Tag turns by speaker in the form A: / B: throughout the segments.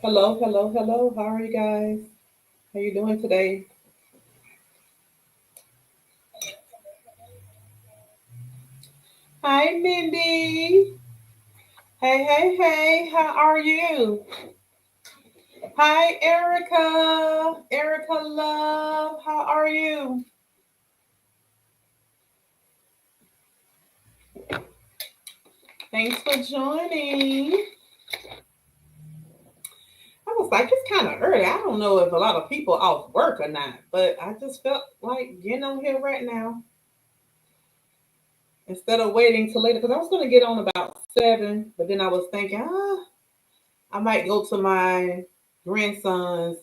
A: Hello, hello, hello. How are you guys? How you doing today? Hi, Mindy. Hey, hey, hey. How are you? Hi, Erica. Erica Love. How are you? Thanks for joining. I was like, it's kind of early. I don't know if a lot of people off work or not, but I just felt like getting on here right now instead of waiting till later because I was going to get on about 7, but then I was thinking, I might go to my grandson's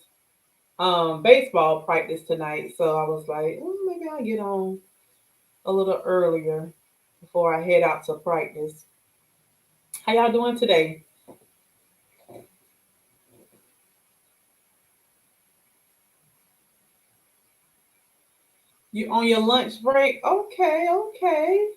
A: baseball practice tonight. So I was like, maybe I'll get on a little earlier before I head out to practice. How y'all doing today? You on your lunch break? Okay, okay.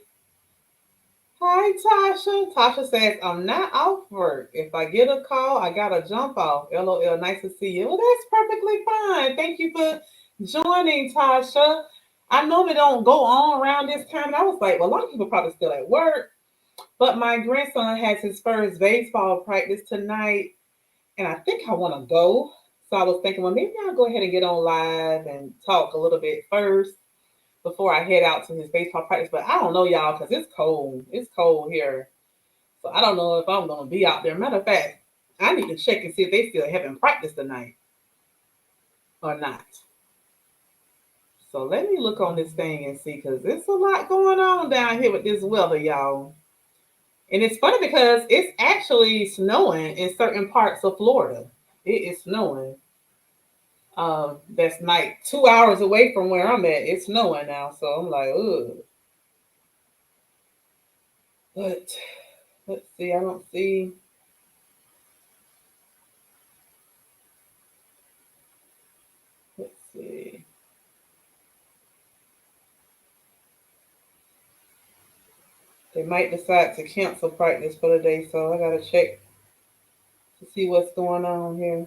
A: Hi, Tasha. Tasha says, I'm not off work. If I get a call, I gotta jump off. LOL, nice to see you. Well, that's perfectly fine. Thank you for joining, Tasha. I normally don't go on around this time, and I was like, well, a lot of people probably still at work. But my grandson has his first baseball practice tonight, and I think I want to go. So I was thinking, well, maybe I'll go ahead and get on live and talk a little bit first before I head out to his baseball practice. But I don't know, y'all, because it's cold. It's cold here. So I don't know if I'm going to be out there. Matter of fact, I need to check and see if they still having practice tonight or not. So let me look on this thing and see, because there's a lot going on down here with this weather, y'all. And it's funny because it's actually snowing in certain parts of Florida. It is snowing. That's like 2 hours away from where I'm at. It's snowing now, so I'm like, ugh. But let's see. I don't see. Let's see. They might decide to cancel practice for the day, so I gotta check to see what's going on here.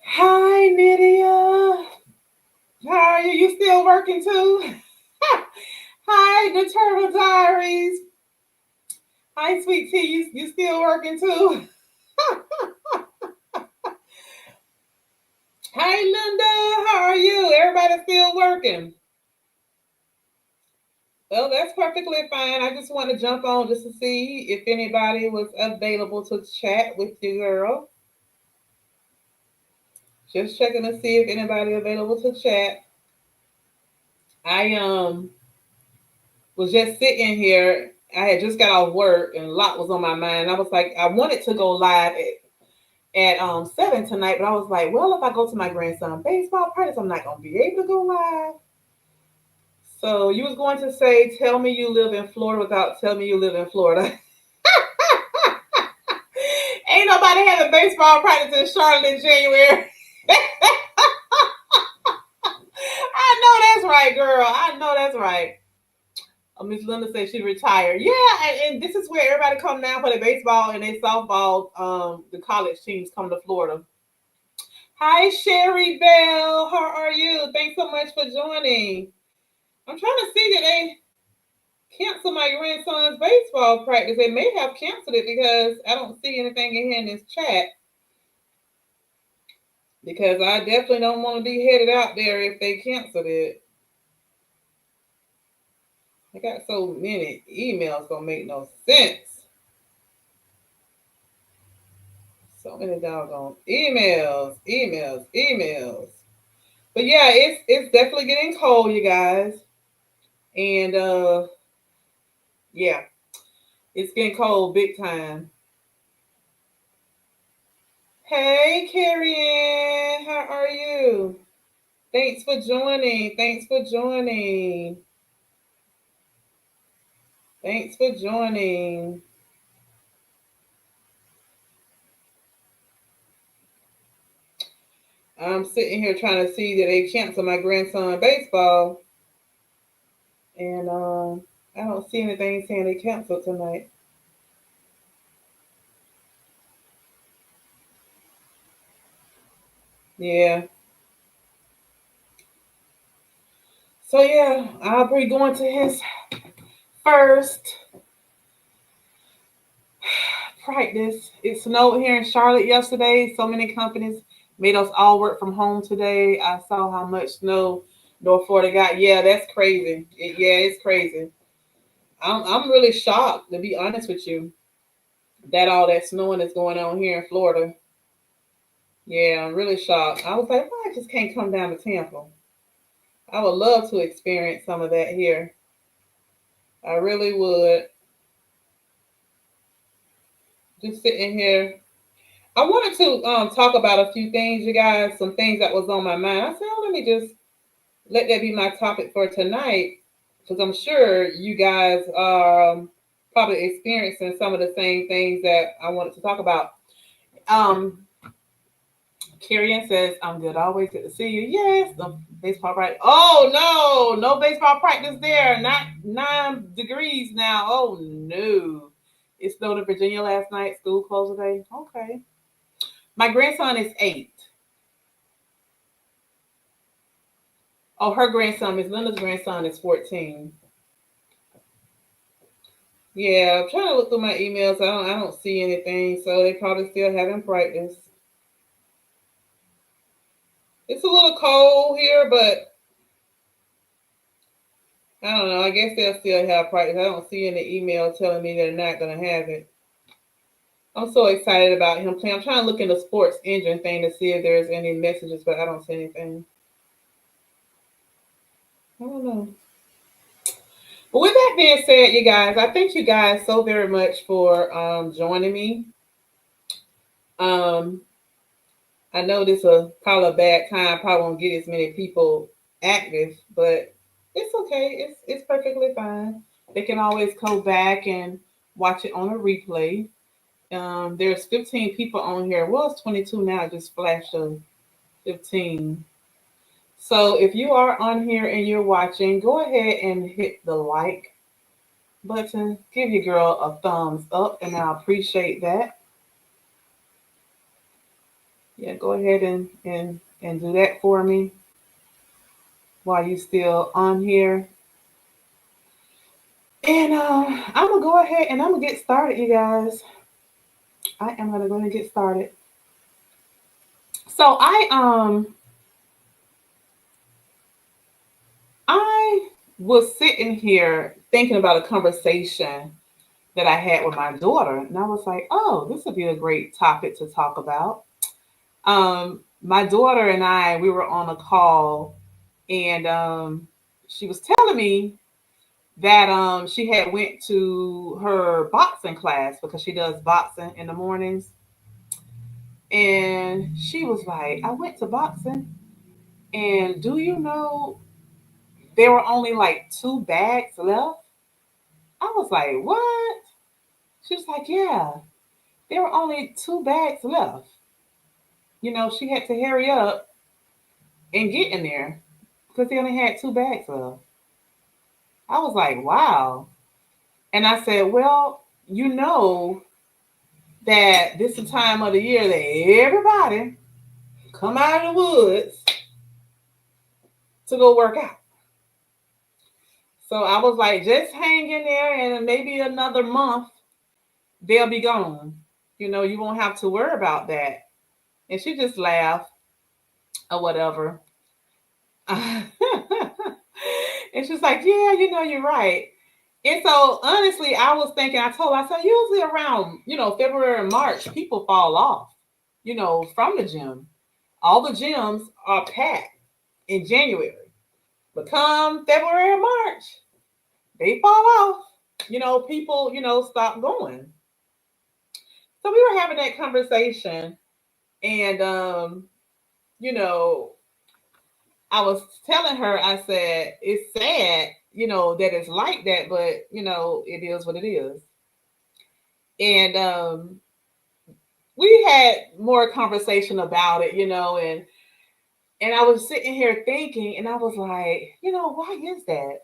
A: Hi, Nydia. How are you? You still working too? Hi, the Turtle Diaries. Hi, Sweet Tea. You still working too? Hi, Linda. How are you? Everybody still working? Well, that's perfectly fine. I just want to jump on just to see if anybody was available to chat with you, girl. Just checking to see if anybody available to chat. I was just sitting here. I had just got off work and a lot was on my mind. I was like, I wanted to go live at 7 tonight, but I was like, well, if I go to my grandson baseball practice, I'm not gonna be able to go live. So you was going to say, tell me you live in Florida without telling me you live in Florida. Ain't nobody having baseball practice in Charlotte in January. I know that's right, girl. I know that's right. Miss Linda said she retired. Yeah, and this is where everybody come down for the baseball and they softball. The college teams come to Florida. Hi, Sherry Bell. How are you? Thanks so much for joining. I'm trying to see that they cancel my grandson's baseball practice. They may have canceled it because I don't see anything in here in this chat. Because I definitely don't want to be headed out there if they canceled it. I got so many emails don't make no sense. So many doggone emails. But yeah, it's definitely getting cold, you guys. And yeah, it's getting cold big time. Hey, Carrie Ann, how are you? Thanks for joining. Thanks for joining. Thanks for joining. I'm sitting here trying to see that they cancel my grandson baseball, and I don't see anything saying they canceled tonight. Yeah. So yeah, I'll be going to his first practice. It snowed here in Charlotte yesterday. So many companies made us all work from home today. I saw how much snow North Florida got. Yeah, that's crazy. Yeah, it's crazy. I'm really shocked, to be honest with you, that all that snowing is going on here in Florida. Yeah, I'm really shocked. I was like, why I just can't come down to Tampa? I would love to experience some of that here. I really would. Just sitting here. I wanted to talk about a few things, you guys, some things that was on my mind. I said, oh, let me just let that be my topic for tonight because I'm sure you guys are probably experiencing some of the same things that I wanted to talk about. Um, Carrie says, I'm good. Always good to see you. Yes, the baseball practice. Oh, no, no baseball practice there. Not 9 degrees now. Oh, no. It snowed in Virginia last night. School closed today. Okay. My grandson is 8. Oh, her grandson, Miss Linda's grandson, is 14. Yeah, I'm trying to look through my emails. I don't see anything, so they probably still having practice. It's a little cold here, but I don't know. I guess they'll still have practice. I don't see any email telling me they're not gonna have it. I'm so excited about him playing. I'm trying to look in the sports engine thing to see if there's any messages, but I don't see anything. I don't know. But with that being said, you guys, I thank you guys so very much for joining me. Um, I know this is probably a bad time. Probably won't get as many people active, but it's okay. It's perfectly fine. They can always go back and watch it on a replay. There's 15 people on here. Well, it's 22 now. It just flashed to 15. So if you are on here and you're watching, go ahead and hit the like button. Give your girl a thumbs up, and I appreciate that. Yeah, go ahead and do that for me while you still on here. And I'm gonna go ahead and I'm gonna get started, you guys. I am gonna go and get started. So I was sitting here thinking about a conversation that I had with my daughter, and I was like, oh, this would be a great topic to talk about. My daughter and I, we were on a call, and she was telling me that she had went to her boxing class because she does boxing in the mornings, and she was like, I went to boxing, and do you know there were only like 2 bags left? I was like, what? She was like, yeah, there were only 2 bags left. She had to hurry up and get in there because they only had 2 bags left. I was like, wow. And I said, well, you know that this is the time of the year that everybody come out of the woods to go work out. So I was like, just hang in there and maybe another month they'll be gone. You won't have to worry about that. And she just laughed or whatever. And she's like, yeah, you're right. And so honestly, I was thinking, I told her, I said, usually around, February and March, people fall off, from the gym. All the gyms are packed in January. But come February and March, they fall off. People, stop going. So we were having that conversation, and you know, I was telling her, I said, it's sad, that it's like that, but it is what it is. And we had more conversation about it, and I was sitting here thinking, and I was like, why is that?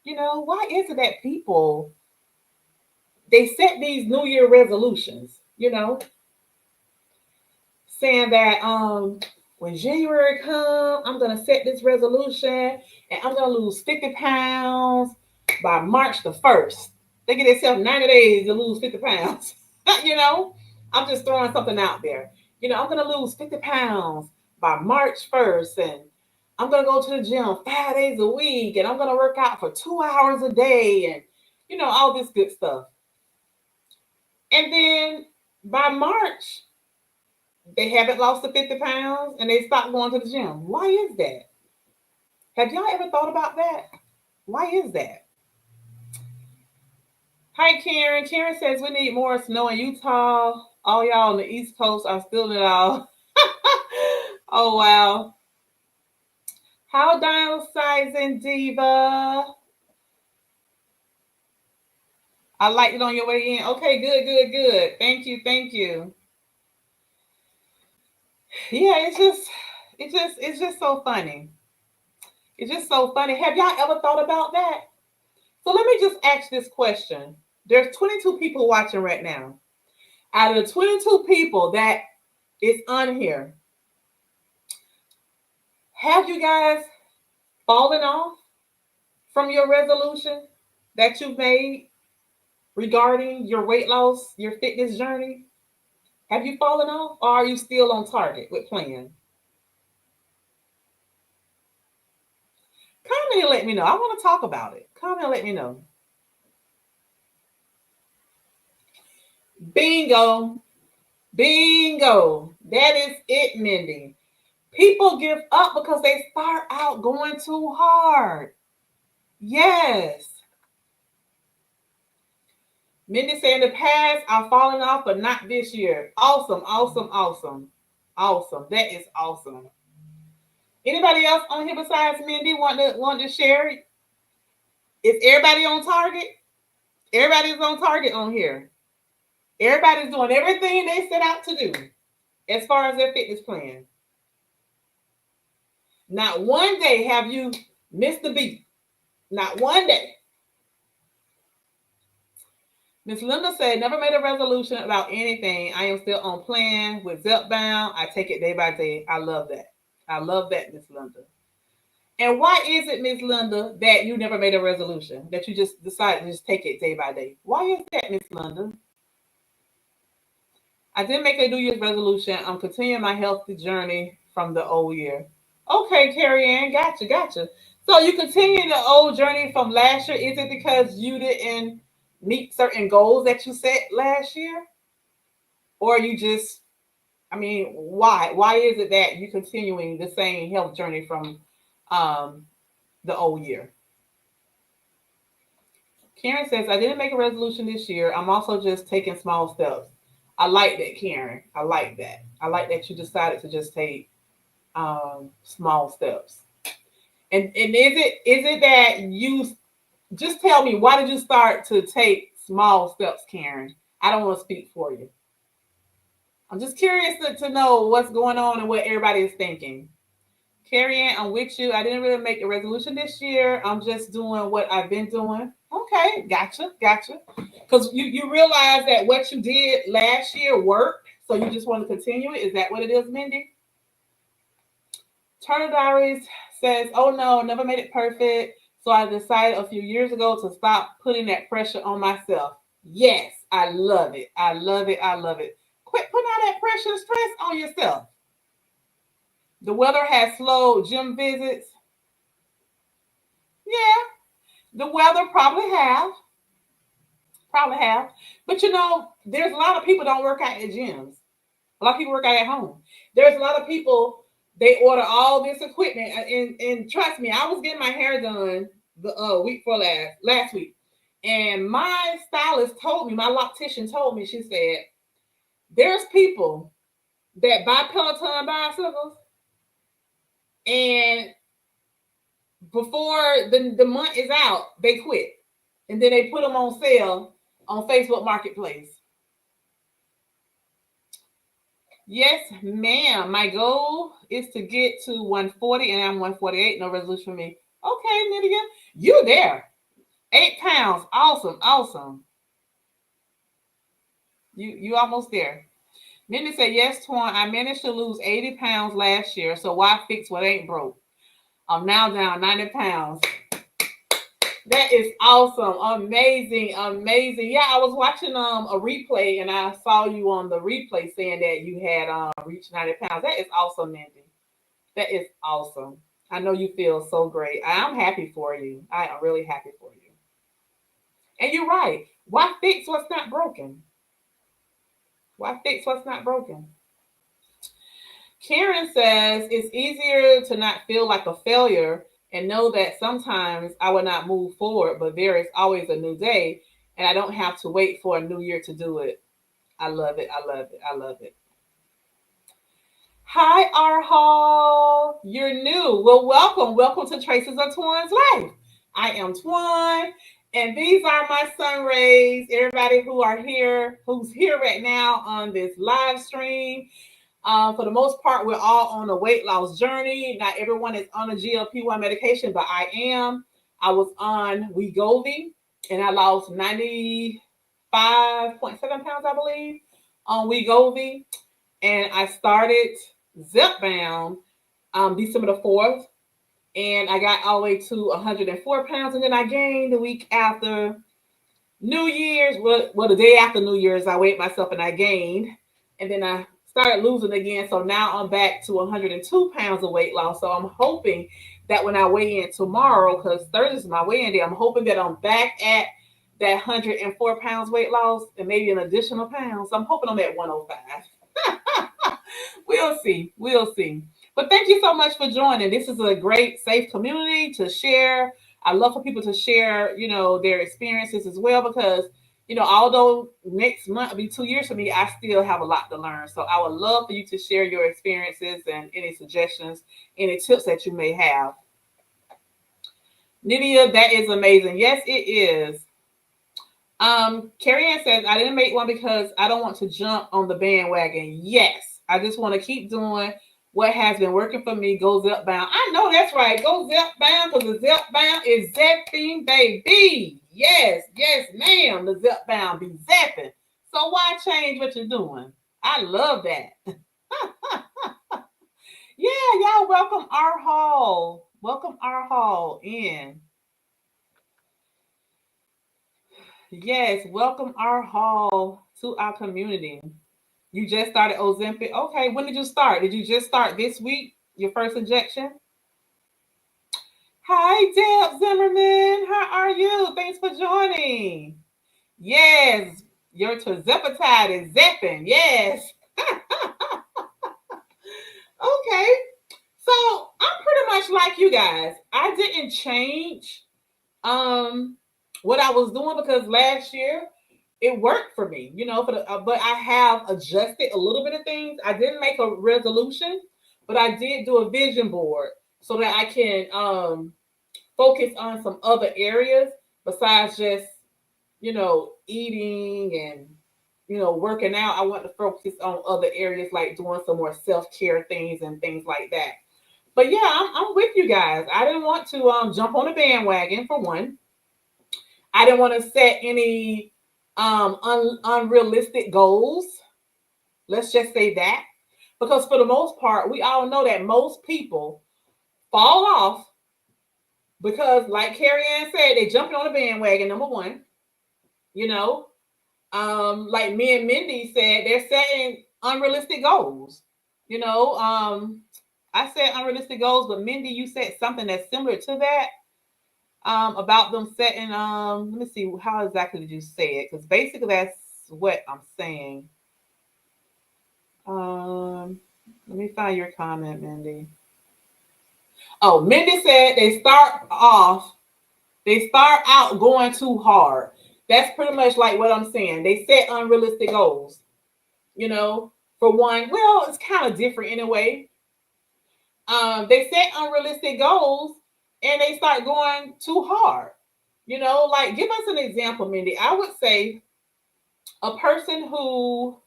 A: Why is it that people they set these New Year resolutions, saying that when January comes, I'm gonna set this resolution and I'm gonna lose 50 pounds by March the 1st. They give themselves 90 days to lose 50 pounds. you know, I'm just throwing something out there. I'm gonna lose 50 pounds by March 1st, and I'm gonna go to the gym 5 days a week, and I'm gonna work out for 2 hours a day, and all this good stuff. And then by March, they haven't lost the 50 pounds and they stopped going to the gym. Why is that? Have y'all ever thought about that? Why is that? Hi, Karen. Karen says we need more snow in Utah. All y'all on the East Coast are still it all. Oh, wow. How downsizing, Diva? I liked it on your way in. Okay, good, good, good. Thank you, thank you. Yeah, it's just so funny. It's just so funny. Have y'all ever thought about that? So let me just ask this question. There's 22 people watching right now. Out of the 22 people that is on here, have you guys fallen off from your resolution that you've made regarding your weight loss, your fitness journey? Have you fallen off, or are you still on target with plan? Comment and let me know. I want to talk about it. Comment and let me know. Bingo. Bingo. That is it, Mindy. People give up because they start out going too hard. Yes. Mindy said in the past, I've fallen off, but not this year. Awesome, awesome, awesome. Awesome. That is awesome. Anybody else on here besides Mindy want to share? Is everybody on target? Everybody's on target on here. Everybody's doing everything they set out to do as far as their fitness plan. Not one day have you missed the beat. Not one day. Miss Linda said, never made a resolution about anything. I am still on plan with Zepbound. I take it day by day. I love that. I love that, Miss Linda. And why is it, Miss Linda, that you never made a resolution? That you just decided to just take it day by day? Why is that, Miss Linda? I didn't make a New Year's resolution. I'm continuing my healthy journey from the old year. Okay, Carrie Ann, gotcha. So you continue the old journey from last year. Is it because you didn't meet certain goals that you set last year? Or you just, why? Why is it that you're continuing the same health journey from the old year? Karen says, I didn't make a resolution this year. I'm also just taking small steps. I like that, Karen. I like that. I like that you decided to just take small steps. And is it that you just tell me, why did you start to take small steps, Karen? I don't want to speak for you. I'm just curious to know what's going on and what everybody is thinking. Carrie Ann, I'm with you. I didn't really make a resolution this year. I'm just doing what I've been doing. Okay, gotcha. Because you realize that what you did last year worked, so you just want to continue it. Is that what it is, Mindy? Turner Diaries says, oh no, never made it perfect. So I decided a few years ago to stop putting that pressure on myself. Yes, I love it. I love it. Quit putting all that pressure and stress on yourself. The weather has slowed gym visits. Yeah, the weather probably have. But there's a lot of people don't work out at gyms. A lot of people work out at home. There's a lot of people, they order all this equipment. And trust me, I was getting my hair done the week for last week. And my stylist told me, my loctician told me, she said, there's people that buy Peloton bicycles, and before the month is out, they quit. And then they put them on sale on Facebook Marketplace. Yes, ma'am. My goal is to get to 140, and I'm 148. No resolution for me. Okay, Lydia, you there. 8 pounds. Awesome. You almost there. Mindy said, yes, Twan, I managed to lose 80 pounds last year, so why fix what ain't broke? I'm now down 90 pounds. That is awesome. Amazing. Amazing. Yeah, I was watching a replay and I saw you on the replay saying that you had reached 90 pounds. That is awesome, Mindy. That is awesome. I know you feel so great. I'm happy for you. I am really happy for you. And you're right. Why fix what's not broken? Why fix what's not broken? Karen says it's easier to not feel like a failure and know that sometimes I will not move forward, but there is always a new day and I don't have to wait for a new year to do it. I love it. I love it. I love it. Hi, R Hall. You're new. Well, welcome. Welcome to Traces of Twan's Life. I am Twan, and these are my sun rays. Everybody who's here right now on this live stream. For the most part, we're all on a weight loss journey. Not everyone is on a GLP-1 medication, but I am. I was on Wegovy, and I lost 95.7 pounds, I believe, on Wegovy. And I started Zepbound December the 4th, and I got all the way to 104 pounds, and then I gained the week after New Year's. Well, the day after New Year's, I weighed myself and I gained, and then I started losing again. So now I'm back to 102 pounds of weight loss. So I'm hoping that when I weigh in tomorrow, because Thursday is my weigh-in day, I'm hoping that I'm back at that 104 pounds weight loss and maybe an additional pound. So I'm hoping I'm at 105. We'll see. We'll see. But thank you so much for joining. This is a great, safe community to share. I love for people to share, their experiences as well because, although next month will be 2 years for me, I still have a lot to learn. So I would love for you to share your experiences and any suggestions, any tips that you may have. Nydia, that is amazing. Yes, it is. Carrie Ann says, I didn't make one because I don't want to jump on the bandwagon. Yes, I just want to keep doing what has been working for me. Go Zepbound. I know that's right. Go Zepbound because the Zepbound is zapping, baby. Yes, yes, ma'am. The Zepbound be zapping. So why change what you're doing? I love that. Yeah, y'all welcome our hall. Welcome our hall in. Yes, welcome our hall to our community. You just started Ozempic. Okay, when did you start? Did you just start this week? Your first injection? Hi, Deb Zimmerman. How are you? Thanks for joining. Yes, your terzepatide is zepping. Yes. Okay. So I'm pretty much like you guys. I didn't change what I was doing because last year it worked for me, but I have adjusted a little bit of things. I didn't make a resolution, but I did do a vision board so that I can focus on some other areas besides just, eating and, working out. I want to focus on other areas like doing some more self-care things and things like that. But yeah, I'm with you guys. I didn't want to jump on a bandwagon for one. I didn't want to set any unrealistic goals. Let's just say that. Because for the most part, we all know that most people fall off because, like Carrie Ann said, they jumping on the bandwagon, number one. Like me and Mindy said, they're setting unrealistic goals. I said unrealistic goals, but Mindy, you said something that's similar to that. About them setting let me see, how exactly did you say it, because basically that's what I'm saying. Let me find your comment, Mindy. Oh, Mindy said they start out going too hard. That's pretty much like what I'm saying. They set unrealistic goals, for one. Well, it's kind of different in a way. They set unrealistic goals and they start going too hard. Like, give us an example, Mindy. I would say a person who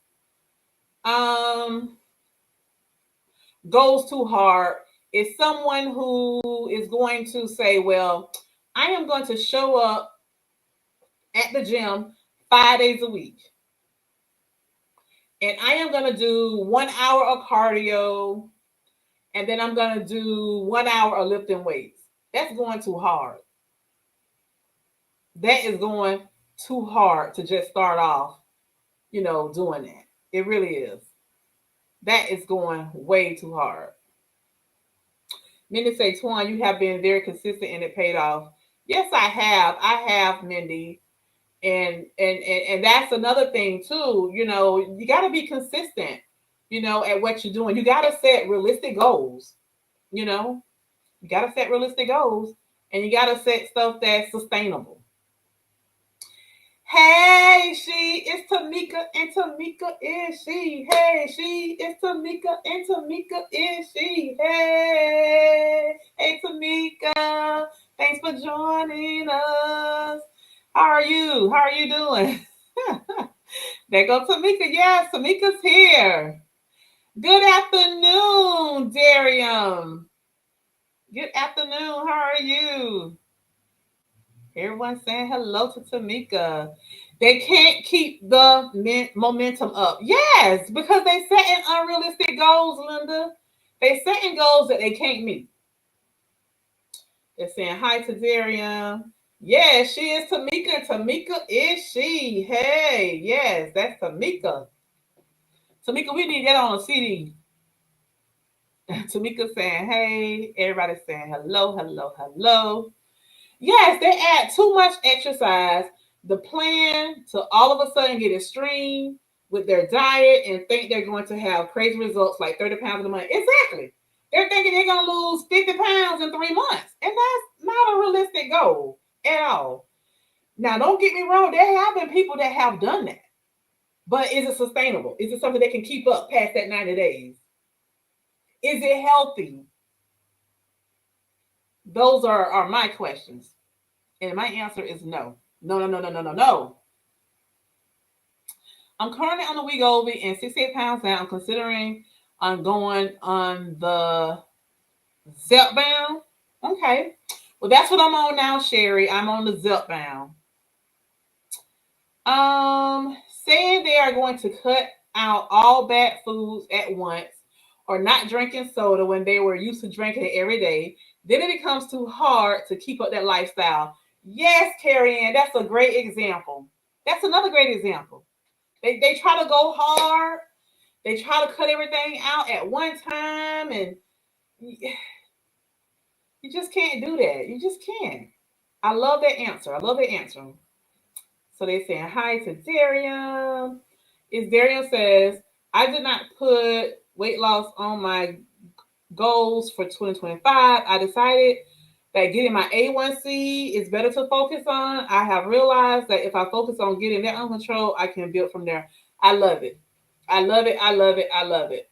A: goes too hard is someone who is going to say, well, I am going to show up at the gym 5 days a week. And I am going to do 1 hour of cardio, and then I'm going to do 1 hour of lifting weights. That's going too hard. That is going too hard to just start off, doing that. It really is. That is going way too hard. Mindy say, Twan, you have been very consistent and it paid off. Yes, I have. I have, Mindy. And that's another thing too. You got to be consistent, at what you're doing. You got to set realistic goals. You know, you got to set realistic goals, and you got to set stuff that's sustainable. Hey, she is Tamika, and Tamika is she. Hey, she is Tamika, and Tamika is she. Hey, Tamika. Thanks for joining us. How are you? How are you doing? There goes Tamika. Yes, Tamika's here. Good afternoon, Darium. Good afternoon. How are you? Everyone saying hello to Tamika. They can't keep the momentum up. Yes, because they setting unrealistic goals, Linda. They setting goals that they can't meet. They're saying hi to Darian. Yes, she is Tamika. Tamika is she. Hey, yes, that's Tamika. Tamika, we need that on a CD. Tamika saying hey. Everybody saying hello, hello, hello. Yes, they add too much exercise. The plan to all of a sudden get extreme with their diet and think they're going to have crazy results like 30 pounds in a month. Exactly. They're thinking they're going to lose 50 pounds in 3 months. And that's not a realistic goal at all. Now, don't get me wrong. There have been people that have done that. But is it sustainable? Is it something they can keep up past that 90 days? Is it healthy? Those are my questions. And my answer is no. No, no, no, no, no, no, no. I'm currently on the Wegovy and 68 pounds now. I'm considering on going on the Zepbound. Okay. Well, that's what I'm on now, Sherry. I'm on the Zepbound. Saying they are going to cut out all bad foods at once or not drinking soda when they were used to drinking it every day, then it becomes too hard to keep up that lifestyle. Yes, Carrie Ann, that's a great example. That's another great example. They try to go hard. They try to cut everything out at one time, and you just can't do that. You just can't. I love that answer. I love that answer. So they're saying hi to Darian. Is Darian says, I did not put weight loss on my goals for 2025. I decided that getting my A1C is better to focus on. I have realized that if I focus on getting that under control, I can build from there. I love it. I love it. I love it. I love it.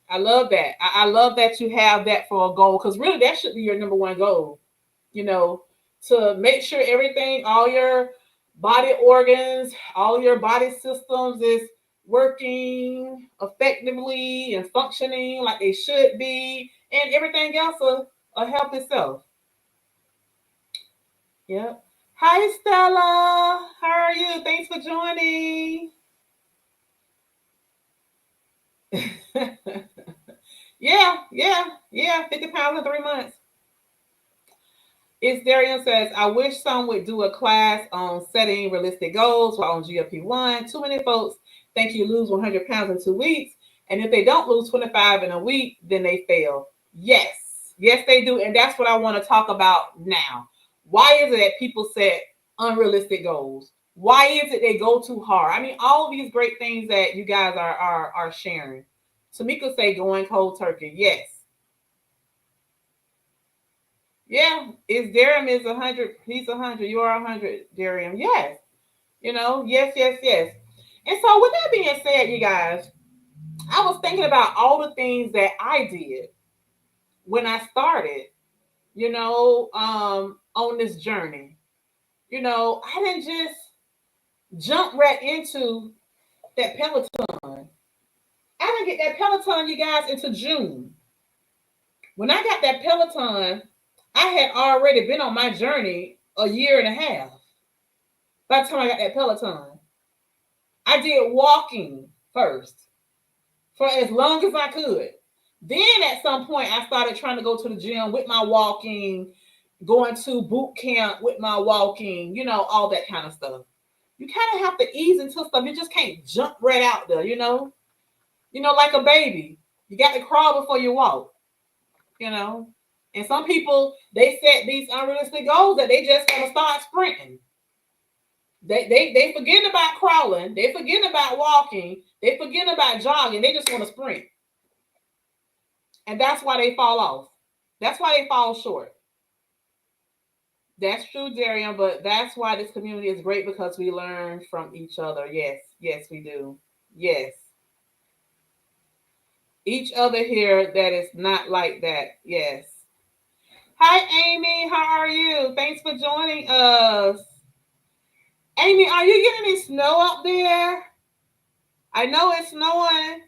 A: I love that. I love that you have that for a goal, because really that should be your number one goal, you know, to make sure everything, all your body organs, all your body systems is working effectively and functioning like they should be, and everything else will help itself. Yep. Hi, Stella. How are you? Thanks for joining. Yeah. 50 pounds in 3 months. It's Darian says, I wish some would do a class on setting realistic goals while on GLP-1. Too many folks think you lose 100 pounds in 2 weeks. And if they don't lose 25 in a week, then they fail. Yes, they do. And that's what I want to talk about now. Why is it that people set unrealistic goals? Why is it they go too hard? I mean, all of these great things that you guys are sharing. Tamika say going cold turkey. Yes. Yeah, is Darium is 100. He's 100. You are 100, Darium. Yes. Yes. And so with that being said, you guys, I was thinking about all the things that I did when I started, on this journey. I didn't just jump right into that Peloton. I didn't get that Peloton, you guys, until June. When I got that Peloton, I had already been on my journey a year and a half by the time I got that Peloton. I did walking. first for as long as I could. Then at some point, I started trying to go to the gym with my walking, going to boot camp with my walking, all that kind of stuff. You kind of have to ease into stuff. You just can't jump right out there, like a baby. You got to crawl before you walk, you know. And some people, they set these unrealistic goals that they just got to start sprinting. They forgetting about crawling. They forgetting about walking. They forgetting about jogging. They just want to sprint. And that's why they fall off. That's why they fall short. That's true, Darian, but that's why this community is great because we learn from each other. Yes, yes, we do. Yes. Each other here that is not like that. Yes. Hi, Amy. How are you? Thanks for joining us. Amy, are you getting any snow up there? I know it's snowing.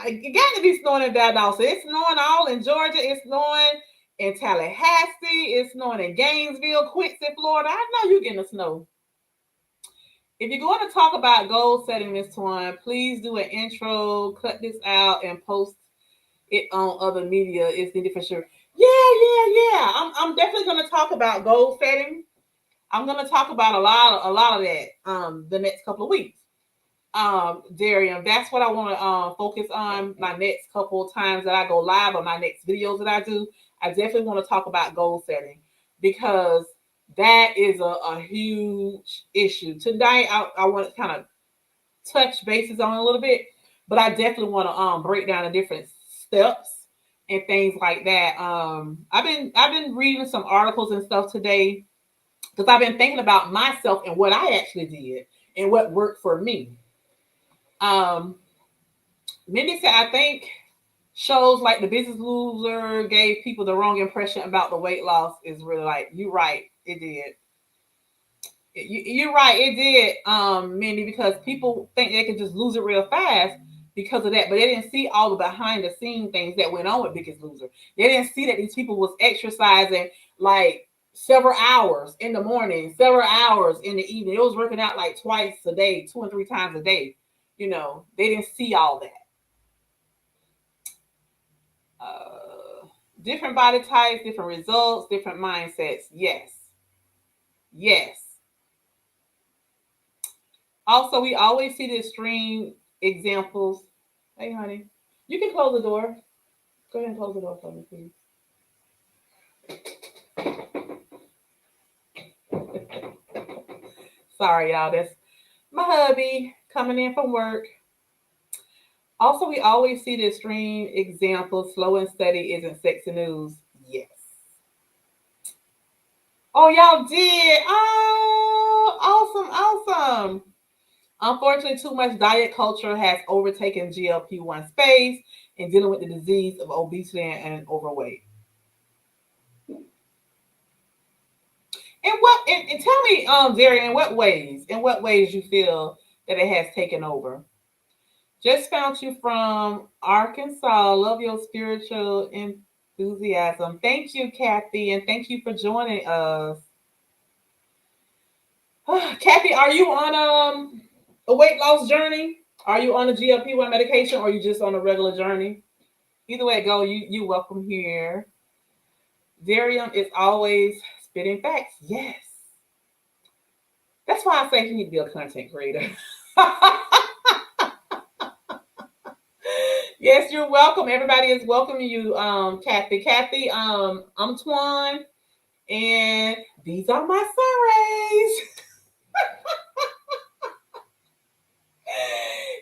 A: It got to be snowing in Valdosta. It's snowing all in Georgia. It's snowing in Tallahassee. It's snowing in Gainesville, Quincy, Florida. I know you're getting the snow. If you're going to talk about goal setting, Miss Twan, please do an intro, cut this out, and post it on other media. It's needed for sure. Yeah. I'm definitely going to talk about goal setting. I'm going to talk about a lot of that the next couple of weeks. Darian, that's what I want to focus on my next couple of times that I go live, or my next videos that I do. I definitely want to talk about goal setting because that is a huge issue. Tonight, I want to kind of touch bases on a little bit, but I definitely want to break down the different steps and things like that. I've been reading some articles and stuff today because I've been thinking about myself and what I actually did and what worked for me. Mindy said, I think shows like The Business Loser gave people the wrong impression about the weight loss. Is really like, you're right, it did. You're right, it did, Mindy, because people think they can just lose it real fast because of that, but they didn't see all the behind the scene things that went on with Biggest Loser. They didn't see that these people was exercising like several hours in the morning, several hours in the evening. It was working out like twice a day, 2 and 3 times a day. They didn't see all that. Different body types, different results, different mindsets. Yes. Also, we always see the extreme examples. Hey, honey, you can close the door. Go ahead and close the door for me, please. Sorry, y'all. That's my hubby coming in from work. Also, we always see the extreme examples. Slow and steady isn't sexy news. Yes. Oh, y'all did. Oh, awesome. Unfortunately, too much diet culture has overtaken GLP-1 space in dealing with the disease of obesity and overweight. And tell me, Zari, in what ways you feel that it has taken over? Just found you from Arkansas. Love your spiritual enthusiasm. Thank you, Kathy, and thank you for joining us. Kathy, are you on a weight loss journey? Are you on a GLP-1 medication, or are you just on a regular journey? Either way it go, you welcome here. Darian is always spitting facts. Yes. That's why I say he need to be a content creator. Yes, you're welcome. Everybody is welcoming you, Kathy. Kathy, I'm Twan, and these are my sun rays.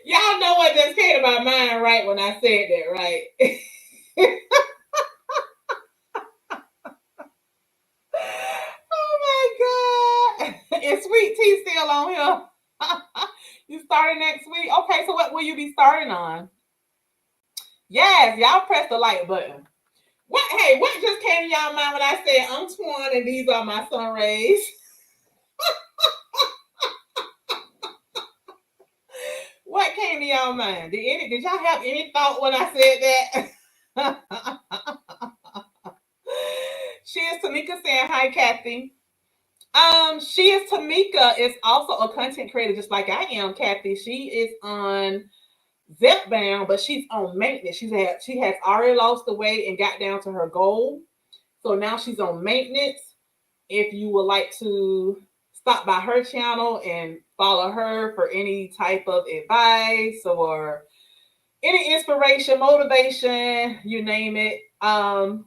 A: Y'all know what just came to my mind right when I said that, right? Oh my God. Is Sweet Tea still on here? You starting next week? Okay, so what will you be starting on? Yes, y'all press the like button. What just came to y'all mind when I said I'm Twan and these are my sun rays? What came to y'all mind? Did y'all have any thought when I said that? She is Tamika saying hi, Kathy. She is Tamika is also a content creator, just like I am, Kathy. She is on Zepbound, but she's on maintenance. She has already lost the weight and got down to her goal. So now she's on maintenance. If you would like to stop by her channel and follow her for any type of advice or any inspiration, motivation, you name it. I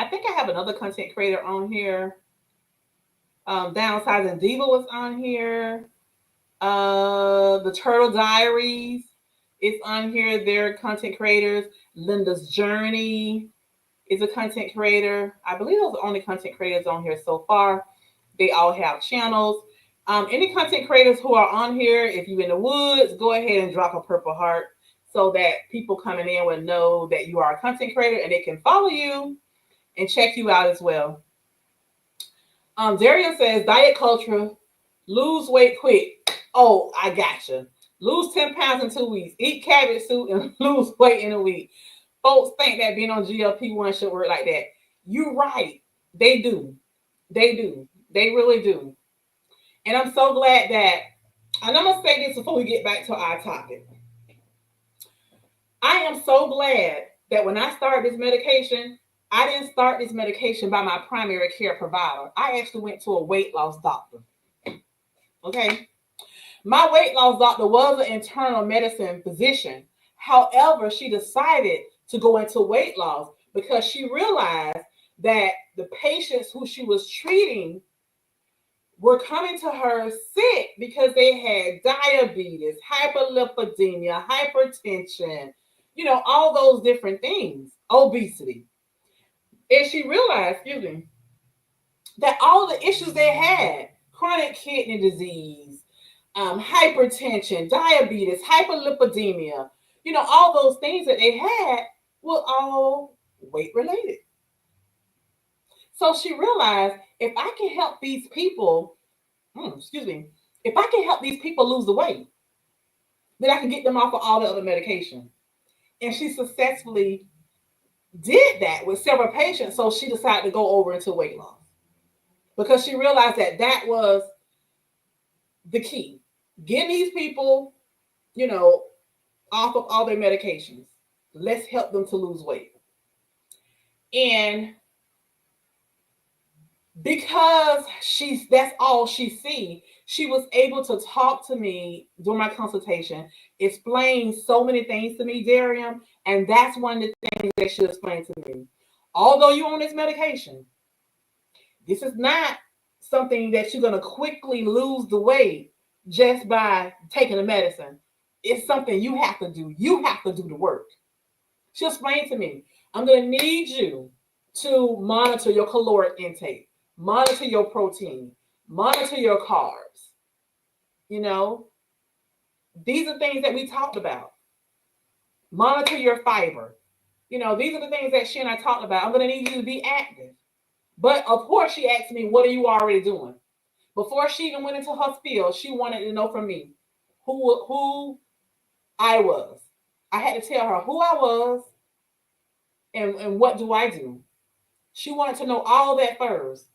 A: think I have another content creator on here. Downsizing Diva was on here. The Turtle Diaries is on here. They're content creators. Linda's Journey is a content creator. I believe those are the only content creators on here so far. They all have channels. Any content creators who are on here, if you're in the woods, go ahead and drop a purple heart so that people coming in will know that you are a content creator and they can follow you and check you out as well. Daria says, diet culture, lose weight quick. Oh, I gotcha. Lose 10 pounds in 2 weeks. Eat cabbage soup and lose weight in a week. Folks think that being on GLP-1 should work like that. You're right. They do. They do. They really do. And I'm so glad that, and I'm going to say this before we get back to our topic. I am so glad that when I started this medication, I didn't start this medication by my primary care provider. I actually went to a weight loss doctor. Okay. My weight loss doctor was an internal medicine physician. However, she decided to go into weight loss because she realized that the patients who she was treating were coming to her sick because they had diabetes, hyperlipidemia, hypertension, all those different things, obesity. And she realized, that all the issues they had, chronic kidney disease, hypertension, diabetes, hyperlipidemia, all those things that they had were all weight related. So she realized if I can help these people, if I can help these people lose the weight, then I can get them off of all the other medication. And she successfully did that with several patients. So she decided to go over into weight loss because she realized that that was the key. Getting these people, off of all their medications. Let's help them to lose weight. And because that's all she see, she was able to talk to me during my consultation, explain so many things to me, Darian, and that's one of the things that she explained to me. Although you're on this medication, this is not something that you're going to quickly lose the weight just by taking the medicine. It's something you have to do. You have to do the work. She explained to me, I'm going to need you to monitor your caloric intake, monitor your protein, monitor your carbs. These are things that we talked about. Monitor your fiber. These are the things that she and I talked about. I'm going to need you to be active. But of course, she asked me, what are you already doing? Before she even went into her field, she wanted to know from me who I was. I had to tell her who I was and what do I do. She wanted to know all that first.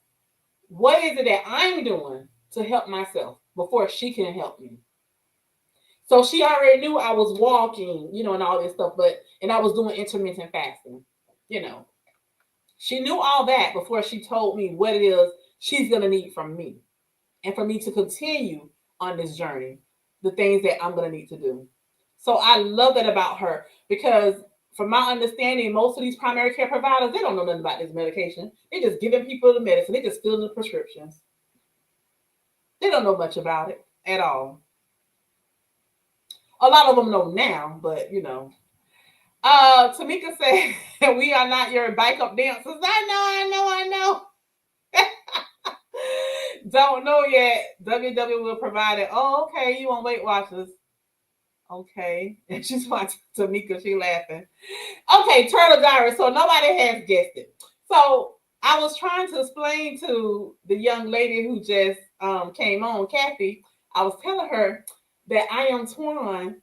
A: What is it that I'm doing to help myself before she can help me? So she already knew I was walking, and all this stuff, and I was doing intermittent fasting, She knew all that before she told me what it is she's going to need from me and for me to continue on this journey, the things that I'm going to need to do. So I love that about her because from my understanding, most of these primary care providers, they don't know nothing about this medication. They're just giving people the medicine. They just filling the prescriptions. They don't know much about it at all. A lot of them know now, but Tamika said, we are not your backup dancers. I know. Don't know yet. WW will provide it. Oh, okay. You want Weight Watchers. Okay. And she's watching Tamika. She laughing. Okay, Turtle Diary. So nobody has guessed it. So I was trying to explain to the young lady who just came on, Kathy. I was telling her that I am Twan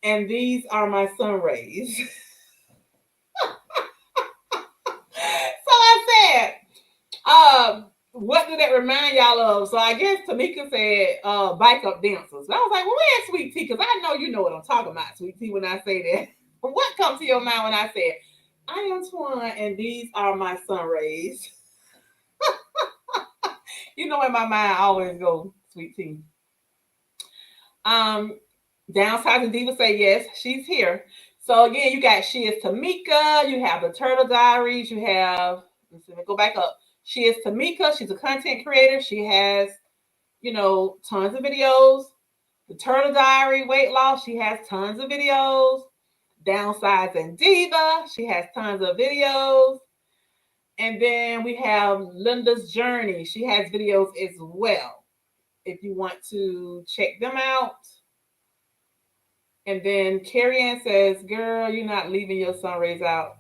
A: and these are my sun rays. So I said, What did that remind y'all of? So I guess Tamika said bike up dancers. And I was like, well, where's Sweet Tea? Because I know you know what I'm talking about, Sweet Tea, when I say that. What comes to your mind when I say, I am Twan and these are my sun rays? You know, in my mind, I always go Sweet Tea. Um, Downsizing Diva say yes, she's here. So again, you got She Is Tamika, you have the Turtle Diaries, you have, let me go back up. She Is Tamika, she's a content creator. She has, tons of videos. The Turtle Diary weight loss, she has tons of videos. Downsizing Diva, she has tons of videos. And then we have Linda's Journey. She has videos as well. If you want to check them out. And then Carrie Ann says, girl, you're not leaving your sun rays out.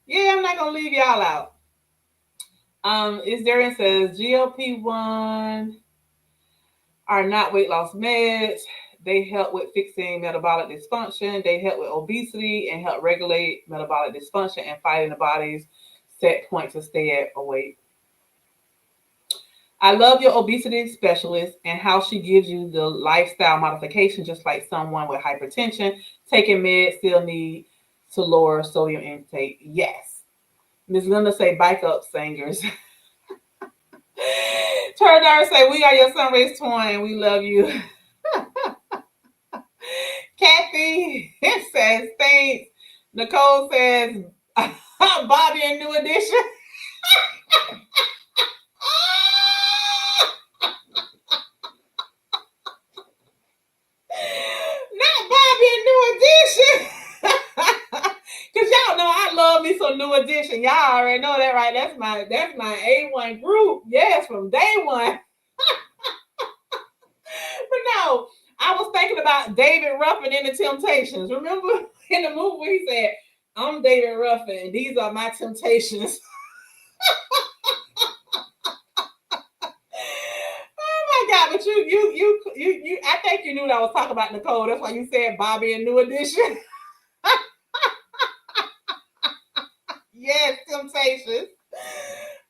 A: Yeah, I'm not gonna leave y'all out. Is Darian says GLP-1 are not weight loss meds. They help with fixing metabolic dysfunction. They help with obesity and help regulate metabolic dysfunction and fighting the body's set point to stay at a weight. I love your obesity specialist and how she gives you the lifestyle modification, just like someone with hypertension taking meds still need to lower sodium intake. Yes. Ms. Linda say bike up singers. Turdar say we are your sun rays twin. We love you. Kathy says thanks. Nicole says Bobby and New Edition. Not Bobby and New Edition. Cause y'all know I love me some New Edition. Y'all already know that, right? That's my A1 group. Yes, from day one. But no, I was thinking about David Ruffin in the Temptations. Remember in the movie where he said, I'm David Ruffin and these are my temptations. Oh my God, but you I think you knew what I was talking about, Nicole. That's why you said Bobby and New Edition. Yes, Temptations.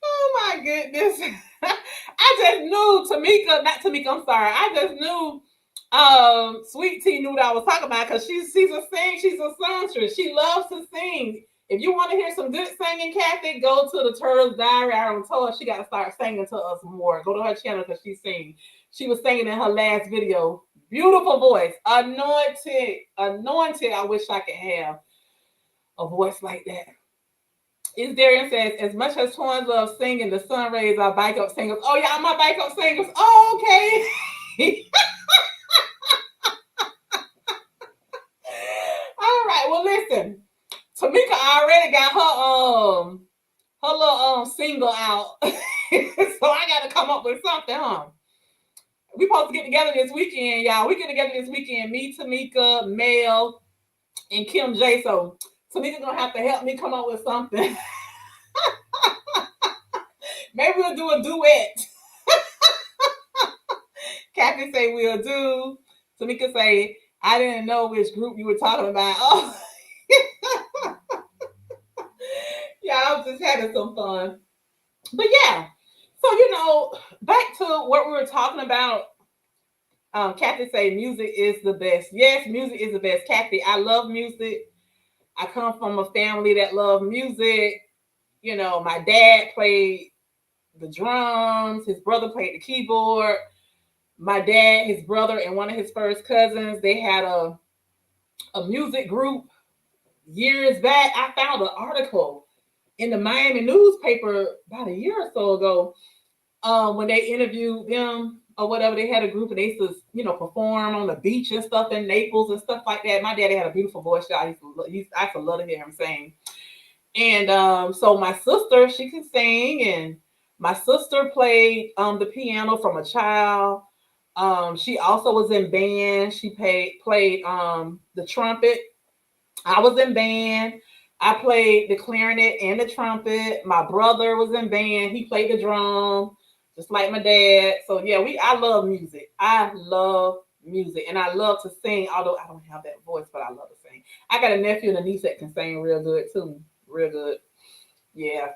A: Oh my goodness. I just knew not Tamika, I'm sorry. I just knew Sweet Tea knew what I was talking about because she's a songstress. She loves to sing. If you want to hear some good singing, Kathy, go to the Turtles Diary. I told her she got to start singing to us more. Go to her channel because she sings. She was singing in her last video. Beautiful voice. Anointed. I wish I could have a voice like that. Is Darian says, as much as Twins love singing, the sun rays are bike up singers. Oh, yeah, my bike up singers. Oh, okay. All right. Well, listen. Tamika already got her little single out. So I gotta come up with something, huh? We supposed to get together this weekend, y'all. We get together this weekend. Me, Tamika, Mel, and Kim J. So Tamika gonna have to help me come up with something. Maybe we'll do a duet. Kathy say we'll do. Tamika say, I didn't know which group you were talking about. Oh. Yeah, I was just having some fun. But yeah. So, back to what we were talking about. Kathy say music is the best. Yes, music is the best. Kathy, I love music. I come from a family that love music. My dad played the drums. His brother played the keyboard. My dad, his brother, and one of his first cousins, they had a music group years back. I found an article in the Miami newspaper about a year or so ago when they interviewed them or whatever. They had a group and they used to, perform on the beach and stuff in Naples and stuff like that. My daddy had a beautiful voice. I used to love to hear him sing. And so my sister, she can sing, and my sister played the piano from a child. She also was in band. She played the trumpet. I was in band. I played the clarinet and the trumpet. My brother was in band. He played the drum, just like my dad. So yeah, I love music. I love music, and I love to sing. Although I don't have that voice, but I love to sing. I got a nephew and a niece that can sing real good too. Real good. Yeah,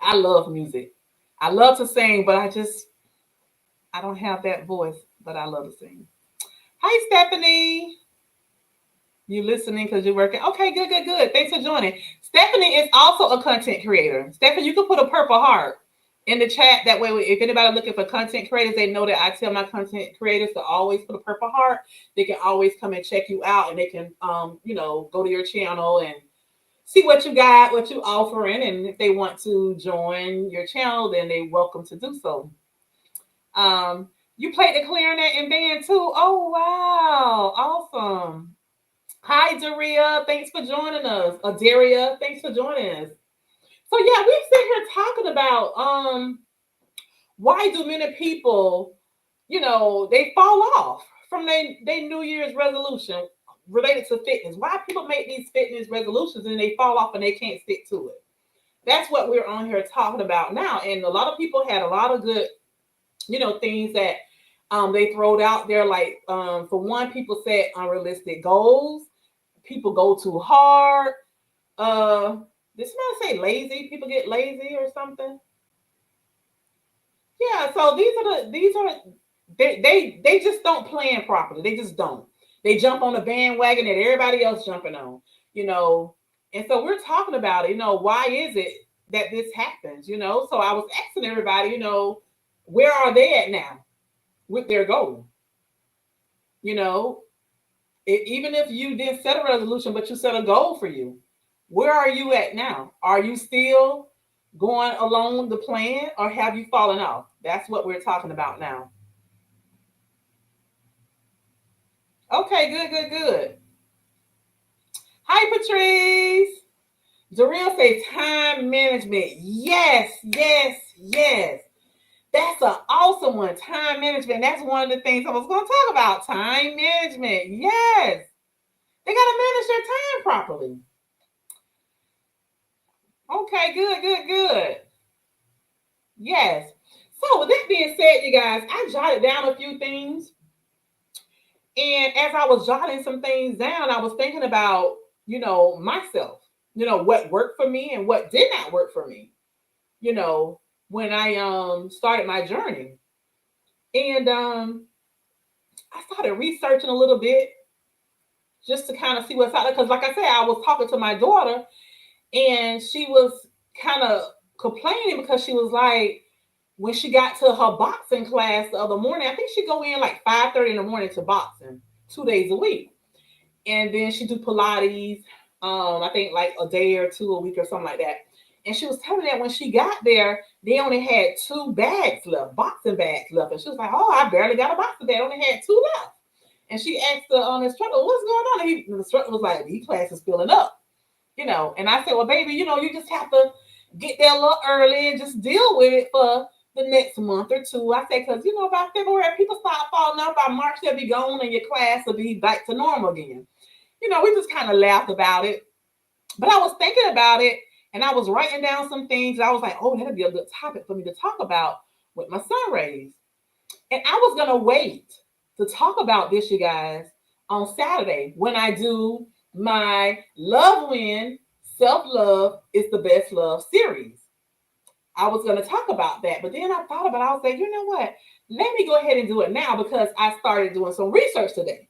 A: I love music. I love to sing, but I don't have that voice, but I love to sing. Hi, Stephanie. You listening because you're working? Okay, good, good, good. Thanks for joining. Stephanie is also a content creator. Stephanie, you can put a purple heart in the chat. That way, if anybody looking for content creators, they know that I tell my content creators to always put a purple heart. They can always come and check you out, and they can, go to your channel and see what you got, what you offering, and if they want to join your channel, then they're welcome to do so. You played the clarinet and band too. Oh wow, awesome. Hi, Daria. Thanks for joining us. Daria, thanks for joining us. So yeah, we've sitting here talking about why do many people, they fall off from their New Year's resolution related to fitness. Why people make these fitness resolutions and they fall off and they can't stick to it. That's what we're on here talking about now. And a lot of people had a lot of good, things that they throwed out there. Like for one, people set unrealistic goals. People go too hard. Did somebody say lazy? People get lazy or something? Yeah, so these are they just don't plan properly. They just don't. They jump on the bandwagon that everybody else jumping on, you know. And so we're talking about it, why is it that this happens, So I was asking everybody, where are they at now with their goal? You know, even if you didn't set a resolution, but you set a goal for you, where are you at now? Are you still going along the plan or have you fallen off? That's what we're talking about now. Okay, good, good, good. Hi, Patrice. Jarrell says time management. Yes, yes, yes. That's an awesome one. Time management. That's one of the things I was going to talk about. Time management. Yes. They got to manage their time properly. Okay, good, good, good. Yes. So with that being said, you guys, I jotted down a few things. And as I was jotting some things down, I was thinking about, myself, what worked for me and what did not work for me, you know, when I started my journey. And I started researching a little bit just to kind of see what's out there. Because like I said, I was talking to my daughter and she was kind of complaining because she was like, when she got to her boxing class the other morning, I think she go in like 5:30 in the morning to boxing 2 days a week. And then she do Pilates, I think like a day or two a week or something like that. And she was telling me that when she got there, they only had two bags left, boxing bags left. And she was like, "Oh, I barely got a boxing bag. I only had two left." And she asked the instructor, "What's going on?" And the instructor was like, "These classes filling up." And I said, "Well, baby, you just have to get there a little early and just deal with it for the next month or two." I said, "Because, by February, people start falling off. By March, they'll be gone and your class will be back to normal again." We just kind of laughed about it. But I was thinking about it and I was writing down some things. I was like, oh, that'd be a good topic for me to talk about with my son raised. And I was going to wait to talk about this, you guys, on Saturday when I do my Love Win Self Love is the Best Love series. I was going to talk about that. But then I thought about it. I was like, you know what? Let me go ahead and do it now because I started doing some research today.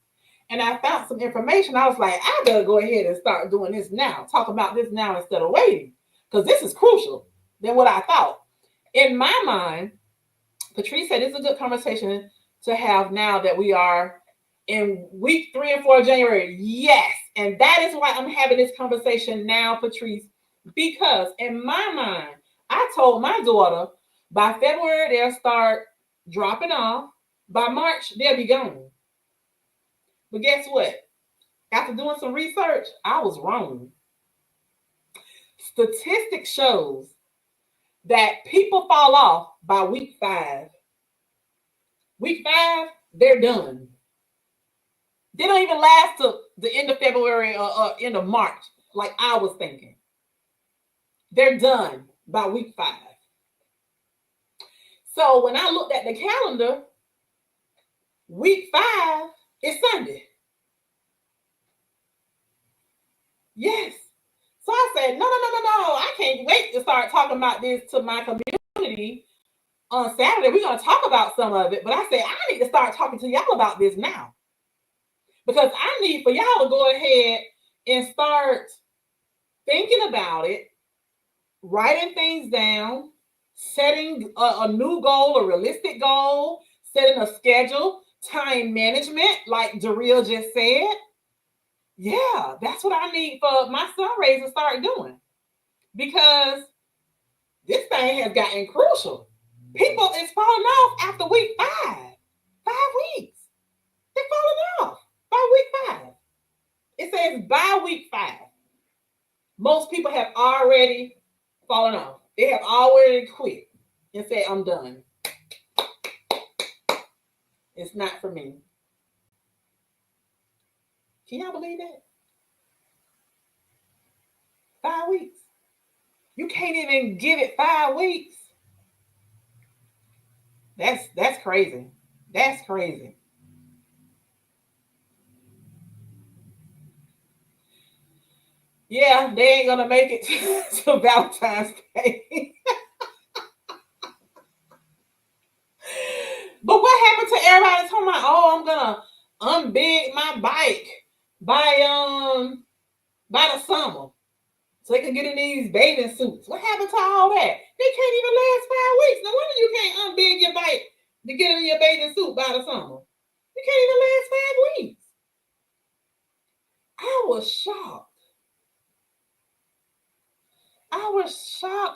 A: And I found some information. I was like, I better go ahead and start doing this now. Talk about this now instead of waiting. Because this is crucial than what I thought. In my mind, Patrice said it's a good conversation to have now that we are in week 3 and 4 of January. Yes. And that is why I'm having this conversation now, Patrice. Because in my mind, I told my daughter by February, they'll start dropping off. By March, they'll be gone. But guess what? After doing some research, I was wrong. Statistics shows that people fall off by week 5. Week 5, they're done. They don't even last to the end of February or end of March, like I was thinking. They're done by week 5. So when I looked at the calendar, week 5 is Sunday. Yes. So I said, no, I can't wait to start talking about this to my community on Saturday, we're going to talk about some of it, but I said, I need to start talking to y'all about this now because I need for y'all to go ahead and start thinking about it, writing things down, setting a new goal, a realistic goal, setting a schedule, time management, like Darrell just said. Yeah, that's what I need for my son rays to start doing because this thing has gotten crucial. People is falling off after week 5 weeks. They're falling off by week 5. It says by week 5. Most people have already fallen off. They have already quit and said, I'm done. It's not for me. Can y'all believe that? 5 weeks. You can't even give it 5 weeks. That's crazy. That's crazy. Yeah, they ain't gonna make it to Valentine's Day. But what happened to everybody talking about, oh, I'm gonna unbig my bike by the summer so they can get in these bathing suits? What happened to all that? They can't even last 5 weeks. No wonder you can't unbig your bike to get in your bathing suit by the summer. You can't even last 5 weeks. I was shocked.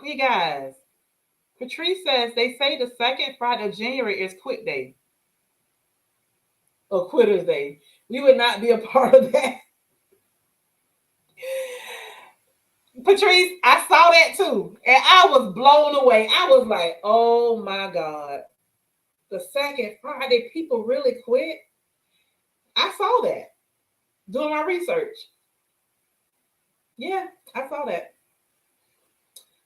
A: You guys. Patrice says they say the second Friday of January is quit day or quitters day. We would not be a part of that. Patrice, I saw that too. And I was blown away. I was like, oh my God. The second Friday, people really quit. I saw that doing my research. Yeah, I saw that.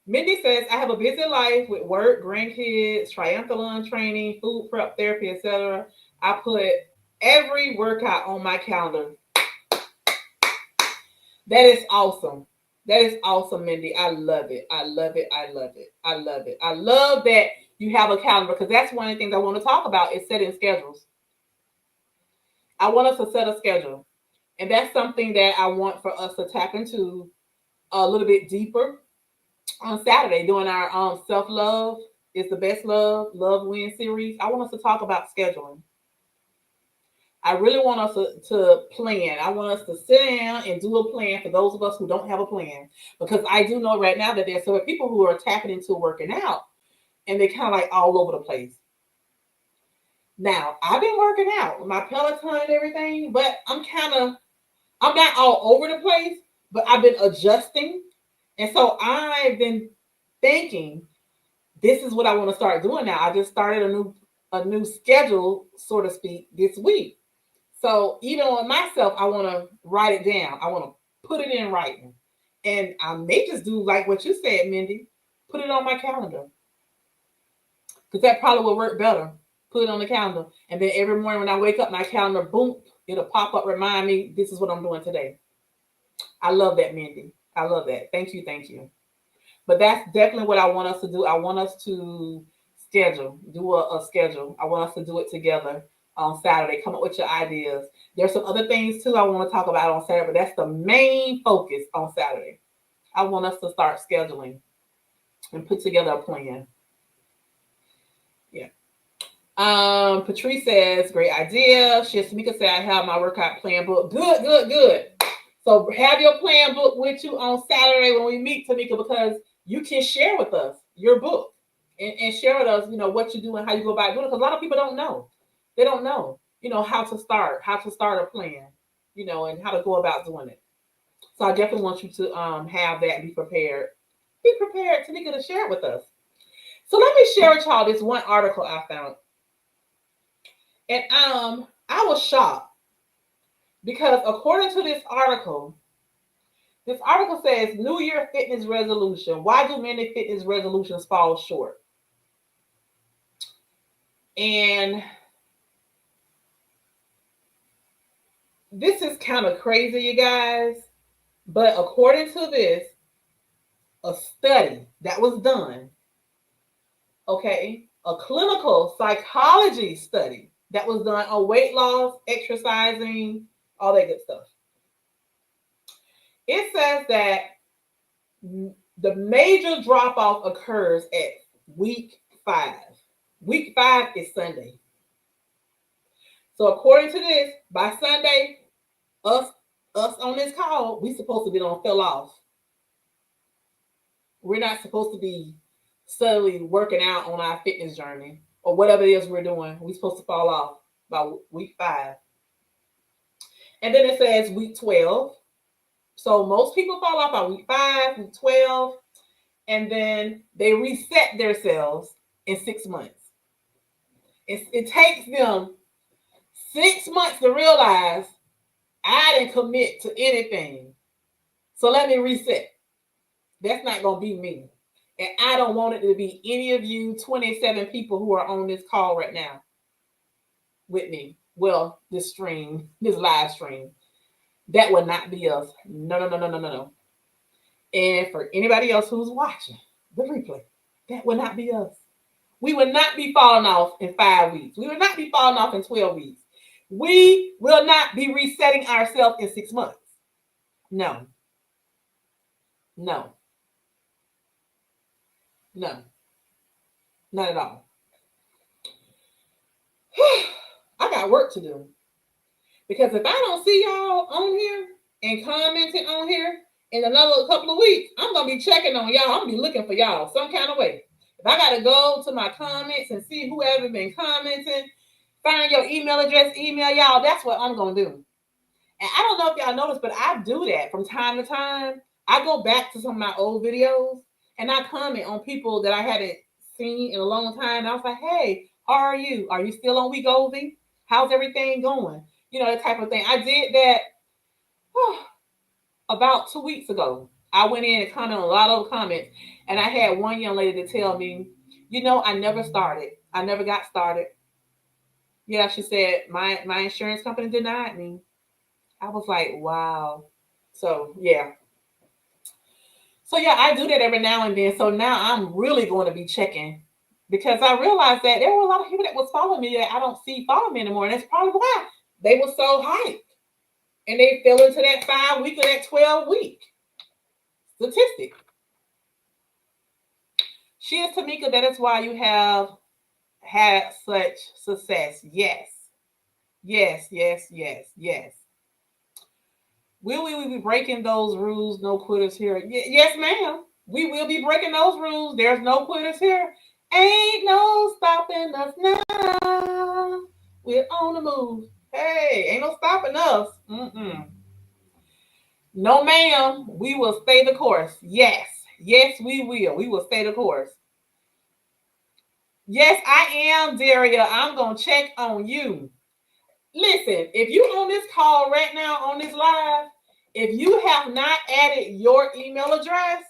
A: Mindy says, I have a busy life with work, grandkids, triathlon training, food prep therapy, etc. I put every workout on my calendar. That is awesome. That is awesome, Mindy. I love it. I love it. I love it. I love it. I love that you have a calendar because that's one of the things I want to talk about is setting schedules. I want us to set a schedule. And that's something that I want for us to tap into a little bit deeper on Saturday during our self-love is the best love win series. I want us to talk about scheduling. I really want us to plan. I want us to sit down and do a plan for those of us who don't have a plan. Because I do know right now that there's some people who are tapping into working out and they're kind of like all over the place. Now, I've been working out with my Peloton and everything, but I'm not all over the place, but I've been adjusting. And so I've been thinking, this is what I want to start doing now. I just started a new schedule, so to speak, this week. So even on myself, I want to write it down. I want to put it in writing. And I may just do like what you said, Mindy, put it on my calendar. Because that probably will work better. Put it on the calendar. And then every morning when I wake up, my calendar, boom, it'll pop up, remind me, this is what I'm doing today. I love that, Mindy. I love that. Thank you. Thank you. But that's definitely what I want us to do. I want us to do a schedule. I want us to do it together on Saturday. Come up with your ideas. There's some other things too I want to talk about on Saturday, but that's the main focus on Saturday. I want us to start scheduling and put together a plan. Yeah. Patrice says, great idea. Shamika said, I have my workout plan book. Good, good, good. So have your plan book with you on Saturday when we meet, Tamika, because you can share with us your book and share with us, what you do and how you go about doing it. Because a lot of people don't know. They don't know, how to start a plan, and how to go about doing it. So I definitely want you to have that and be prepared. Be prepared, Tamika, to share it with us. So let me share with y'all this one article I found. And I was shocked because according to this article says New Year fitness resolution. Why do many fitness resolutions fall short? And this is kind of crazy, you guys. But according to this, a study that was done, okay, a clinical psychology study that was done on weight loss, exercising, all that good stuff. It says that the major drop off occurs at week 5. Week 5 is Sunday. So according to this, by Sunday, us on this call, we supposed to be on fell off. We're not supposed to be steadily working out on our fitness journey or whatever it is we're doing. We're supposed to fall off by week 5. And then it says week 12. So most people fall off by week 5, week 12, and then they reset themselves in 6 months. It takes them 6 months to realize I didn't commit to anything. So let me reset. That's not going to be me. And I don't want it to be any of you 27 people who are on this call right now with me. Well, this live stream. That would not be us. No. And for anybody else who's watching the replay, that would not be us. We would not be falling off in 5 weeks. We would not be falling off in 12 weeks. We will not be resetting ourselves in 6 months. No. Not at all. I got work to do. Because if I don't see y'all on here and commenting on here in another couple of weeks, I'm going to be checking on y'all. I'm going to be looking for y'all some kind of way. If I got to go to my comments and see whoever been commenting, find your email address, email y'all, that's what I'm going to do. And I don't know if y'all noticed, but I do that from time to time. I go back to some of my old videos and I comment on people that I hadn't seen in a long time. And I was like, hey, how are you? Are you still on Wegovy? How's everything going? You know, that type of thing. I did that about 2 weeks ago. I went in and commented on a lot of comments. And I had one young lady to tell me, you know, I never started. I never got started. Yeah, she said, my insurance company denied me. I was like, wow. So, yeah. I do that every now and then. So now I'm really going to be checking because I realized that there were a lot of people that was following me that I don't see follow me anymore. And that's probably why they were so hyped. And they fell into that 5 week or that 12 week statistic. She is Tamika. That is why you have had such success. Yes. Will we be breaking those rules? No quitters here. Yes, ma'am. We will be breaking those rules. There's no quitters here. Ain't no stopping us now. We're on the move. Hey, ain't no stopping us. No, ma'am. We will stay the course. Yes, we will. We will stay the course. Yes, I am, Daria. I'm going to check on you. Listen, if you're on this call right now, on this live, if you have not added your email address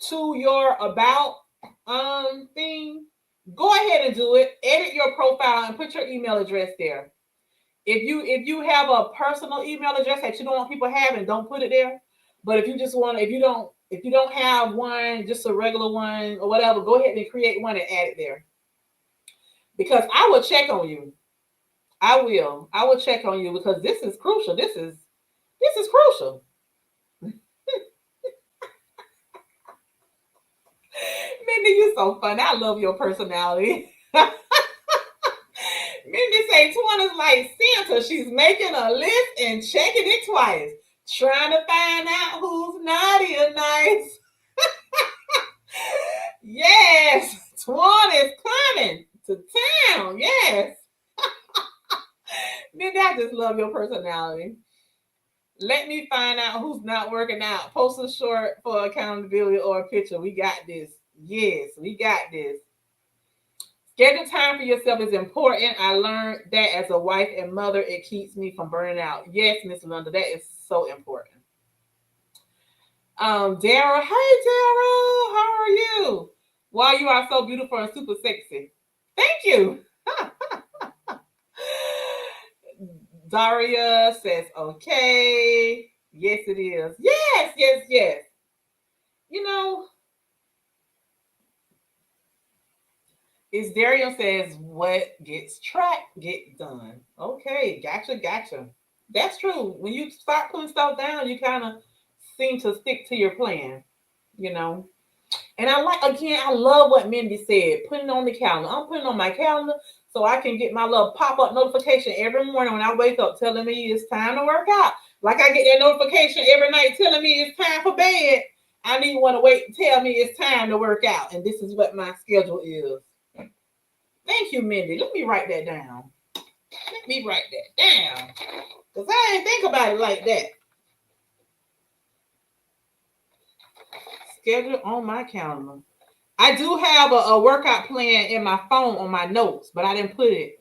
A: to your about thing, go ahead and do it. Edit your profile and put your email address there. If you have a personal email address that you don't want people having, don't put it there. But if you just want, if you don't have one, just a regular one or whatever, go ahead and create one and add it there. Because I will check on you. I will check on you because this is crucial. This is crucial. Mindy, you're so fun. I love your personality. Mindy say Twana's like Santa. She's making a list and checking it twice, trying to find out who's naughty or nice. Yes, Twana is coming to town. Yes. Mindy, I just love your personality. Let me find out who's not working out. Post a short for accountability or a picture. We got this. Yes, we got this. Schedule time for yourself is important. I learned that as a wife and mother, it keeps me from burning out. Yes, Miss Linda, that is so important. Daryl, hey Daryl, how are you? Wow, you are so beautiful and super sexy. Thank you. Daria says, okay. Yes, it is. Yes. You know, It's Darian says, what gets tracked, get done. Okay, gotcha. That's true. When you start putting stuff down, you kind of seem to stick to your plan, you know. And I like, again, I love what Mindy said. Putting on the calendar. I'm putting on my calendar so I can get my little pop-up notification every morning when I wake up telling me it's time to work out. Like I get that notification every night telling me it's time for bed. I need one to wait and tell me it's time to work out. And this is what my schedule is. Thank you, Mindy. Let me write that down. Let me write that down. Because I didn't think about it like that. Schedule on my calendar. I do have a workout plan in my phone on my notes, but I didn't put it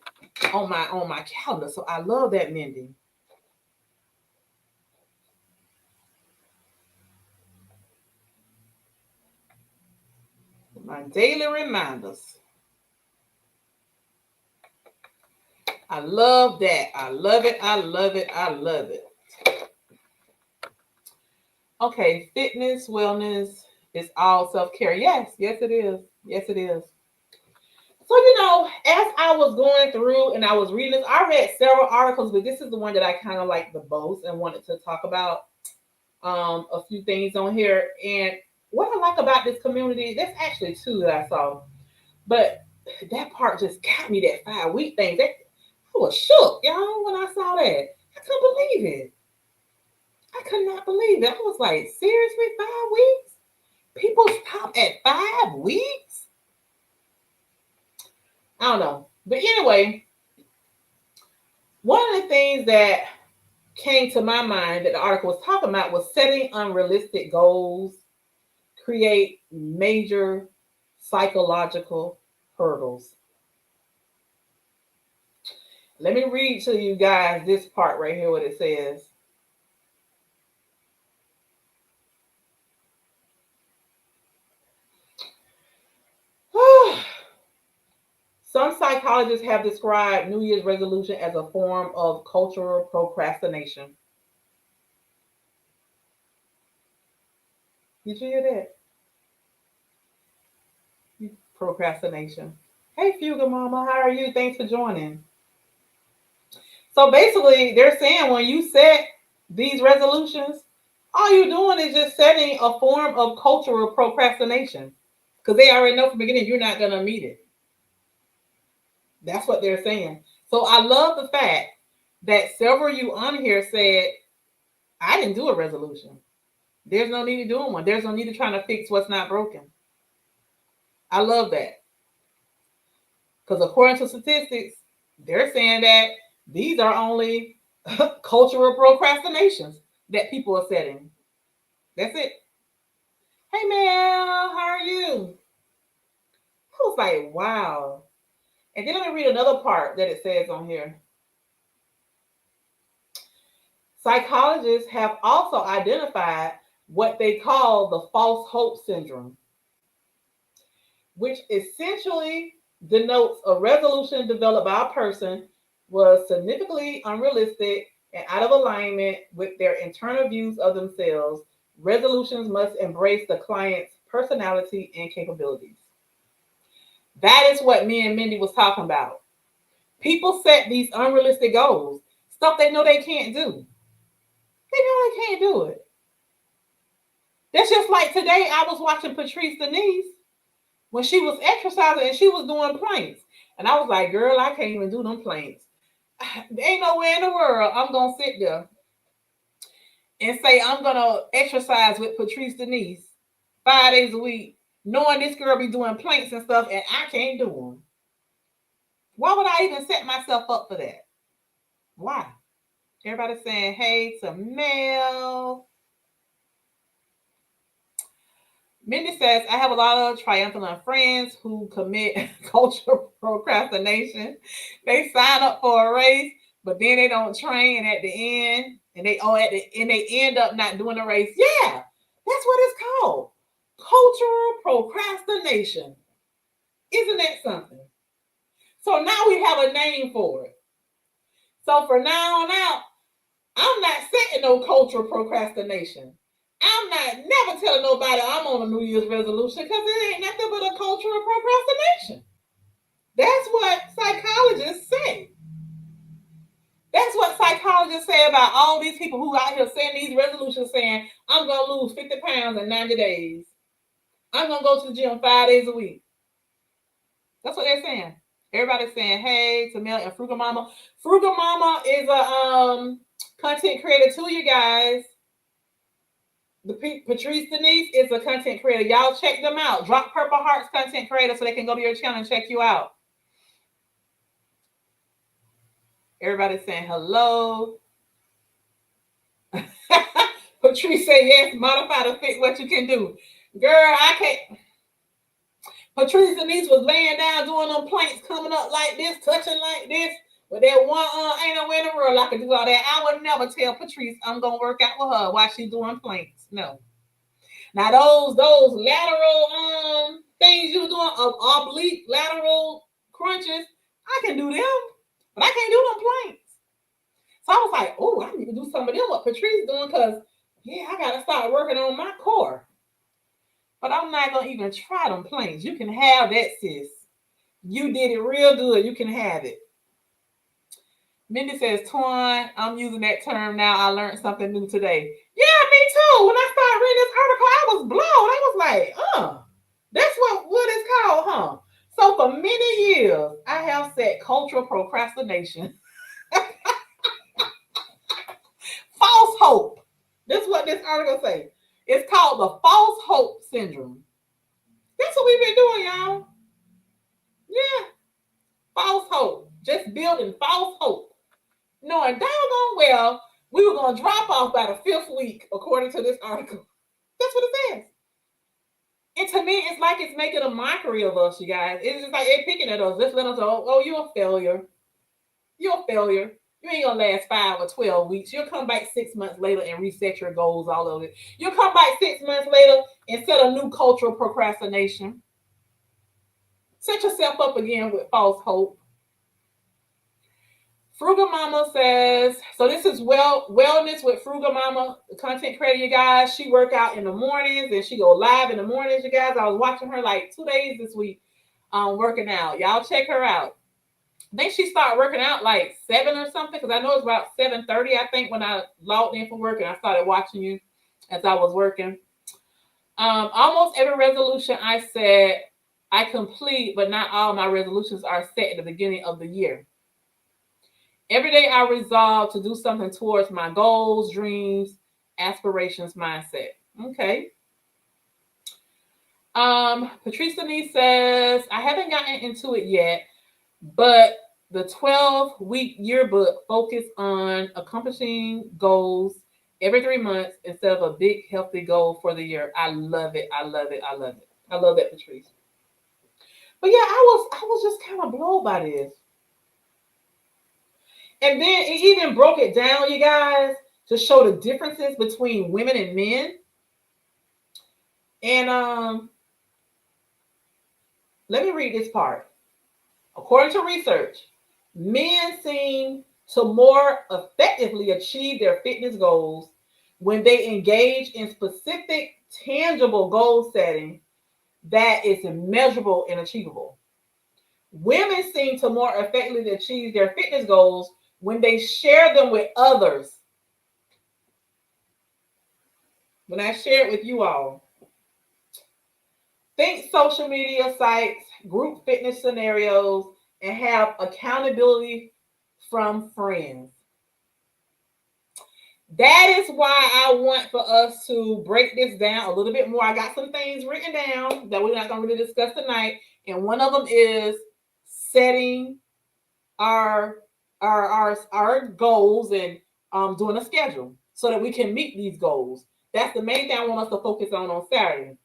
A: on my calendar. So I love that, Mindy. My daily reminders. I love that. I love it. I love it. I love it. Okay, fitness, wellness is all self-care. Yes, yes, it is. Yes, it is. So, as I was going through and I was reading this, I read several articles, but this is the one that I kind of like the most and wanted to talk about a few things on here. And what I like about this community, there's actually two that I saw, but that part just got me, that 5 week thing. I was shook, y'all, when I saw that. I couldn't believe it. I could not believe it. I was like, seriously, 5 weeks? People stop at 5 weeks? I don't know. But anyway, one of the things that came to my mind that the article was talking about was setting unrealistic goals create major psychological hurdles. Let me read to you guys this part right here, what it says. Some psychologists have described New Year's resolution as a form of cultural procrastination. Did you hear that? Procrastination. Hey, Fuga Mama, how are you? Thanks for joining. So basically, they're saying when you set these resolutions, all you're doing is just setting a form of cultural procrastination because they already know from the beginning you're not going to meet it. That's what they're saying. So I love the fact that several of you on here said, I didn't do a resolution. There's no need of doing one. There's no need of trying to fix what's not broken. I love that. Because according to statistics, they're saying that these are only cultural procrastinations that people are setting. That's it. Hey, Mel, how are you? I was like, wow. And then let me read another part that it says on here. Psychologists have also identified what they call the false hope syndrome, which essentially denotes a resolution developed by a person was significantly unrealistic and out of alignment with their internal views of themselves. Resolutions must embrace the client's personality and capabilities. That is what me and Mindy was talking about. People set these unrealistic goals, stuff they know they can't do. They know they can't do it. That's just like today I was watching Patrice Denise when she was exercising and she was doing planks. And I was like, girl, I can't even do them planks. There ain't nowhere in the world I'm going to sit there and say I'm going to exercise with Patrice Denise 5 days a week, knowing this girl be doing planks and stuff and I can't do them. Why would I even set myself up for that? Why? Everybody saying hey to Mel. Mindy says, I have a lot of triathlon friends who commit cultural procrastination. They sign up for a race, but then they don't train at the end, and they end up not doing the race. Yeah, that's what it's called. Cultural procrastination. Isn't that something? So now we have a name for it. So for now on out, I'm not setting no cultural procrastination. I'm not never telling nobody I'm on a New Year's resolution because it ain't nothing but a cultural procrastination. That's what psychologists say. That's what psychologists say about all these people who out here saying these resolutions saying, I'm going to lose 50 pounds in 90 days. I'm going to go to the gym 5 days a week. That's what they're saying. Everybody's saying, hey, Tamil and Frugal Mama. Frugal Mama is a content creator too, you guys. Patrice Denise is a content creator. Y'all check them out. Drop Purple Hearts content creator so they can go to your channel and check you out. Everybody's saying hello. Patrice said yes, modify to fit what you can do. Girl, I can't. Patrice Denise was laying down doing them planks coming up like this, touching like this. With that one ain't nowhere in the world I can do all that. I would never tell Patrice I'm gonna work out with her while she's doing planks. No. Now those lateral things you doing oblique lateral crunches, I can do them, but I can't do them planks. So I was like, oh, I need to do some of them what Patrice doing because yeah, I gotta start working on my core. But I'm not gonna even try them planks. You can have that, sis. You did it real good. You can have it. Mindy says, Twan, I'm using that term now. I learned something new today. Yeah, me too. When I started reading this article, I was blown. I was like, that's what it's called, huh? So for many years, I have said cultural procrastination. False hope. That's what this article says. It's called the false hope syndrome. That's what we've been doing, y'all. Yeah. False hope. Just building false hope. Knowing doggone well we were going to drop off by the 5th week, according to this article. That's what it says. And to me, it's like it's making a mockery of us, you guys. It's just like they're picking at us. Just let us know, oh, you're a failure. You're a failure. You ain't going to last 5 or 12 weeks. You'll come back 6 months later and reset your goals all over it. You'll come back 6 months later and set a new cultural procrastination. Set yourself up again with false hope. Frugal Mama says, so this is wellness with Frugal Mama, the content creator, you guys. She work out in the mornings and she go live in the mornings, you guys. I was watching her like 2 days this week working out. Y'all check her out. I think she started working out like 7 or something because I know it's about 7:30, I think, when I logged in for work and I started watching you as I was working. Almost every resolution I said I complete, but not all my resolutions are set at the beginning of the year. Every day I resolve to do something towards my goals, dreams, aspirations, mindset. Okay. Patrice Denise says, I haven't gotten into it yet, but the 12-week yearbook focus on accomplishing goals every 3 months instead of a big, healthy goal for the year. I love it. I love it. I love it. I love that, Patrice. But yeah, I was just kind of blown by this. And then it even broke it down, you guys, to show the differences between women and men. And let me read this part. According to research, men seem to more effectively achieve their fitness goals when they engage in specific, tangible goal setting that is measurable and achievable. Women seem to more effectively achieve their fitness goals when they share them with others. When I share it with you all. Think social media sites, group fitness scenarios, and have accountability from friends. That is why I want for us to break this down a little bit more. I got some things written down that we're not going to really discuss tonight. And one of them is setting our goals and doing a schedule so that we can meet these goals. That's the main thing I want us to focus on Saturday.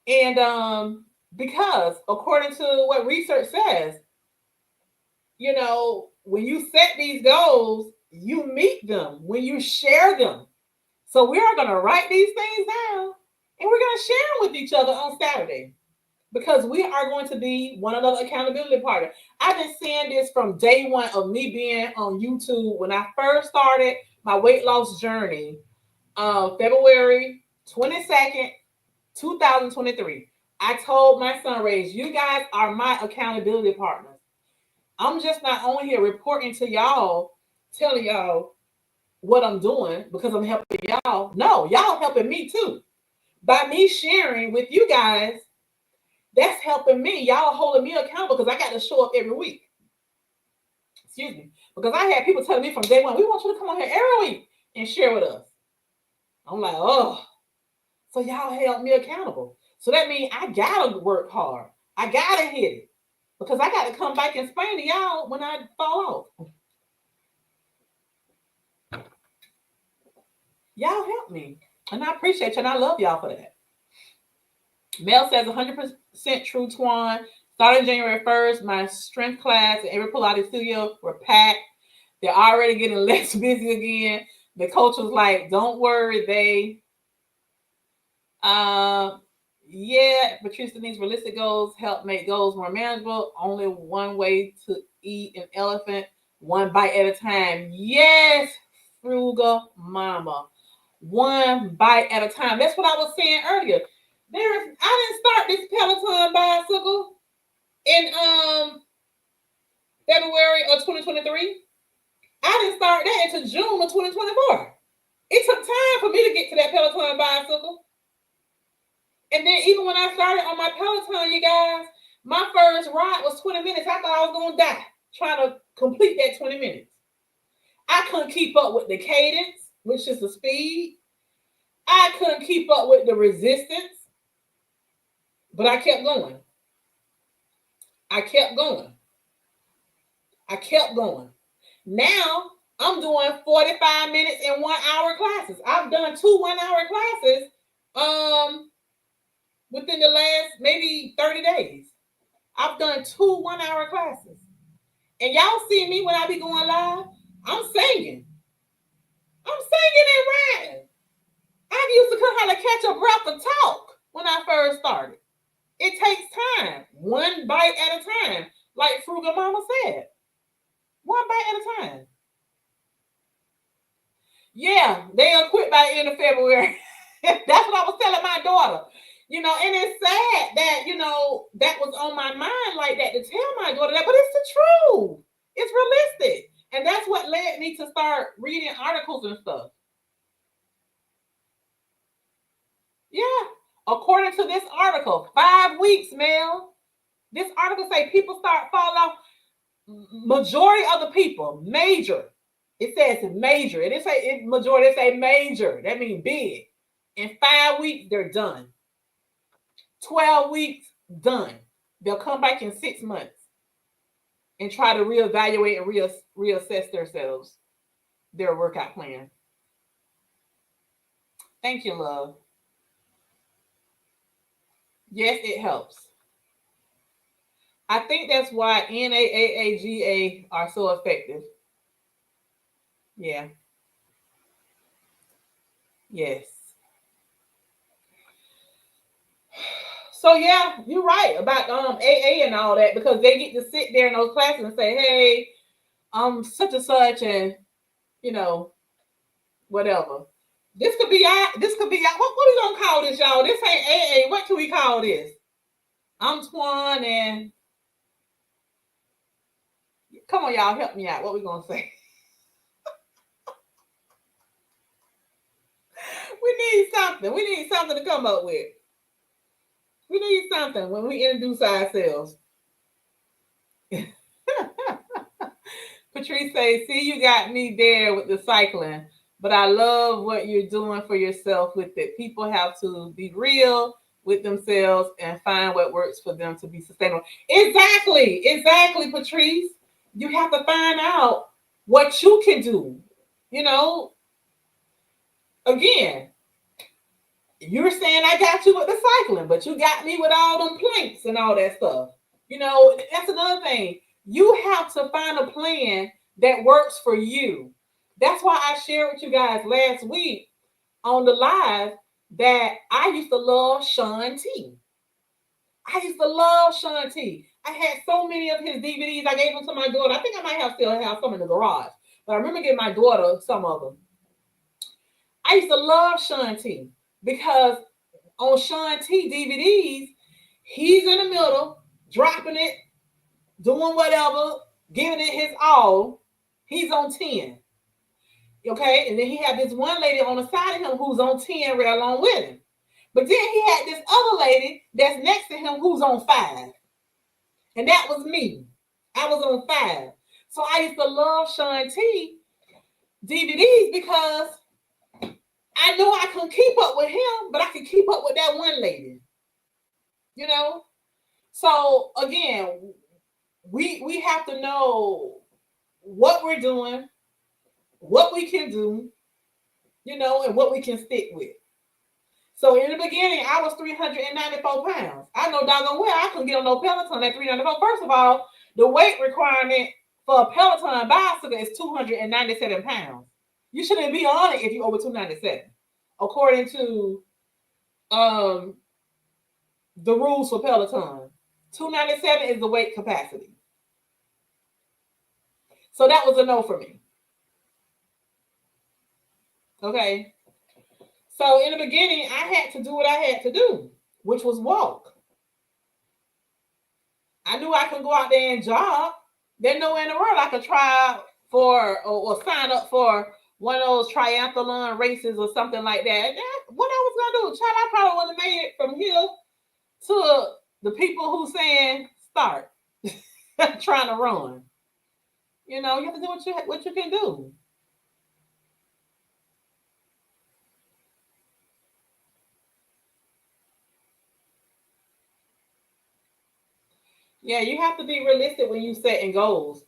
A: And because according to what research says, you know, when you set these goals, you meet them when you share them. So we are going to write these things down and we're going to share them with each other on Saturday because we are going to be one another accountability partner. I've been saying this from day one of me being on YouTube when I first started my weight loss journey, February 22nd, 2023. I told my son raised, you guys are my accountability partners. I'm just not on here reporting to y'all, telling y'all what I'm doing because I'm helping y'all. No, y'all helping me too. By me sharing with you guys, that's helping me. Y'all holding me accountable because I got to show up every week. Excuse me. Because I had people telling me from day one, we want you to come on here every week and share with us. I'm like, oh, so y'all held me accountable. So that means I gotta work hard. I gotta hit it. Because I got to come back and explain to y'all when I fall off. Y'all help me. And I appreciate you and I love y'all for that. Mel says 100% true, Twan. Starting January 1st, my strength class and every Pilates studio were packed. They're already getting less busy again. The coach was like, don't worry, yeah, Patricia needs realistic goals, help make goals more manageable. Only one way to eat an elephant, one bite at a time. Yes, frugal mama. One bite at a time. That's what I was saying earlier. I didn't start this Peloton bicycle in February of 2023. I didn't start that until June of 2024. It took time for me to get to that Peloton bicycle. And then even when I started on my Peloton, you guys, my first ride was 20 minutes. I thought I was going to die trying to complete that 20 minutes. I couldn't keep up with the cadence, which is the speed. I couldn't keep up with the resistance, but I kept going. I kept going. I kept going. Now I'm doing 45 minutes and 1 hour classes. I've done 2 1-hour classes within the last maybe 30 days. I've done 2 1-hour classes. And y'all see me when I be going live, I'm singing. I'm singing and riding. I used to know how to catch a breath to talk when I first started. It takes time, one bite at a time, like Frugal Mama said. One bite at a time. Yeah, they'll quit by the end of February. That's what I was telling my daughter. You know, and it's sad that, you know, that was on my mind like that to tell my daughter that, but it's the truth. It's realistic. And that's what led me to start reading articles and stuff. Yeah. According to this article, 5 weeks, Mel. This article say people start falling off. Majority of the people, major. It says major. It didn't say majority, it say major. That means big. In 5 weeks, they're done. 12 weeks, done. They'll come back in 6 months and try to reevaluate and reassess themselves, their workout plan. Thank you, love. Yes, it helps. I think that's why NAAAGA are so effective. Yeah. Yes. So yeah, you're right about AA and all that, because they get to sit there in those classes and say, hey, such and such, and you know, whatever. This could be what we gonna call this, y'all? This ain't AA. What can we call this? I'm Twan, and come on, y'all, help me out. What we gonna say? We need something. We need something to come up with. We need something when we introduce ourselves. Patrice says, see, you got me there with the cycling, but I love what you're doing for yourself with it. People have to be real with themselves and find what works for them to be sustainable. Exactly, Patrice. You have to find out what you can do. You know, again, you're saying I got you with the cycling, but you got me with all them planks and all that stuff. You know, that's another thing. You have to find a plan that works for you. That's why I shared with you guys last week on the live that I used to love Sean T. I used to love Sean T. I had so many of his DVDs. I gave them to my daughter. I think I might still have some in the garage, but I remember giving my daughter some of them. I used to love Sean T because on Sean T DVDs, He's in the middle, dropping it, doing whatever, giving it his all. He's on 10. Okay. And then he had this one lady on the side of him who's on 10 right along with him. But then he had this other lady that's next to him who's on 5. And that was me. I was on 5. So I used to love Sean T DVDs because I knew I couldn't keep up with him, but I could keep up with that one lady. You know? So again, we have to know what we're doing, what we can do, and what we can stick with. So in the beginning, I was 394 pounds. I know doggone well I couldn't get on no Peloton at 394. First of all, the weight requirement for a Peloton bicycle is 297 pounds. You shouldn't be on it if you're over 297, according to the rules for Peloton. 297 is the weight capacity. So that was a no for me. Okay. So in the beginning, I had to do what I had to do, which was walk. I knew I could go out there and jog. There's nowhere in the world I could try for or sign up for one of those triathlon races or something like that. What I was gonna do, child, I probably would have made it from here to the people who saying start trying to run. You have to do what you can do. Yeah, you have to be realistic when you setting goals.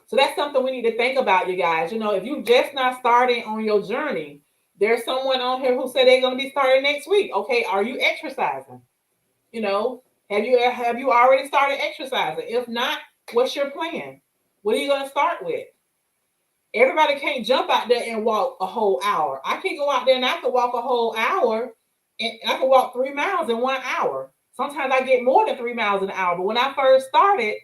A: So that's something we need to think about, you guys. If you just not starting on your journey, there's someone on here who said they're going to be starting next week. Okay, are you exercising? Have you already started exercising? If not, what's your plan? What are you going to start with? Everybody can't jump out there and walk a whole hour. I can go out there and I can walk a whole hour, and I can walk 3 miles in 1 hour. Sometimes I get more than 3 miles an hour. But when I first started,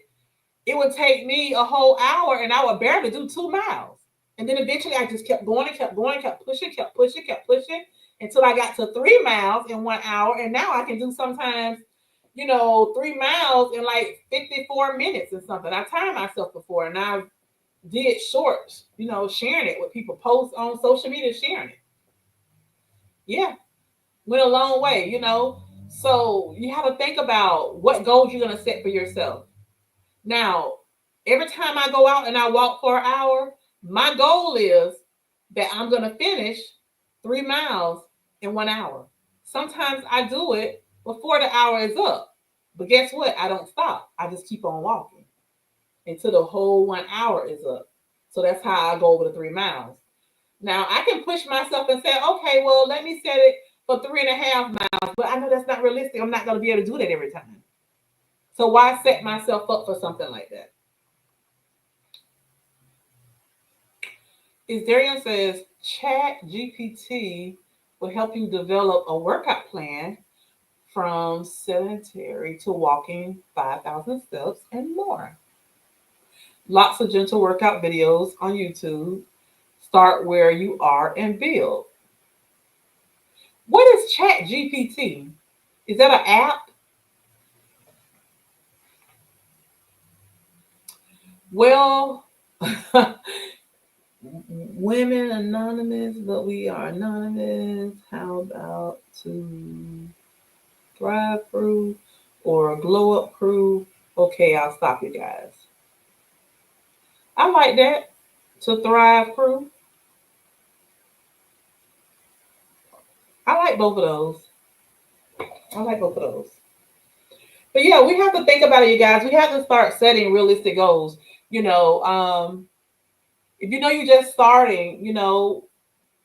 A: it would take me a whole hour and I would barely do 2 miles. And then eventually I just kept going and kept going, kept pushing until I got to 3 miles in 1 hour. And now I can do sometimes, 3 miles in like 54 minutes or something. I timed myself before and I did shorts, sharing it with people, post on social media, sharing it. Yeah, went a long way, So you have to think about what goals you're going to set for yourself. Now, every time I go out and I walk for an hour, my goal is that I'm going to finish 3 miles in 1 hour. Sometimes I do it before the hour is up. But guess what? I don't stop. I just keep on walking until the whole 1 hour is up. So that's how I go over the 3 miles. Now, I can push myself and say, okay, well, let me set it for 3.5 miles. But I know that's not realistic. I'm not going to be able to do that every time. So why set myself up for something like that? Darian says, Chat GPT will help you develop a workout plan from sedentary to walking 5,000 steps and more. Lots of gentle workout videos on YouTube. Start where you are and build. What is Chat GPT? Is that an app? Well, Women Anonymous, but we are anonymous. How about to Thrive Crew or Glow Up Crew? Okay, I'll stop you guys. I like that. To Thrive Crew. I like both of those. But yeah, we have to think about it, you guys. We have to start setting realistic goals. If you're just starting,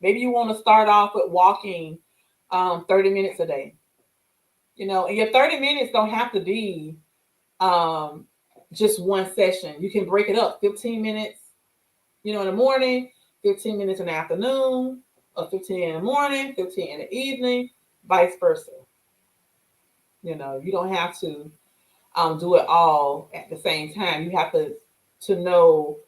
A: maybe you want to start off with walking 30 minutes a day. And your 30 minutes don't have to be just one session. You can break it up. 15 minutes, in the morning, 15 minutes in the afternoon, or 15 in the morning, 15 in the evening, vice versa. You don't have to do it all at the same time. You have to know,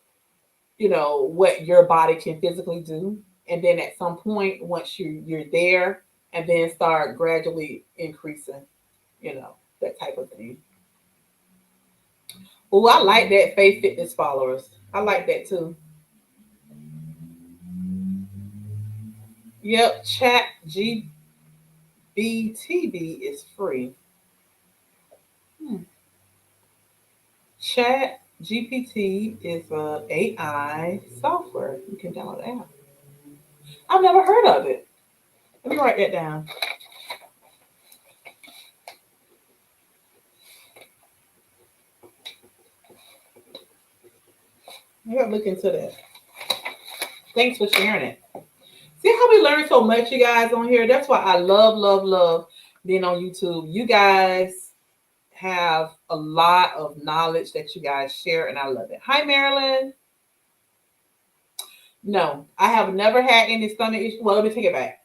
A: what your body can physically do. And then at some point, once you're there, and then start gradually increasing, that type of thing. Oh, I like that Faith Fitness followers. I like that too. Yep, Chat GBTB is free. Hmm. Chat GPT is a AI software. You can download the app. I've never heard of it. Let me write that down. I gotta look into that. Thanks for sharing it. See how we learn so much, you guys, on here? That's why I love, love, love being on YouTube. You guys have a lot of knowledge that you guys share, and I love it. Hi, Marilyn. No, I have never had any stomach issues. Well, let me take it back.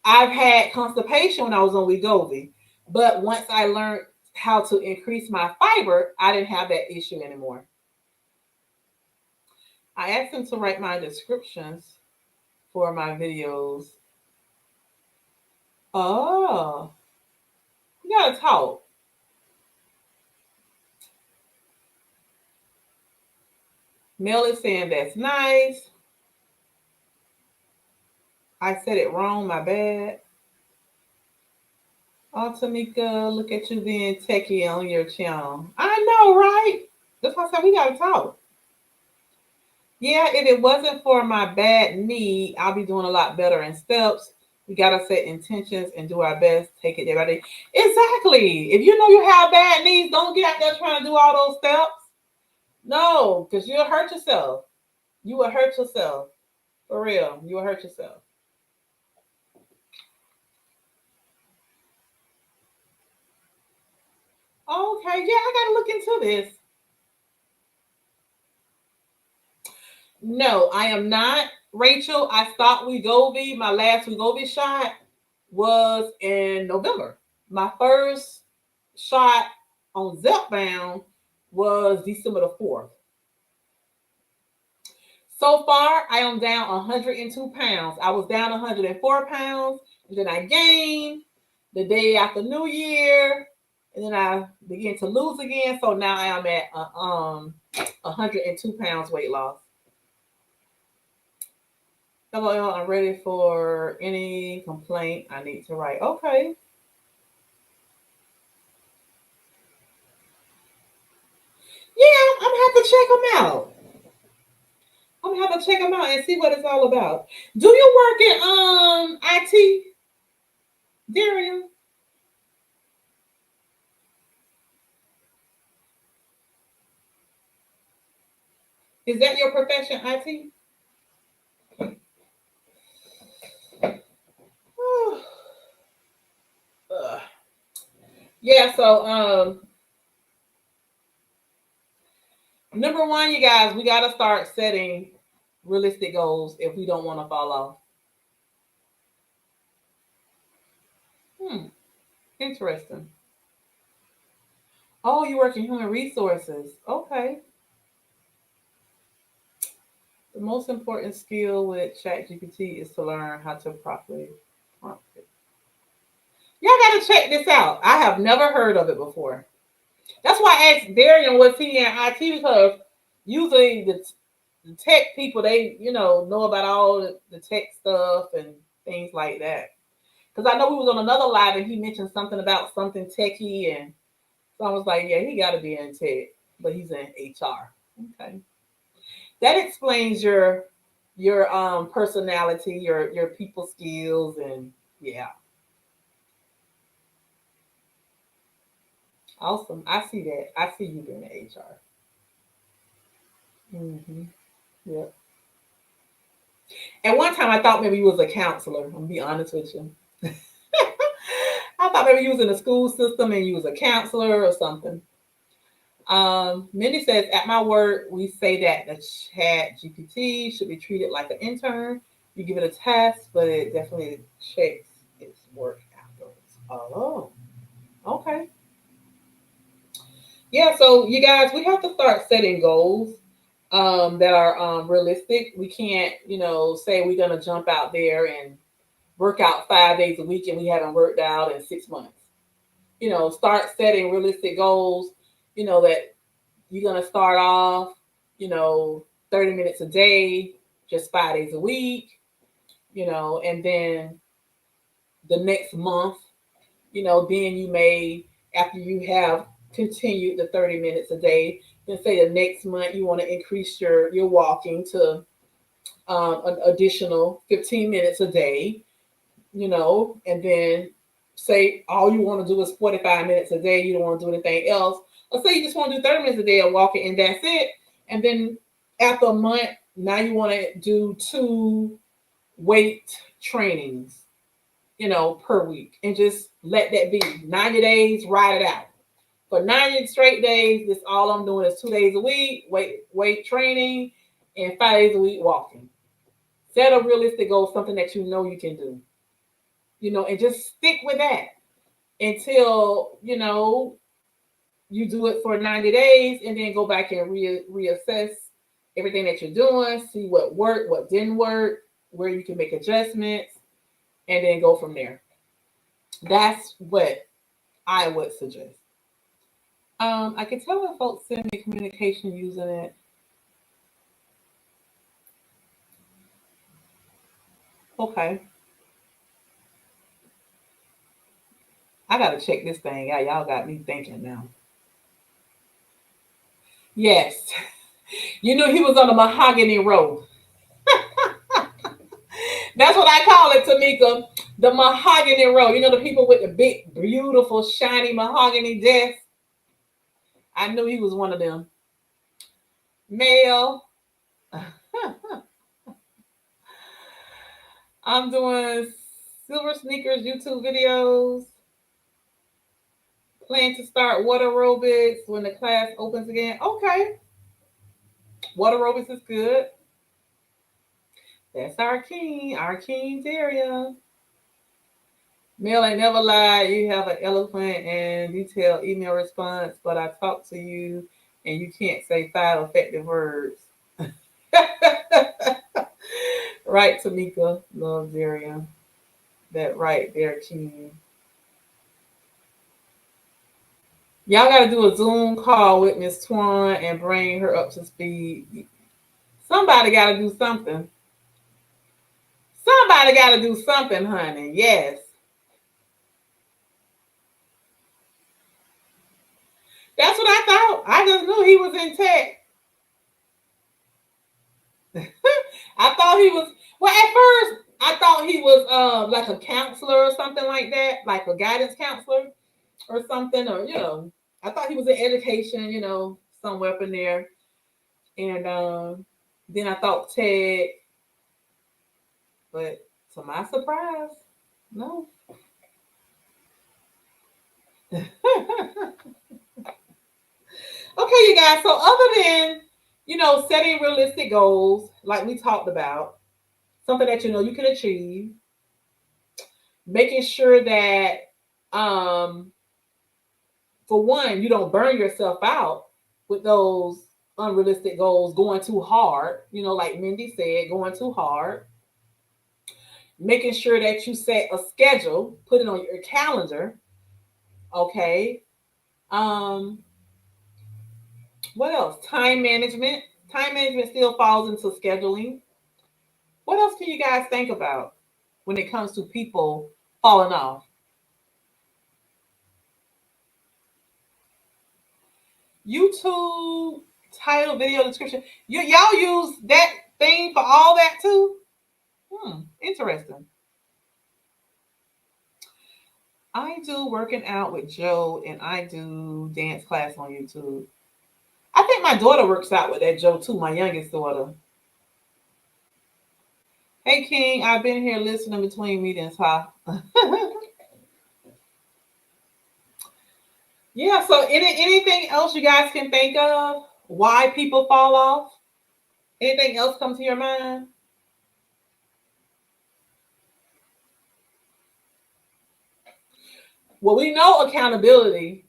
A: I've had constipation when I was on Wegovy, but once I learned how to increase my fiber, I didn't have that issue anymore. I asked them to write my descriptions for my videos. Oh, you gotta talk. Mel is saying that's nice. I said it wrong, my bad. Oh, Tamika, look at you being techie on your channel. I know, right? That's why I said we gotta talk. Yeah, if it wasn't for my bad knee, I'll be doing a lot better in steps. We gotta set intentions and do our best. Take it day by day. Exactly. If you know you have bad knees, don't get out there trying to do all those steps. No, because you'll hurt yourself. You will hurt yourself. For real. You will hurt yourself. Okay, yeah, I gotta look into this. No, I am not. Rachel, I stopped Wegovy. My last Wegovy shot was in November. My first shot on Zepbound was December the 4th. So far, I am down 102 pounds. I was down 104 pounds, and then I gained the day after New Year, and then I began to lose again. So now I am at 102 pounds weight loss. Hello, I'm ready for any complaint I need to write. Okay. Yeah, I'm gonna have to check them out. I'm gonna have to check them out and see what it's all about. Do you work in IT, Darian? Is that your profession, IT? Yeah, so number one, you guys, we gotta start setting realistic goals if we don't want to fall off. Hmm, interesting. Oh, you work in human resources. Okay. The most important skill with ChatGPT is to learn how to properly prompt it. Y'all gotta check this out. I have never heard of it before. That's why I asked Darian was he in IT because usually the tech people they know about all the tech stuff and things like that. Because I know we was on another live and he mentioned something about something techie, and so I was like, yeah, he got to be in tech, but he's in HR. Okay, that explains your personality, your people skills, and yeah, awesome. I see that. I see you being in HR. Mm-hmm. Yep. At one time, I thought maybe you was a counselor. I'm gonna be honest with you. I thought maybe you was in the school system and you was a counselor or something. Mindy says, at my work, we say that the chat GPT should be treated like an intern. You give it a task, but it definitely checks its work afterwards. Oh, okay. Yeah, so you guys, we have to start setting goals that are realistic. We can't, say we're going to jump out there and work out 5 days a week and we haven't worked out in 6 months. start setting realistic goals, that you're going to start off, you know, 30 minutes a day, just 5 days a week, and then the next month, then you may, after you have continued the 30 minutes a day, then say the next month you want to increase your walking to an additional 15 minutes a day, and then say all you want to do is 45 minutes a day, you don't want to do anything else. Let's say you just want to do 30 minutes a day of walking and that's it. And then after a month, now you want to do 2 weight trainings, per week, and just let that be 90 days, ride it out. For 90 straight days, this all I'm doing is 2 days a week, weight training, and 5 days a week walking. Set a realistic goal, something that you know you can do, and just stick with that until, you do it for 90 days and then go back and reassess everything that you're doing, see what worked, what didn't work, where you can make adjustments, and then go from there. That's what I would suggest. I can tell when folks send me communication using it. Okay. I gotta check this thing out. Y'all got me thinking now. Yes. You knew he was on the mahogany road. That's what I call it, Tamika. The mahogany road. You know the people with the big, beautiful, shiny mahogany desk? I knew he was one of them. Male. I'm doing silver sneakers YouTube videos. Plan to start water aerobics when the class opens again. Okay. Water aerobics is good. That's our King's area. Mel ain't never lied. You have an eloquent and detailed email response, but I talk to you and you can't say 5 effective words. Right, Tamika, loves area. That right there, King. Y'all got to do a Zoom call with Miss Twan and bring her up to speed. Somebody got to do something. Somebody got to do something, honey. Yes. That's what I thought. I just knew he was in tech. I thought he was, well, at first, I thought he was like a counselor or something like that, like a guidance counselor or something, or, I thought he was in education, somewhere up in there. And then I thought tech, but to my surprise, no. Okay, you guys. So other than, setting realistic goals, like we talked about, something that you can achieve, making sure that, for one, you don't burn yourself out with those unrealistic goals, going too hard, like Mindy said, going too hard. Making sure that you set a schedule, put it on your calendar. Okay. Um, what else? Time management. Time management still falls into scheduling. What else can you guys think about when it comes to people falling off? YouTube title, video description. Y'all use that thing for all that too? Interesting. I do working out with Joe and I do dance class on YouTube. I think my daughter works out with that Joe too, my youngest daughter. Hey King, I've been here listening between meetings, huh? Yeah, so anything else you guys can think of? Why people fall off? Anything else come to your mind? Well, we know accountability,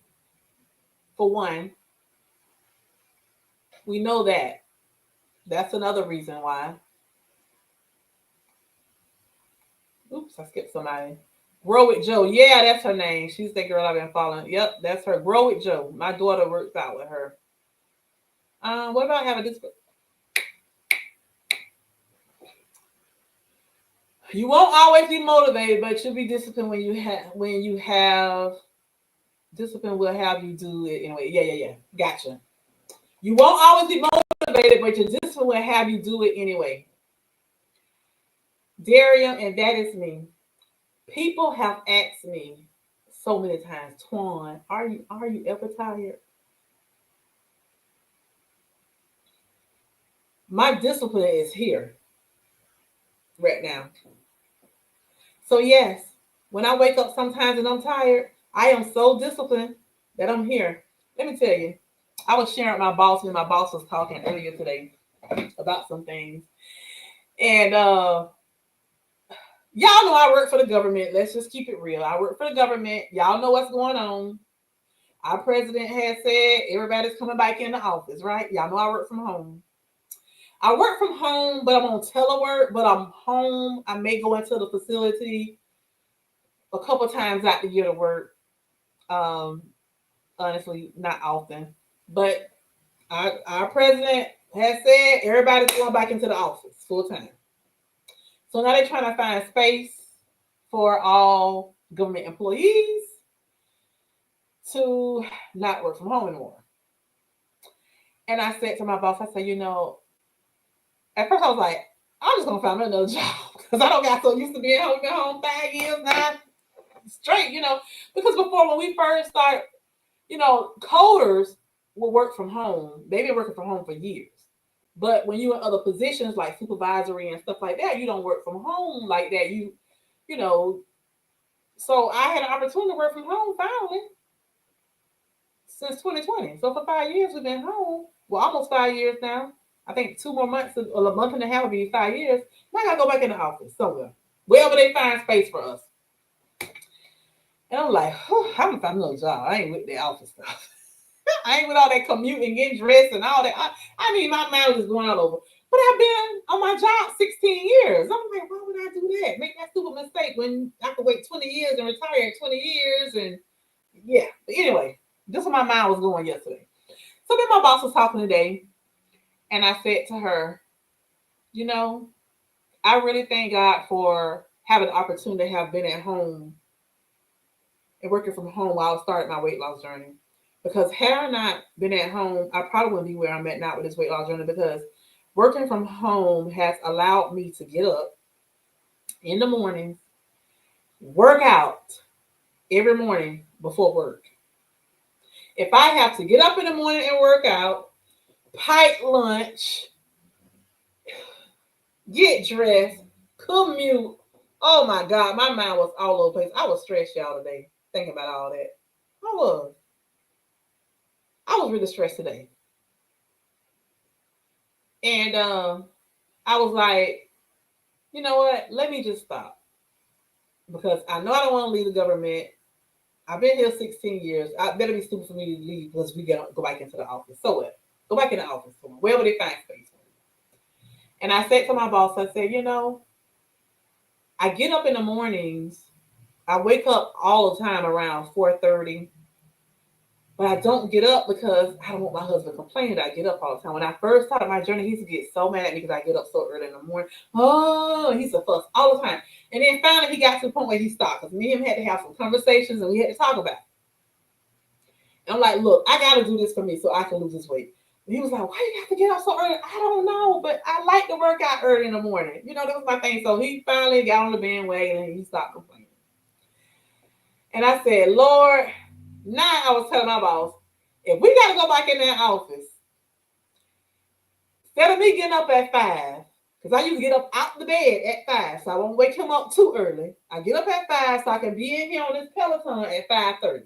A: for one. We know that. That's another reason why. Oops, I skipped somebody. Grow with Joe. Yeah, that's her name. She's the girl I've been following. Yep, that's her. Grow with Joe. My daughter works out with her. What about having this? You won't always be motivated, but you'll be disciplined when you have discipline will have you do it anyway. Yeah, yeah, yeah. Gotcha. You won't always be motivated, but your discipline will have you do it anyway. Darian, and that is me. People have asked me so many times, Twan, are you ever tired? My discipline is here right now. So yes, when I wake up sometimes and I'm tired, I am so disciplined that I'm here. Let me tell you, I was sharing with my boss when my boss was talking earlier today about some things. And y'all know I work for the government. Let's just keep it real. I work for the government. Y'all know what's going on. Our president has said everybody's coming back in the office, right? Y'all know I work from home. I work from home, but I'm on telework, but I'm home. I may go into the facility a couple times out the year to work. Um, Honestly, not often. But our president has said everybody's going back into the office full time. So now they're trying to find space for all government employees to not work from home anymore. And I said to my boss, I said, at first I was like, I'm just gonna find another job because I don't got so used to being home, been home 5 years now straight, because before when we first started, coders will work from home. They've been working from home for years. But when you're in other positions like supervisory and stuff like that, you don't work from home like that. You know, so I had an opportunity to work from home finally since 2020. So for 5 years we've been home. Well, almost 5 years now. I think 2 more months or a month and a half will be 5 years. Now I gotta go back in the office somewhere. Wherever they find space for us. And I'm like, I haven't found another job. I ain't with the office stuff. I ain't with all that commuting, getting dressed, and all that. I mean, my mind is going all over. But I've been on my job 16 years. I'm like, why would I do that? Make that stupid mistake when I could wait 20 years and retire at 20 years. And yeah. But anyway, this is where my mind was going yesterday. So then my boss was talking today, and I said to her, you know, I really thank God for having the opportunity to have been at home and working from home while I started my weight loss journey. Because had I not been at home, I probably wouldn't be where I'm at now with this weight loss journey because working from home has allowed me to get up in the morning, work out every morning before work. If I have to get up in the morning and work out, pack lunch, get dressed, commute, oh my God, my mind was all over the place. I was stressed y'all today thinking about all that. I was. I was really stressed today. And I was like, you know what? Let me just stop because I know I don't want to leave the government. I've been here 16 years. I better be stupid for me to leave because we gotta go back into the office. So what? Go back in the office somewhere, wherever they find space. And I said to my boss, I said, I get up in the mornings. I wake up all the time around 4:30. But I don't get up because I don't want my husband complaining that I get up all the time. When I first started my journey, he used to get so mad at me because I get up so early in the morning. Oh, he's a fuss all the time. And then finally he got to the point where he stopped because me and him had to have some conversations and we had to talk about it. And I'm like, look, I got to do this for me so I can lose this weight. And he was like, why you have to get up so early? I don't know, but I like to work out early in the morning. That was my thing. So he finally got on the bandwagon and he stopped complaining. And I said, Lord, now I was telling my boss, if we got to go back in that office, instead of me getting up at 5, because I used to get up out the bed at 5, so I won't wake him up too early. I get up at 5 so I can be in here on this Peloton at 5:30.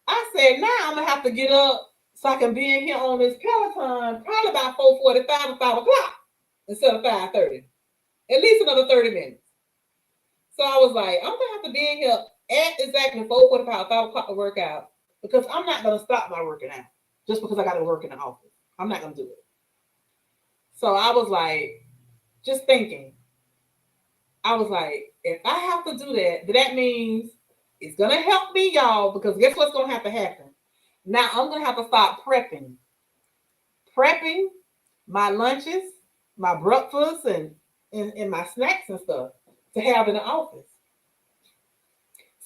A: I said, now I'm going to have to get up so I can be in here on this Peloton probably about 4:45 or 5 o'clock instead of 5:30. At least another 30 minutes. So I was like, I'm going to have to be in here at exactly 4:45, 5 o'clock to work out because I'm not going to stop my working out just because I got to work in the office. I'm not going to do it. So I was like, just thinking, I was like, if I have to do that, then that means it's gonna help me, y'all, because guess what's gonna have to happen? Now I'm gonna have to start prepping my lunches, my breakfast, and my snacks and stuff to have in the office.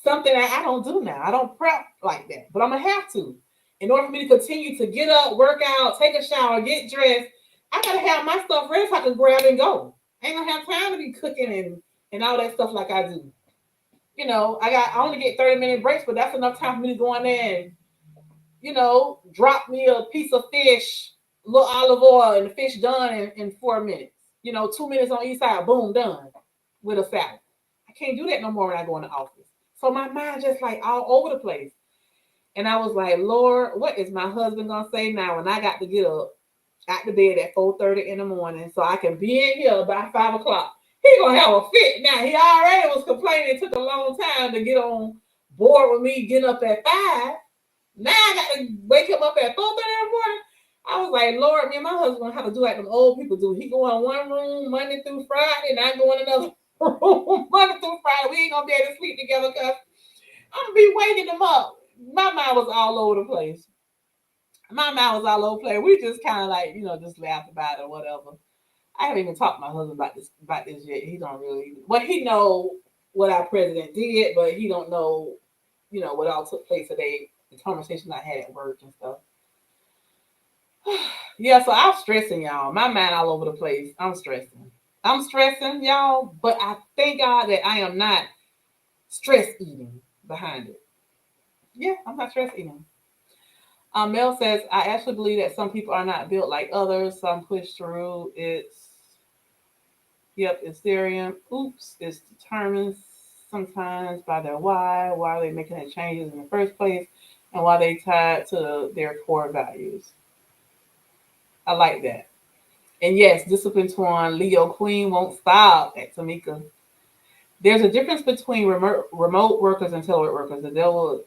A: Something that I don't do now. I don't prep like that, but I'm gonna have to. In order for me to continue to get up, work out, take a shower, get dressed, I gotta have my stuff ready so I can grab and go. I ain't gonna have time to be cooking and all that stuff like I do. I only get 30-minute breaks, but that's enough time for me to go in there and, drop me a piece of fish, a little olive oil, and the fish done in 4 minutes. 2 minutes on each side, boom, done with a salad. I can't do that no more when I go in the office. So my mind just like all over the place. And I was like, Lord, what is my husband gonna say now when I got to get up out the bed at 4:30 in the morning so I can be in here by 5 o'clock? He gonna have a fit now. He already was complaining it took a long time to get on board with me getting up at 5. Now I got to wake him up at 4:30 in the morning. I was like, Lord, me and my husband gonna have to do like them old people do. He go in one room Monday through Friday, and I go in another room Monday through Friday. We ain't gonna be able to sleep together because I'm gonna be waking them up. My mind was all over the place. We just kind of like, just laughed about it or whatever. I haven't even talked to my husband about this yet. He don't really. Well, he know what our president did, but he don't know, what all took place today. The conversation I had at work and stuff. Yeah, so I'm stressing, y'all. My mind all over the place. I'm stressing, y'all. But I thank God that I am not stress eating behind it. Yeah, I'm not stress eating. Mel says, I actually believe that some people are not built like others. Some push through. It's theory. Oops, it's determined sometimes by their why are they making the changes in the first place, and why they tied to their core values. I like that. And yes, discipline torn Leo Queen won't stop at Tamika. There's a difference between remote workers and telework workers. The devil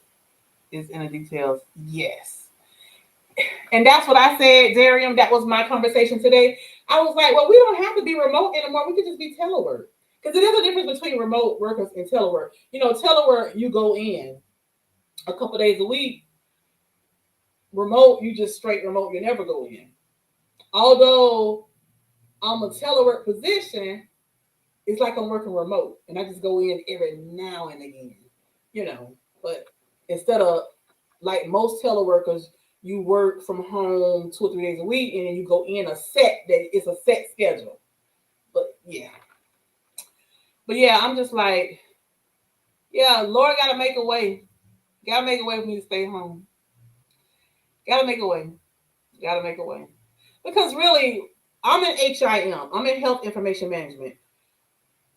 A: is in the details. Yes. And that's what I said, Darium. That was my conversation today. I was like, well, we don't have to be remote anymore. We could just be telework. Because there is a difference between remote workers and telework. Telework, you go in a couple days a week. Remote, you just straight remote. You never go in. Although I'm a telework position, it's like I'm working remote. And I just go in every now and again. But instead of like most teleworkers, you work from home 2 or 3 days a week, and then you go in it's a set schedule. But yeah, I'm just like, yeah, Lord gotta make a way. Gotta make a way for me to stay home. Gotta make a way. Because really, I'm in HIM. I'm in health information management.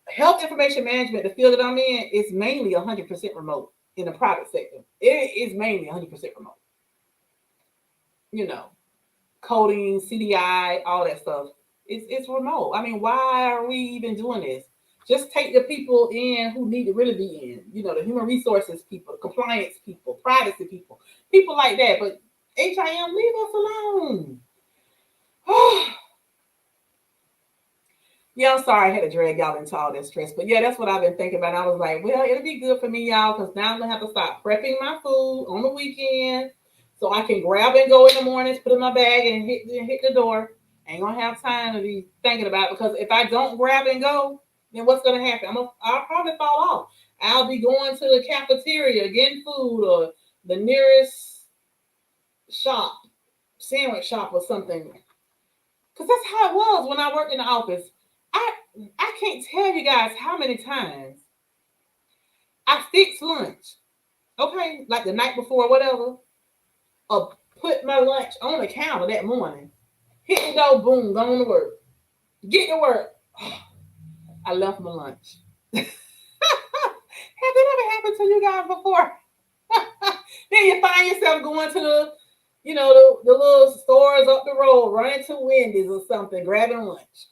A: Health information management, the field that I'm in, is mainly 100% remote in the private sector. It is mainly 100% remote. Coding, CDI, all that stuff. It's remote. I mean, why are we even doing this? Just take the people in who need to really be in. The human resources people, the compliance people, privacy people like that. But HIM, leave us alone. Yeah, I'm sorry I had to drag y'all into all that stress. But yeah, that's what I've been thinking about. I was like, well, it'll be good for me, y'all, because now I'm going to have to start prepping my food on the weekend so I can grab and go in the mornings, put in my bag, and hit the door. I ain't going to have time to be thinking about it, because if I don't grab and go, then what's going to happen? I'll probably fall off. I'll be going to the cafeteria, getting food, or the nearest sandwich shop or something. Because that's how it was when I worked in the office. I can't tell you guys how many times I fixed lunch, okay, like the night before or whatever, or put my lunch on the counter that morning, hit the door, boom, going to work. Get to work. I left my lunch. Has it ever happened to you guys before? Then you find yourself going to the little stores up the road, running to Wendy's or something, grabbing lunch.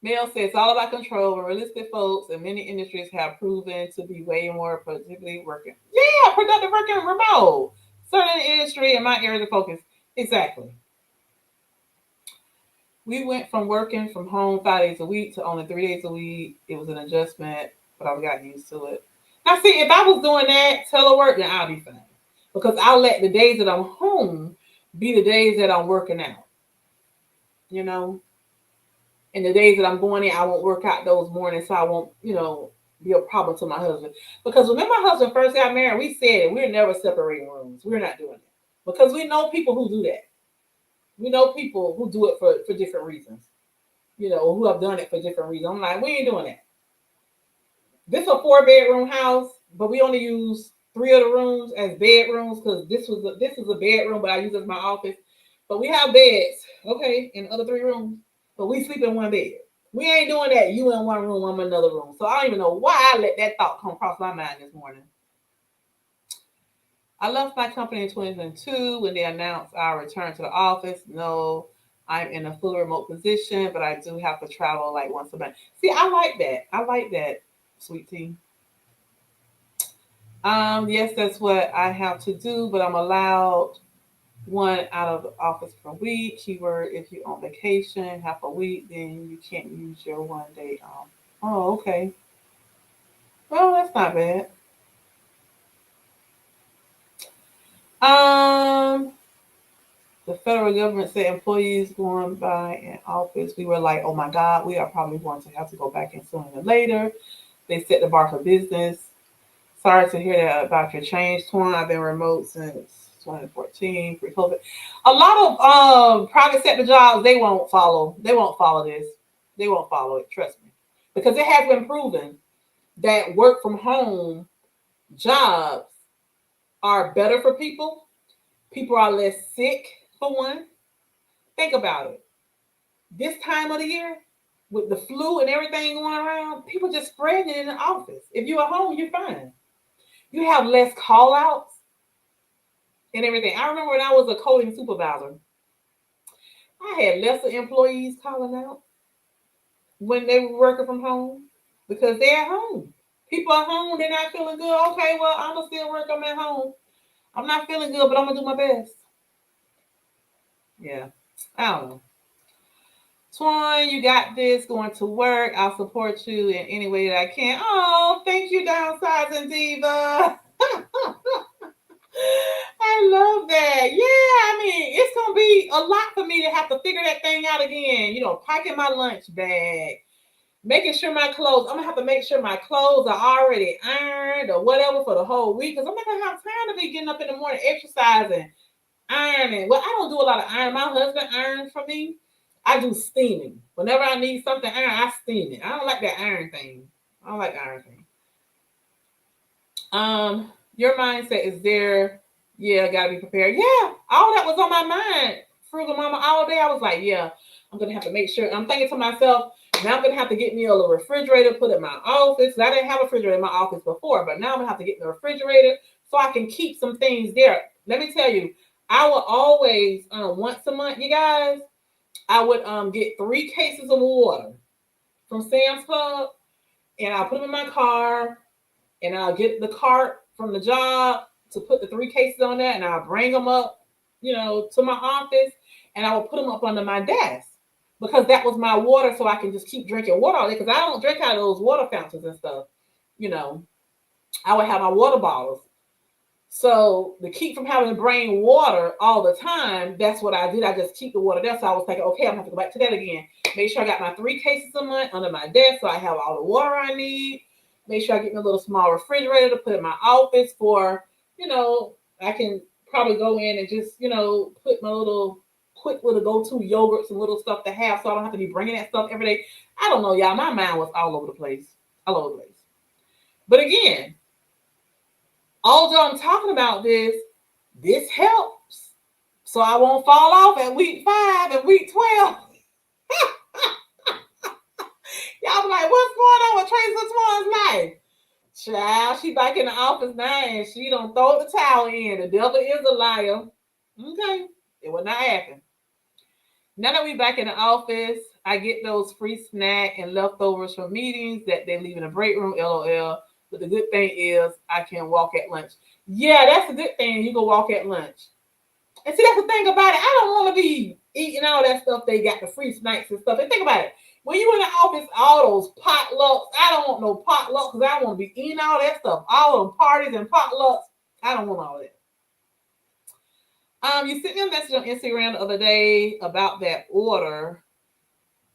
A: Mel says it's all about control. Realistic folks in many industries have proven to be way more productively working. Yeah, productive working remote. Certain industry in my area of focus. Exactly. We went from working from home 5 days a week to only 3 days a week. It was an adjustment, but I've gotten used to it. Now, see, if I was doing that telework, then I'll be fine because I'll let the days that I'm home be the days that I'm working out. You know, and the days that I'm going in, I won't work out those mornings, so I won't, be a problem to my husband. Because when my husband first got married, we said we're never separating rooms. We're not doing that because we know people who do that. We know people who do it for different reasons. Who have done it for different reasons. I'm like, we ain't doing that. This is a 4 bedroom house, but we only use 3 of the rooms as bedrooms because this is a bedroom, but I use it as my office. But we have beds, okay, in the other 3 rooms, but we sleep in one bed. We ain't doing that. You in one room, I'm in another room. So I don't even know why I let that thought come across my mind this morning. I left my company in 2022 when they announced our return to the office. No, I'm in a fully remote position, but I do have to travel like once a month. See, I like that. I like that, sweet tea. Yes, that's what I have to do, but I'm allowed one out of the office per week. Keyword, if you're on vacation, half a week, then you can't use your 1 day off. Oh, okay. Well, that's not bad. Um, the federal government said employees going by in office, we were like, oh my God, we are probably going to have to go back in sooner than later. They set the bar for business. Sorry to hear that about your change, Twan. I've been remote since 2014, pre-COVID. A lot of private sector jobs, they won't follow. They won't follow this. They won't follow it. Trust me, because it has been proven that work from home jobs are better for people. People are less sick for one. Think about it. This time of the year, with the flu and everything going around, people just spreading it in the office. If you're at home, you're fine. You have less call outs and everything. I remember when I was a coding supervisor, I had lesser employees calling out when they were working from home because they're at home. People at home, they're not feeling good. Okay, well, I'm gonna still work. I'm at home. I'm not feeling good, but I'm gonna do my best. Yeah, I don't know. Twan, you got this. Going to work. I'll support you in any way that I can. Oh, thank you, downsizing diva. I love that. Yeah, I mean, it's gonna be a lot for me to have to figure that thing out again. Packing my lunch bag, making sure my clothes. I'm gonna have to make sure my clothes are already ironed or whatever for the whole week because I'm not gonna have time to be getting up in the morning exercising, ironing. Well, I don't do a lot of ironing. My husband irons for me. I do steaming. Whenever I need something iron, I steam it. I don't like that iron thing. I don't like the iron thing. Your mindset is there. Yeah, gotta be prepared. Yeah, all that was on my mind. Frugal mama all day. I was like, yeah, I'm gonna have to make sure. I'm thinking to myself, now I'm gonna have to get me a little refrigerator, put it in my office. I didn't have a refrigerator in my office before, but now I'm gonna have to get the refrigerator so I can keep some things there. Let me tell you, I will always once a month, you guys, I would get 3 cases of water from Sam's Club, and I'll put them in my car, and I'll get the cart from the job to put the 3 cases on there, and I'll bring them up, to my office, and I will put them up under my desk because that was my water, so I can just keep drinking water all day because I don't drink out of those water fountains and stuff. You know, I would have my water bottles. So to keep from having to bring water all the time, that's what I did. I just keep the water there. So I was thinking, okay, I'm gonna have to go back to that again. Make sure I got my 3 cases a month under my desk so I have all the water I need. Make sure I get me a little small refrigerator to put in my office for, I can probably go in and just, put my little quick little go-to yogurts and little stuff to have so I don't have to be bringing that stuff every day. I don't know, y'all. My mind was all over the place. All over the place. But again, although I'm talking about this helps. So I won't fall off at week 5 and week 12. Y'all be like, what's going on with Tracy Swan's life? Child, she back in the office now and she don't throw the towel in. The devil is a liar. Okay, it will not happen. Now that we back in the office, I get those free snack and leftovers from meetings that they leave in the break room, LOL. But the good thing is I can walk at lunch. Yeah, that's a good thing. You can walk at lunch. And see, that's the thing about it. I don't want to be eating all that stuff. They got the free snacks and stuff. And think about it. When you in the office, all those potlucks, I don't want no potlucks because I want to be eating all that stuff. All them parties and potlucks, I don't want all that. You sent me a message on Instagram the other day about that order.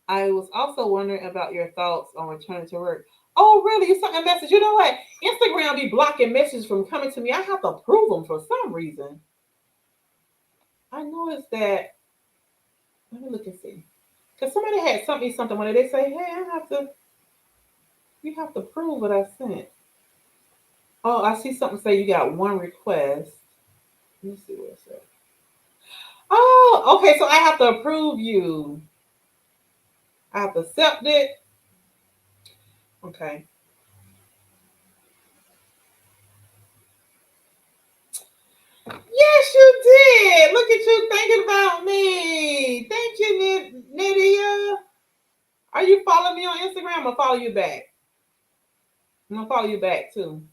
A: I was also wondering about your thoughts on returning to work. Oh, really? You sent me a message. You know what? Instagram be blocking messages from coming to me. I have to approve them for some reason. I noticed that. Let me look and see. Because somebody had sent me something when they say, hey, you have to prove what I sent. Oh, I see something say you got one request. Let me see what it says. Oh, okay. So I have to approve you. I have to accept it. Okay. Yes, you did. Look at you thinking about me. Thank you, Nydia. Are you following me on Instagram? I'm gonna follow you back. I'm gonna follow you back too.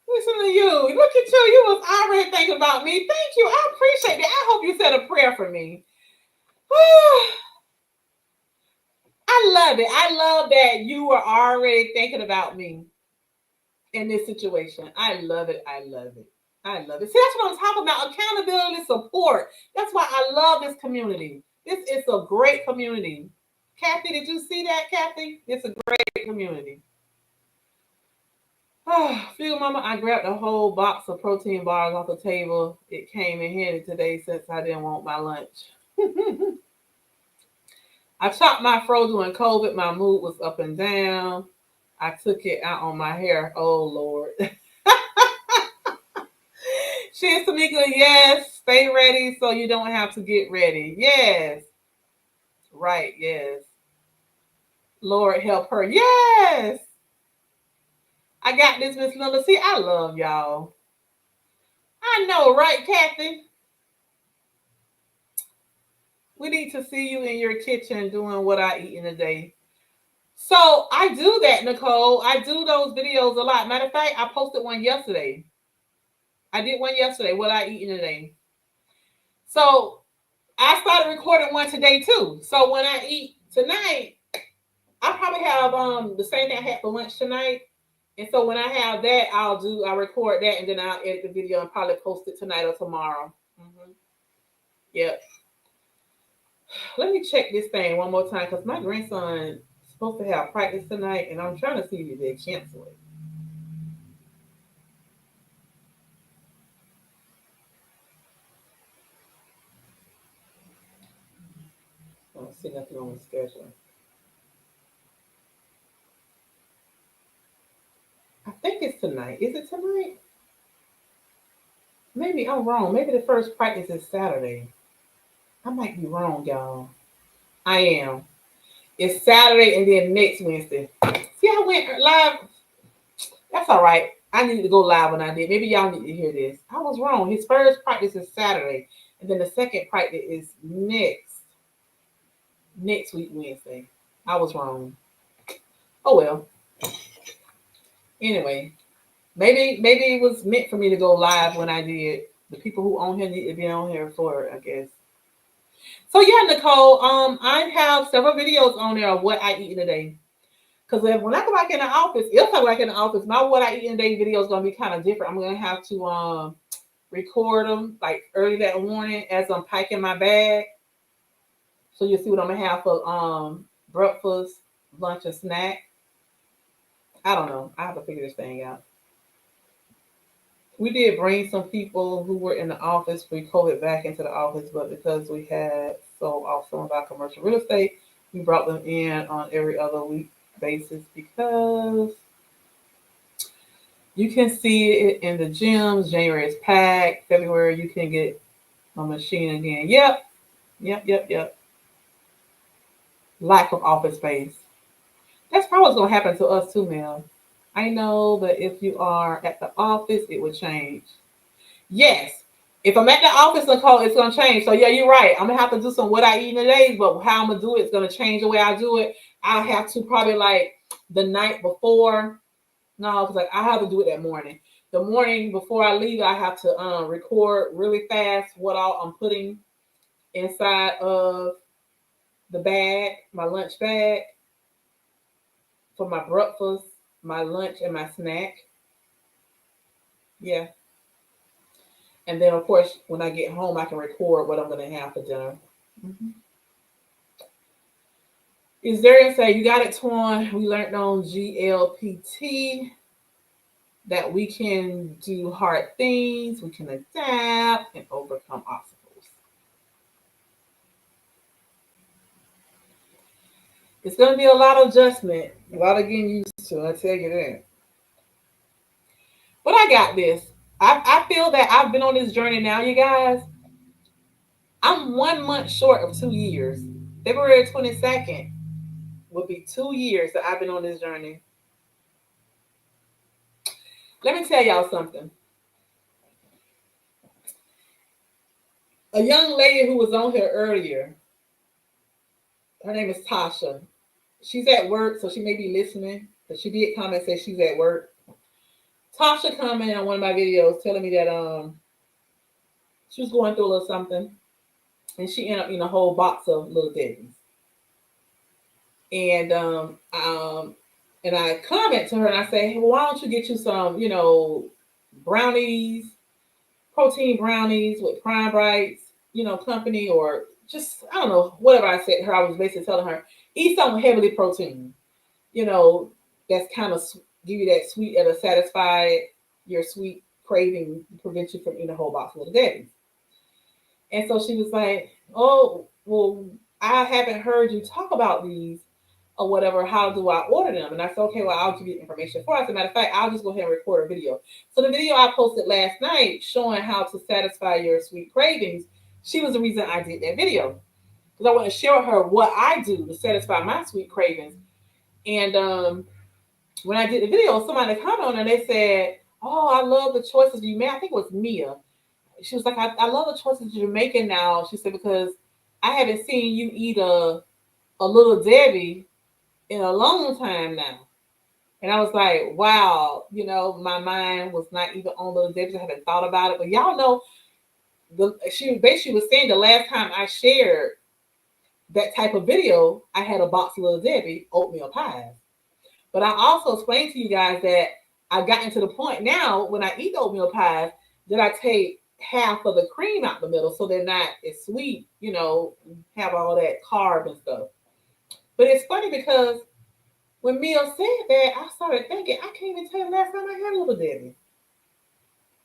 A: Listen to you. Look at you. You was already thinking about me. Thank you. I appreciate that. I hope you said a prayer for me. I love it. I love that you were already thinking about me in this situation. I love it. I love it. I love it. See, that's what I'm talking about. Accountability, support. That's why I love this community. This is a great community. Kathy, did you see that, Kathy? It's a great community. Feel Mama, I grabbed a whole box of protein bars off the table. It came in handy today since I didn't want my lunch. I chopped my fro during COVID. My mood was up and down. I took it out on my hair. Oh, Lord. Cheers, Tamika. Yes. Stay ready so you don't have to get ready. Yes. Right. Yes. Lord, help her. Yes. I got this, Miss Lilla. See, I love y'all. I know, right, Kathy? We need to see you in your kitchen doing what I eat in a day. So I do that, Nicole. I do those videos a lot. Matter of fact, I posted one yesterday. I did one yesterday, what I eat in a day. So I started recording one today too. So when I eat tonight, I probably have the same thing I had for lunch tonight. And so when I have that, I'll record that and then I'll edit the video and probably post it tonight or tomorrow. Mm-hmm. Yep. Let me check this thing one more time because my grandson is supposed to have practice tonight and I'm trying to see if they cancel it. I don't see nothing on the schedule. I think it's tonight. Is it tonight? Maybe I'm wrong. Maybe the first practice is Saturday. I might be wrong, y'all. I am. It's Saturday and then next Wednesday. See, I went live. That's all right. I need to go live when I did. Maybe y'all need to hear this. I was wrong. His first practice is Saturday, and then the second practice is next week Wednesday. I was wrong. Oh well. Anyway, maybe it was meant for me to go live when I did. The people who own here need to be on here for it, I guess. So yeah, Nicole, I have several videos on there of what I eat in a day. Because when I go back in the office, if I go back in the office, my what I eat in a day video is gonna be kind of different. I'm gonna have to record them like early that morning as I'm packing my bag. So you'll see what I'm gonna have for breakfast, lunch, and snack. I don't know. I have to figure this thing out. We did bring some people who were in the office pre-COVID back into the office, but because we had sold off some of our commercial real estate, we brought them in on every other week basis because you can see it in the gyms. January is packed. February, you can get a machine again. Yep. Lack of office space. That's probably what's going to happen to us too, Mel. I know, but if you are at the office, it will change. Yes. If I'm at the office, Nicole, it's going to change. So, yeah, you're right. I'm going to have to do some what I eat in a day, but how I'm going to do it is going to change the way I do it. I'll have to probably like the night before. No, because like I have to do it that morning. The morning before I leave, I have to record really fast what all I'm putting inside of the bag, my lunch bag, for my breakfast, my lunch, and my snack. Yeah. And then, of course, when I get home, I can record what I'm going to have for dinner. Mm-hmm. Is there and say, you got it torn. We learned on GLPT that we can do hard things, we can adapt and overcome obstacles. It's going to be a lot of adjustment, a lot of getting used to, I tell you that. But I got this. I feel that I've been on this journey now, you guys. I'm 1 month short of 2 years. February 22nd will be 2 years that I've been on this journey. Let me tell y'all something. A young lady who was on here earlier, her name is Tasha. She's at work, so she may be listening. But she did comment say she's at work. Tasha commented on one of my videos telling me that she was going through a little something, and she ended up eating a whole box of Little Debbie's. And and I comment to her and I say, hey, well, why don't you get you some, brownies, protein brownies with Prime Brights, company, or just I don't know, whatever I said to her. I was basically telling her, eat something heavily protein, that's kind of give you that sweet that'll satisfy your sweet craving, prevent you from eating a whole box of Little Debbie's. And so she was like, oh, well, I haven't heard you talk about these or whatever. How do I order them? And I said, okay, well, I'll give you the information for it. As a matter of fact, I'll just go ahead and record a video. So the video I posted last night showing how to satisfy your sweet cravings, she was the reason I did that video. Because I want to share with her what I do to satisfy my sweet cravings. And when I did the video, somebody commented on it and they said, oh, I love the choices you made. I think it was Mia. She was like, I love the choices you're making now. She said, because I haven't seen you eat a Little Debbie in a long time now. And I was like, wow, my mind was not even on Little Debbie. I haven't thought about it. But y'all know, she basically was saying the last time I shared that type of video, I had a box of Little Debbie oatmeal pies. But I also explained to you guys that I've gotten to the point now when I eat oatmeal pies that I take half of the cream out the middle so they're not as sweet, have all that carb and stuff. But it's funny because when Mia said that, I started thinking, I can't even tell you the last time I had a Little Debbie.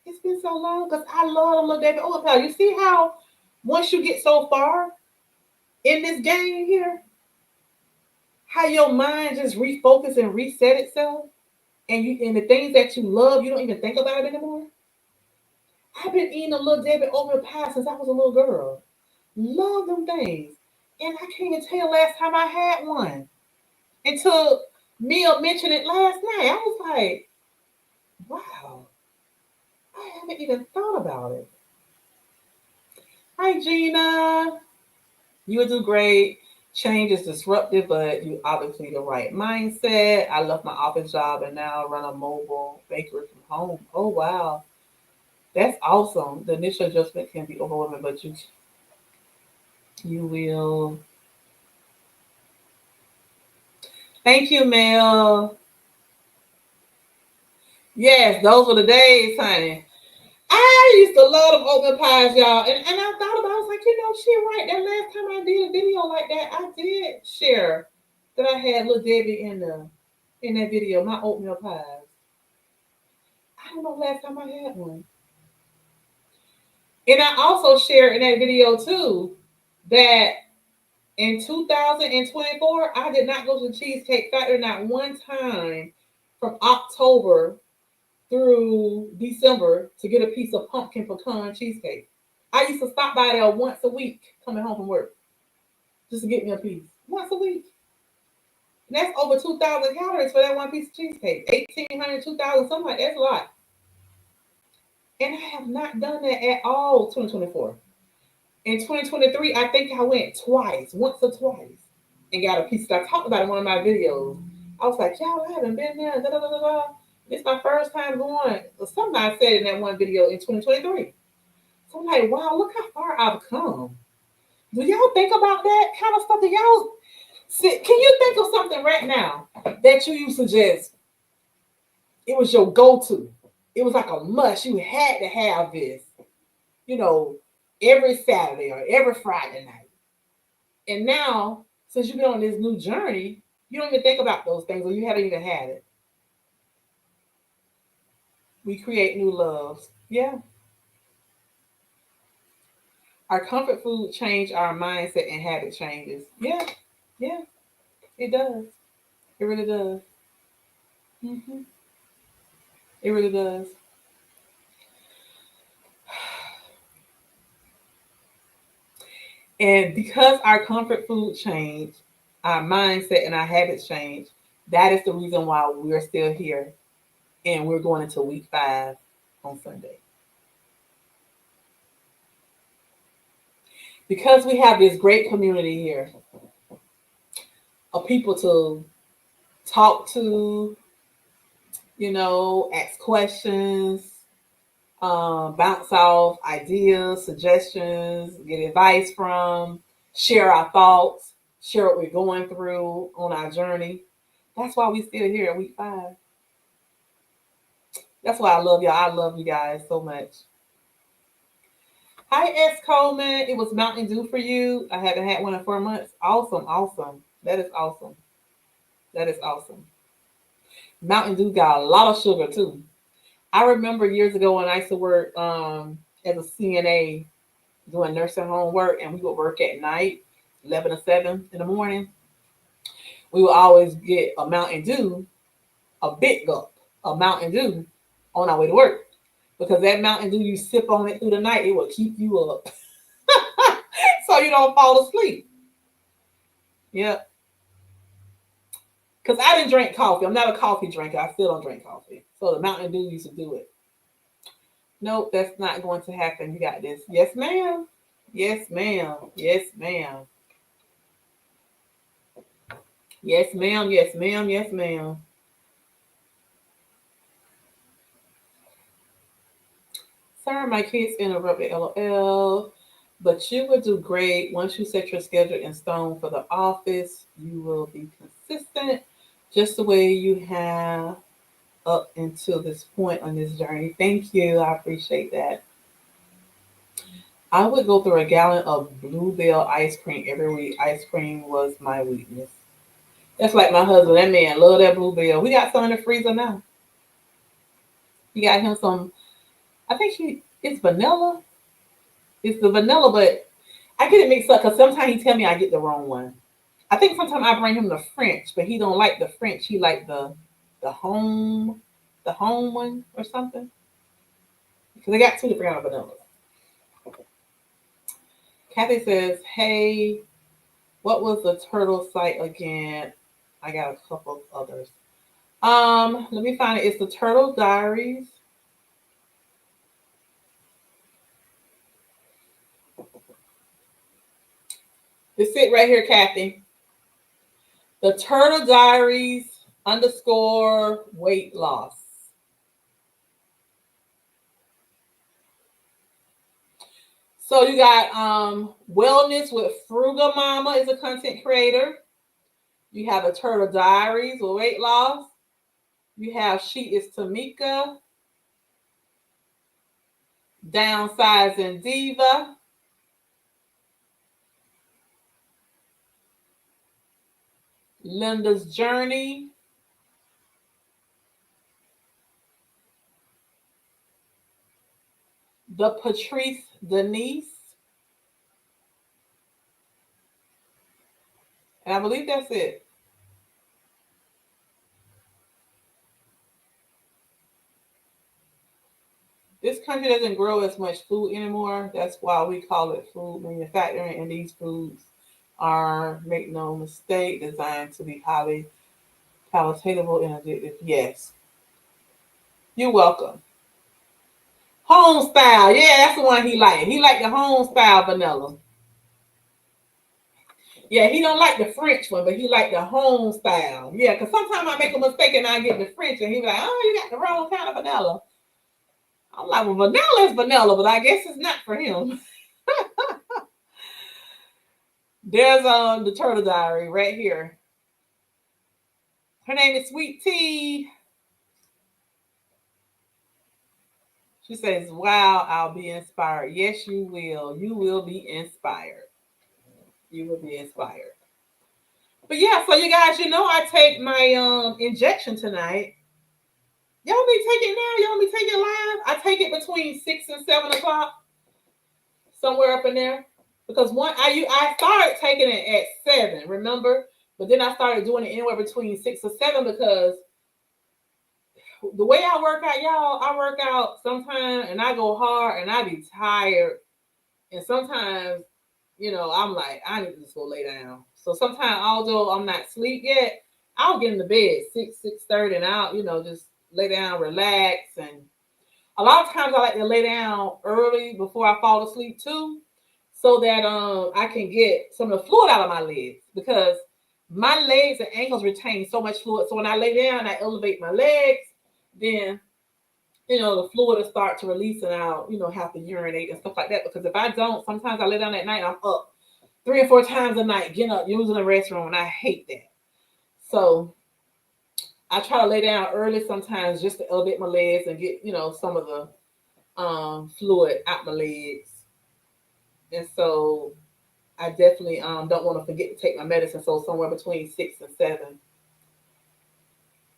A: It's been so long because I love a Little Debbie oatmeal pie. You see how once you get so far in this game here, how your mind just refocus and reset itself, and the things that you love, you don't even think about it anymore. I've been eating a Little Debbie oatmeal pie since I was a little girl. Love them things. And I can't even tell you last time I had one. Until Mia mentioned it last night. I was like, wow, I haven't even thought about it. Hi, Gina. You would do great. Change is disruptive, but you obviously need the right mindset. I left my office job and now run a mobile bakery from home. Oh, wow. That's awesome. The initial adjustment can be overwhelming, but you will. Thank you, Mel. Yes, those were the days, honey. I used to love them oatmeal pies, y'all. And I thought about it, I was like, she right. That last time I did a video like that, I did share that I had Little Debbie in that video, my oatmeal pies. I don't know last time I had one. And I also shared in that video too that in 2024, I did not go to the Cheesecake Factory not one time from October through December to get a piece of pumpkin pecan cheesecake. I used to stop by there once a week coming home from work just to get me a piece. Once a week. And that's over 2,000 calories for that one piece of cheesecake. 1,800, 2,000, something like that. That's a lot. And I have not done that at all 2024. In 2023, I think I went twice, once or twice, and got a piece. I talked about it in one of my videos. I was like, y'all, I haven't been there. Da, da, da, da. It's my first time going. Something I said in that one video in 2023. So I'm like, wow, look how far I've come. Do y'all think about that kind of stuff? Do y'all can you think of something right now that you used to just, it was your go-to? It was like a must. You had to have this, you know, every Saturday or every Friday night. And now, since you've been on this new journey, you don't even think about those things or you haven't even had it. We create new loves. Yeah. Our comfort food change our mindset and habit changes. Yeah. Yeah. It does. It really does. Hmm. It really does. And because our comfort food change, our mindset and our habits change, that is the reason why we're still here and we're going into week 5 on Sunday. Because we have this great community here of people to talk to, ask questions, bounce off ideas, suggestions, get advice from, share our thoughts, share what we're going through on our journey. That's why we still here at week 5. That's why I love y'all. I love you guys so much. Hi, S. Coleman. It was Mountain Dew for you. I haven't had one in 4 months. Awesome, awesome. That is awesome. That is awesome. Mountain Dew got a lot of sugar too. I remember years ago when I used to work as a CNA doing nursing home work, and we would work at night, 11 to 7 in the morning. We would always get a Mountain Dew, a big gulp of Mountain Dew on our way to work. Because that Mountain Dew, you sip on it through the night, it will keep you up. So you don't fall asleep. Yeah. Because I didn't drink coffee. I'm not a coffee drinker. I still don't drink coffee. So the Mountain Dew used to do it. Nope, that's not going to happen. You got this. Yes, ma'am. Yes, ma'am. Yes, ma'am. Yes, ma'am. Yes, ma'am. Yes, ma'am. Sorry, my kids interrupted. LOL. But you will do great once you set your schedule in stone for the office. You will be consistent, just the way you have up until this point on this journey. Thank you. I appreciate that. I would go through a gallon of Bluebell ice cream every week. Ice cream was my weakness. That's like my husband. That man love that Bluebell. We got some in the freezer now. He got him some. I think it's vanilla. It's the vanilla, but I get it mixed up because sometimes he tell me I get the wrong one. I think sometimes I bring him the French, but he don't like the French. He like the home the home one or something. Because they got two different kind of vanillas. Kathy says, "Hey, what was the turtle site again? I got a couple of others. Let me find it. It's the Turtle Diaries. It's it right here, Kathy. The Turtle Diaries underscore weight loss. So you got Wellness with Frugal Mama is a content creator. You have a Turtle Diaries with weight loss. You have She is Tamika, Downsizing Diva, Linda's Journey, the Patrice Denise, and I believe that's it. This country doesn't grow as much food anymore. That's why we call it food manufacturing, and these foods are, make no mistake, designed to be highly palatable and addictive. Yes, you're welcome. Home style, yeah, that's the one he liked. He liked the home style vanilla. Yeah, he don't like the French one, but he liked the home style. Yeah, because sometimes I make a mistake and I get the French, and he be like, "Oh, you got the wrong kind of vanilla." I'm like, "Well, vanilla is vanilla, but I guess it's not for him." There's the Turtle Diary right here. Her name is Sweet Tea. She says, "Wow, I'll be inspired." Yes, you will. You will be inspired. You will be inspired. But yeah, so you guys, I take my injection tonight. Y'all want me to take it now? Y'all want me to take it live? I take it between 6 and 7 o'clock, somewhere up in there. Because I started taking it at 7, remember? But then I started doing it anywhere between 6 or 7 because the way I work out, y'all, I work out sometimes and I go hard and I be tired. And sometimes, I'm like, I need to just go lay down. So sometimes, although I'm not asleep yet, I'll get in the bed 6:30, and I'll, just lay down, relax. And a lot of times I like to lay down early before I fall asleep too, so that I can get some of the fluid out of my legs, because my legs and ankles retain so much fluid. So when I lay down, I elevate my legs, then the fluid will start to release and I'll, have to urinate and stuff like that. Because if I don't, sometimes I lay down at night, I'm up 3 or 4 times a night, getting up, using the restroom, and I hate that. So I try to lay down early sometimes just to elevate my legs and get, some of the fluid out my legs. And so I definitely don't want to forget to take my medicine. So somewhere between 6 and 7.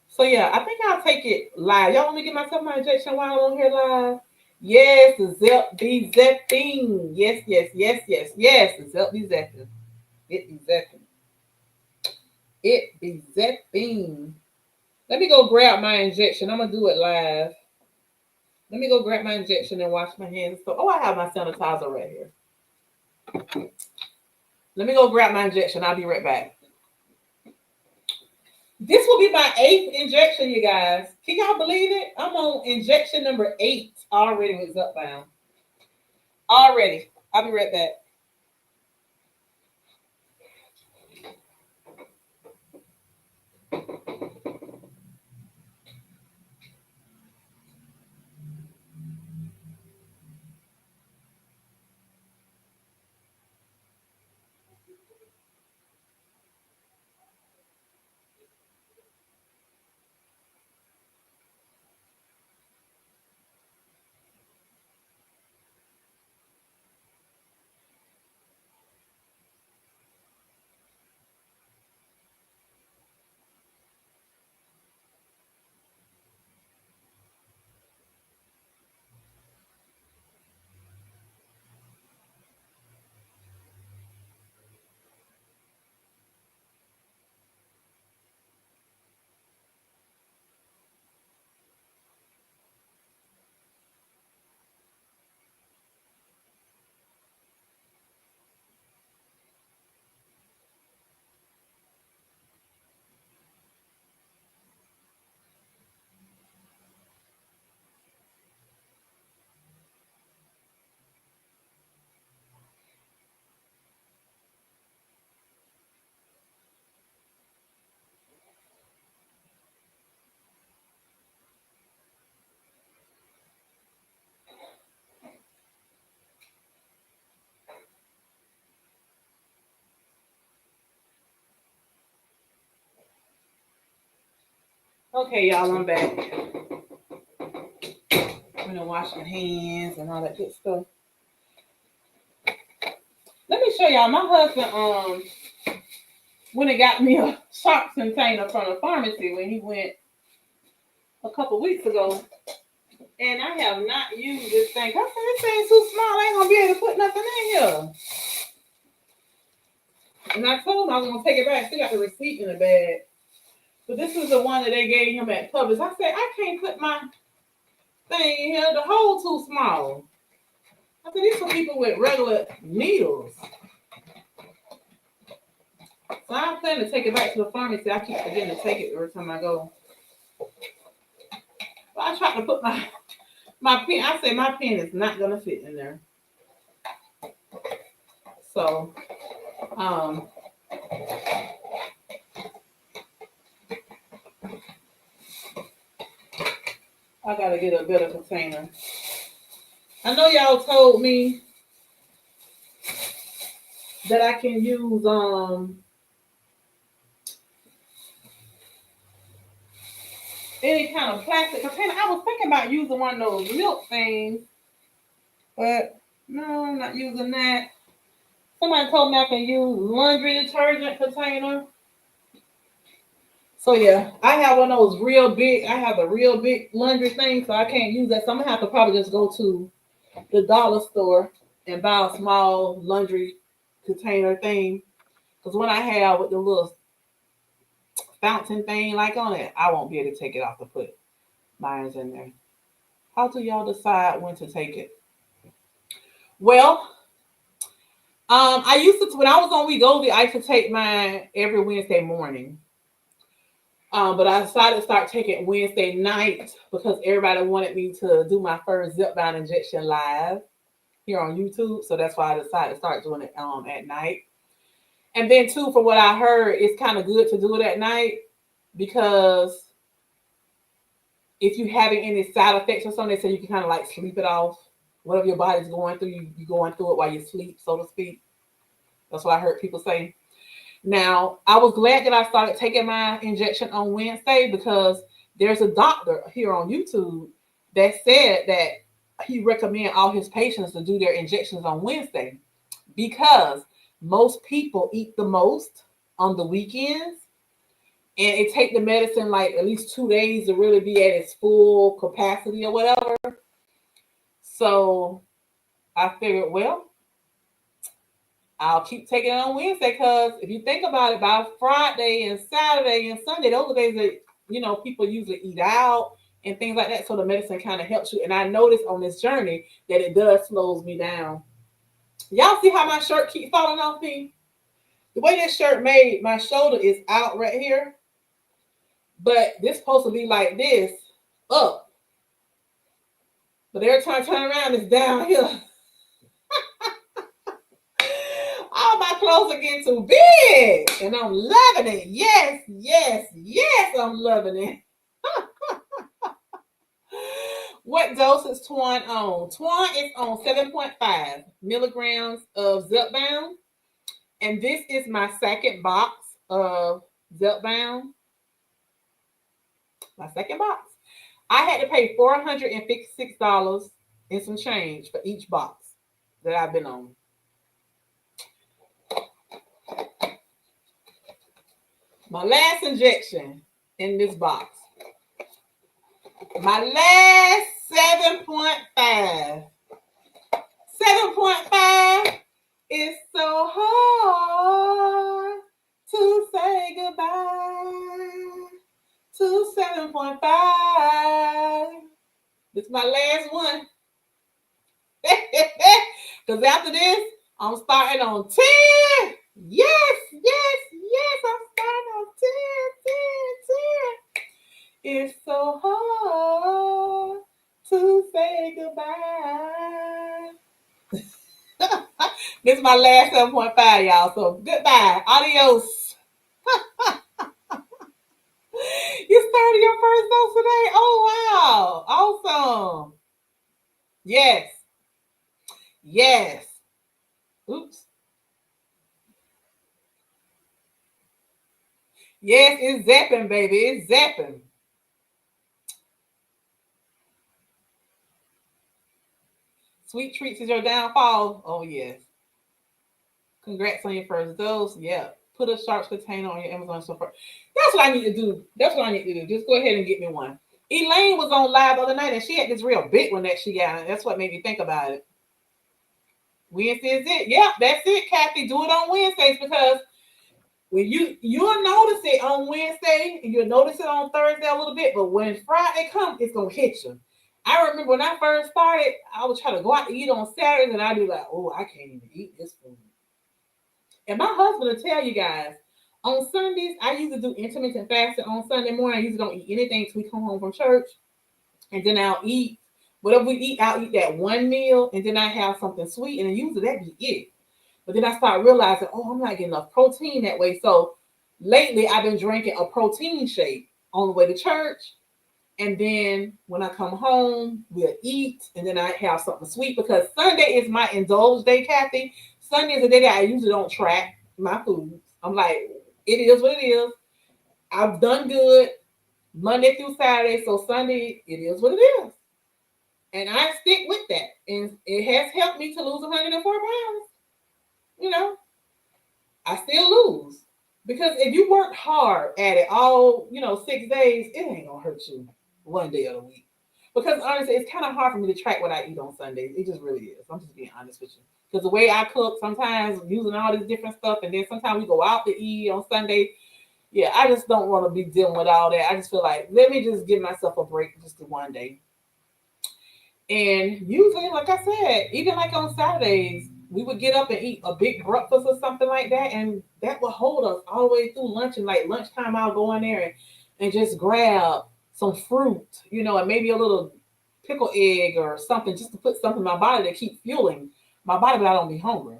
A: So yeah, I think I'll take it live. Y'all want me to get myself my injection while I'm on here live? Yes, the Zepbound. Yes, yes, yes, yes, yes. The Zepbound. It be Zepbound. It be Zepbound. Let me go grab my injection. I'm gonna do it live. Let me go grab my injection and wash my hands. So, I have my sanitizer right here. Let me go grab my injection. I'll be right back. This will be my 8th injection, you guys. Can y'all believe it? I'm on injection number 8 already with Zepbound. Already. I'll be right back. Okay, y'all, I'm back. I'm gonna wash my hands and all that good stuff. Let me show y'all. My husband when he got me a shark container from the pharmacy when he went a couple weeks ago. And I have not used this thing. I said, this thing's too small. I ain't gonna be able to put nothing in here. And I told him I was gonna take it back. Still got the receipt in the bag. But this is the one that they gave him at Publix. I said, I can't put my thing in here. The hole too small. I said, these are people with regular needles. So I'm planning to take it back to the pharmacy. I keep forgetting to take it every time I go. But I tried to put my pen. I say my pen is not gonna fit in there. So I gotta get a better container. I know y'all told me that I can use any kind of plastic container. I was thinking about using one of those milk things, but no, I'm not using that. Somebody told me I can use laundry detergent container. So yeah, I have one of those real big. I have a real big laundry thing, so I can't use that. So I'm gonna have to probably just go to the dollar store and buy a small laundry container thing. Because when I have with the little fountain thing like on it, I won't be able to take it off to put mine in there. How do y'all decide when to take it? Well, I used to when I was on Wegovy, I used to take mine every Wednesday morning. But I decided to start taking Wednesday night because everybody wanted me to do my first Zepbound injection live here on YouTube. So that's why I decided to start doing it at night. And then too, from what I heard, it's kind of good to do it at night because if you having any side effects or something, they say you can kind of like sleep it off. Whatever your body's going through, you going through it while you sleep, so to speak. That's what I heard people say. Now, I was glad that I started taking my injection on Wednesday because there's a doctor here on YouTube that said that he recommends all his patients to do their injections on Wednesday because most people eat the most on the weekends and it take the medicine like at least 2 days to really be at its full capacity or whatever. So I figured, well, I'll keep taking it on Wednesday because if you think about it, by Friday and Saturday and Sunday, those are days that people usually eat out and things like that. So the medicine kind of helps you. And I noticed on this journey that it does slows me down. Y'all see how my shirt keeps falling off me? The way this shirt made, my shoulder is out right here, but this supposed to be like this, up. But every time I turn around, it's down here. All my clothes are getting too big, and I'm loving it. Yes, yes, yes, I'm loving it. What dose is Twan on? Twan is on 7.5 milligrams of Zepbound, and this is my second box of Zepbound. My second box. I had to pay $456 and some change for each box that I've been on. My last injection in this box. My last 7.5. 7.5 is so hard to say goodbye to 7.5. This is my last one. Because after this, I'm starting on 10. Yes, yes, yes, I'm starting on 10, 10, 10. It's so hard to say goodbye. This is my last 7.5, y'all. So goodbye. Adios. You started your first dose today? Oh, wow. Awesome. Yes. Yes. Oops. Yes, it's zapping, baby. It's zapping. Sweet treats is your downfall. Oh, yes. Congrats on your first dose. Yeah. Put a sharps container on your Amazon store. That's what I need to do. That's what I need to do. Just go ahead and get me one. Elaine was on live the other night and she had this real big one that she got. That's what made me think about it. Wednesday is it. Yeah, that's it, Kathy. Do it on Wednesdays because when you'll notice it on Wednesday and you'll notice it on Thursday a little bit, but when Friday comes, it's gonna hit you. I remember when I first started, I would try to go out to eat on Saturdays and I'd be like, oh, I can't even eat this food. And my husband will tell you guys, on Sundays, I usually do intermittent fasting on Sunday morning. I usually don't eat anything until we come home from church. And then I'll eat whatever we eat, I'll eat that one meal and then I have something sweet and then usually that be it. But then I start realizing, oh, I'm not getting enough protein that way. So lately I've been drinking a protein shake on the way to church. And then when I come home, we'll eat and then I have something sweet because Sunday is my indulge day, Kathy. Sunday is a day that I usually don't track my foods. I'm like, it is what it is. I've done good Monday through Saturday, so Sunday, it is what it is. And I stick with that. And it has helped me to lose 104 pounds. You know, I still lose. Because if you work hard at it all, 6 days, it ain't gonna hurt you one day of the week. Because honestly, it's kind of hard for me to track what I eat on Sundays. It just really is. I'm just being honest with you. Because the way I cook, sometimes using all this different stuff, and then sometimes we go out to eat on Sunday. Yeah, I just don't want to be dealing with all that. I just feel like let me just give myself a break just for one day. And usually, like I said, even like on Saturdays, we would get up and eat a big breakfast or something like that, and that would hold us all the way through lunch. And like lunchtime, I'll go in there and just grab some fruit, and maybe a little pickle egg or something, just to put something in my body to keep fueling my body, but I don't be hungry.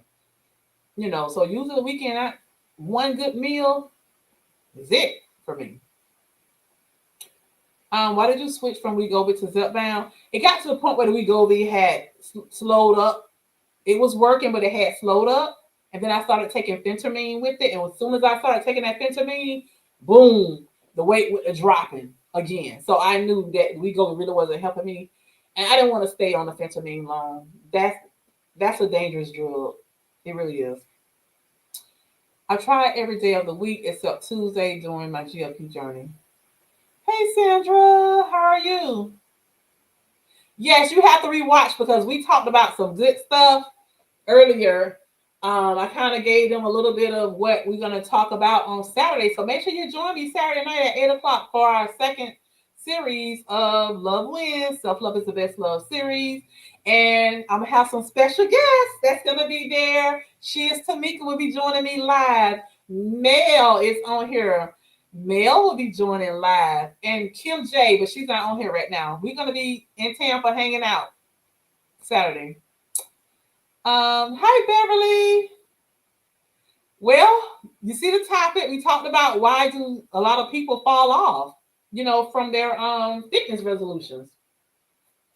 A: So usually the weekend, one good meal is it for me. Why did you switch from Wegovy to Zepbound? It got to the point where the Wegovy had slowed up. It was working, but it had slowed up. And then I started taking phentermine with it. And as soon as I started taking that phentermine, boom, the weight was dropping again. So I knew that Wegovy really wasn't helping me. And I didn't want to stay on the phentermine long. That's a dangerous drug. It really is. I try every day of the week except Tuesday during my GLP journey. Hey Sandra, how are you? Yes, you have to rewatch because we talked about some good stuff earlier. I kind of gave them a little bit of what we're going to talk about on Saturday. So make sure you join me Saturday night at 8 o'clock for our second series of Love Wins. Self-Love is the Best Love series. And I'm going to have some special guests that's going to be there. She is Tamika will be joining me live. Mel is on here. Mel will be joining live. And Kim J, but she's not on here right now. We're going to be in Tampa hanging out Saturday. Hi Beverly. Well, you see the topic. We talked about why do a lot of people fall off, from their fitness resolutions.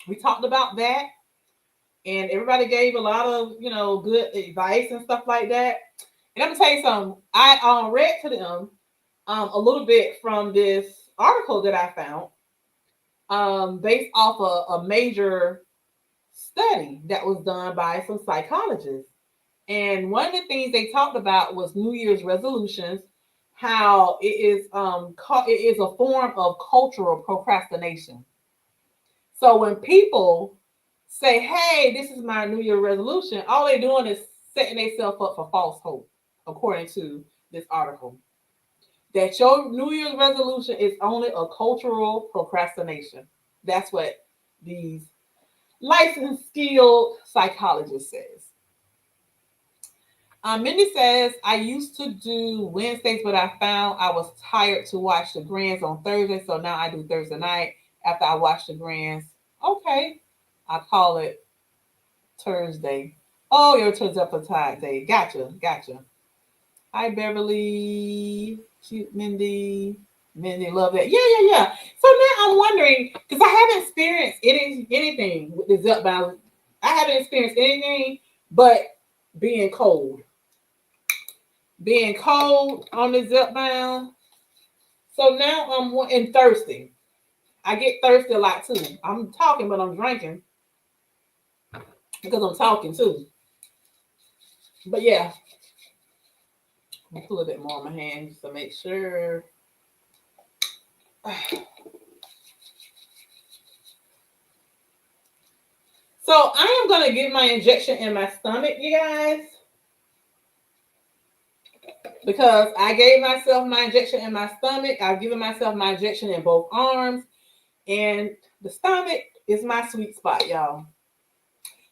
A: We talked about that, and everybody gave a lot of good advice and stuff like that. And I'm gonna tell you something. I read to them a little bit from this article that I found based off a major study that was done by some psychologists. And one of the things they talked about was New Year's resolutions, how it is a form of cultural procrastination. So when people say, "Hey, this is my New Year resolution," all they're doing is setting themselves up for false hope, according to this article. That your New Year's resolution is only a cultural procrastination. That's what these licensed, skilled psychologist says. Mindy says, I used to do Wednesdays, but I found I was tired to watch the Grands on Thursday, so now I do Thursday night after I watch the Grands. Okay. I call it Thursday. Oh, you're Thursday for Tide Day. Gotcha. Hi, Beverly. Cute Mindy. Mindy, love that. Yeah. So now I'm wondering, because I haven't experienced anything with the Zepbound. I haven't experienced anything but being cold. Being cold on the Zepbound. So now I'm thirsty. I get thirsty a lot too. I'm talking, but I'm drinking because I'm talking too. But yeah, I'll put a little bit more on my hand just to make sure. So I am going to get my injection in my stomach, you guys. Because I gave myself my injection in my stomach. I've given myself my injection in both arms. And the stomach is my sweet spot, y'all.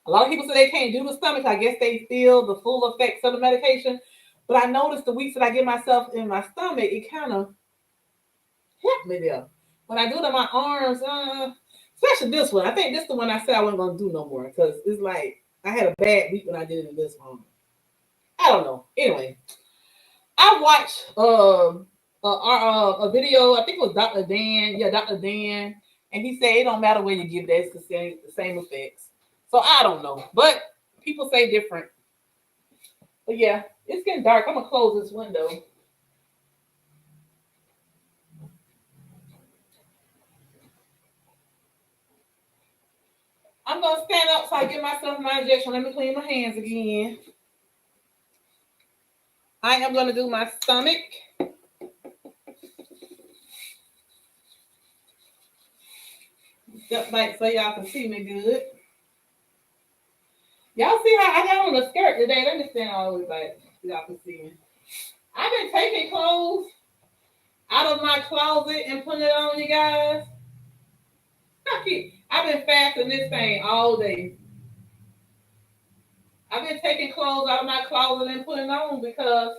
A: A lot of people say they can't do the stomach. I guess they feel the full effects of the medication. But I noticed the weeks that I get myself in my stomach, it kind of helped me there. When I do it on my arms, especially this one. I think this is the one I said I wasn't going to do no more. Because it's like, I had a bad week when I did it in this one. I don't know. Anyway, I watched a video. I think it was Dr. Dan. Yeah, Dr. Dan. And he said it don't matter where you give that, it's the same effects. So I don't know. But people say different. But yeah, it's getting dark. I'm gonna close this window. I'm gonna stand up so I get myself my injection. Let me clean my hands again. I am gonna do my stomach. Step back so y'all can see me good. Y'all see how I got on a skirt today? Let me stand all the way back so y'all can see me. I've been taking clothes out of my closet and putting it on, you guys. I've been fasting this thing all day. I've been taking clothes out of my closet and putting it on because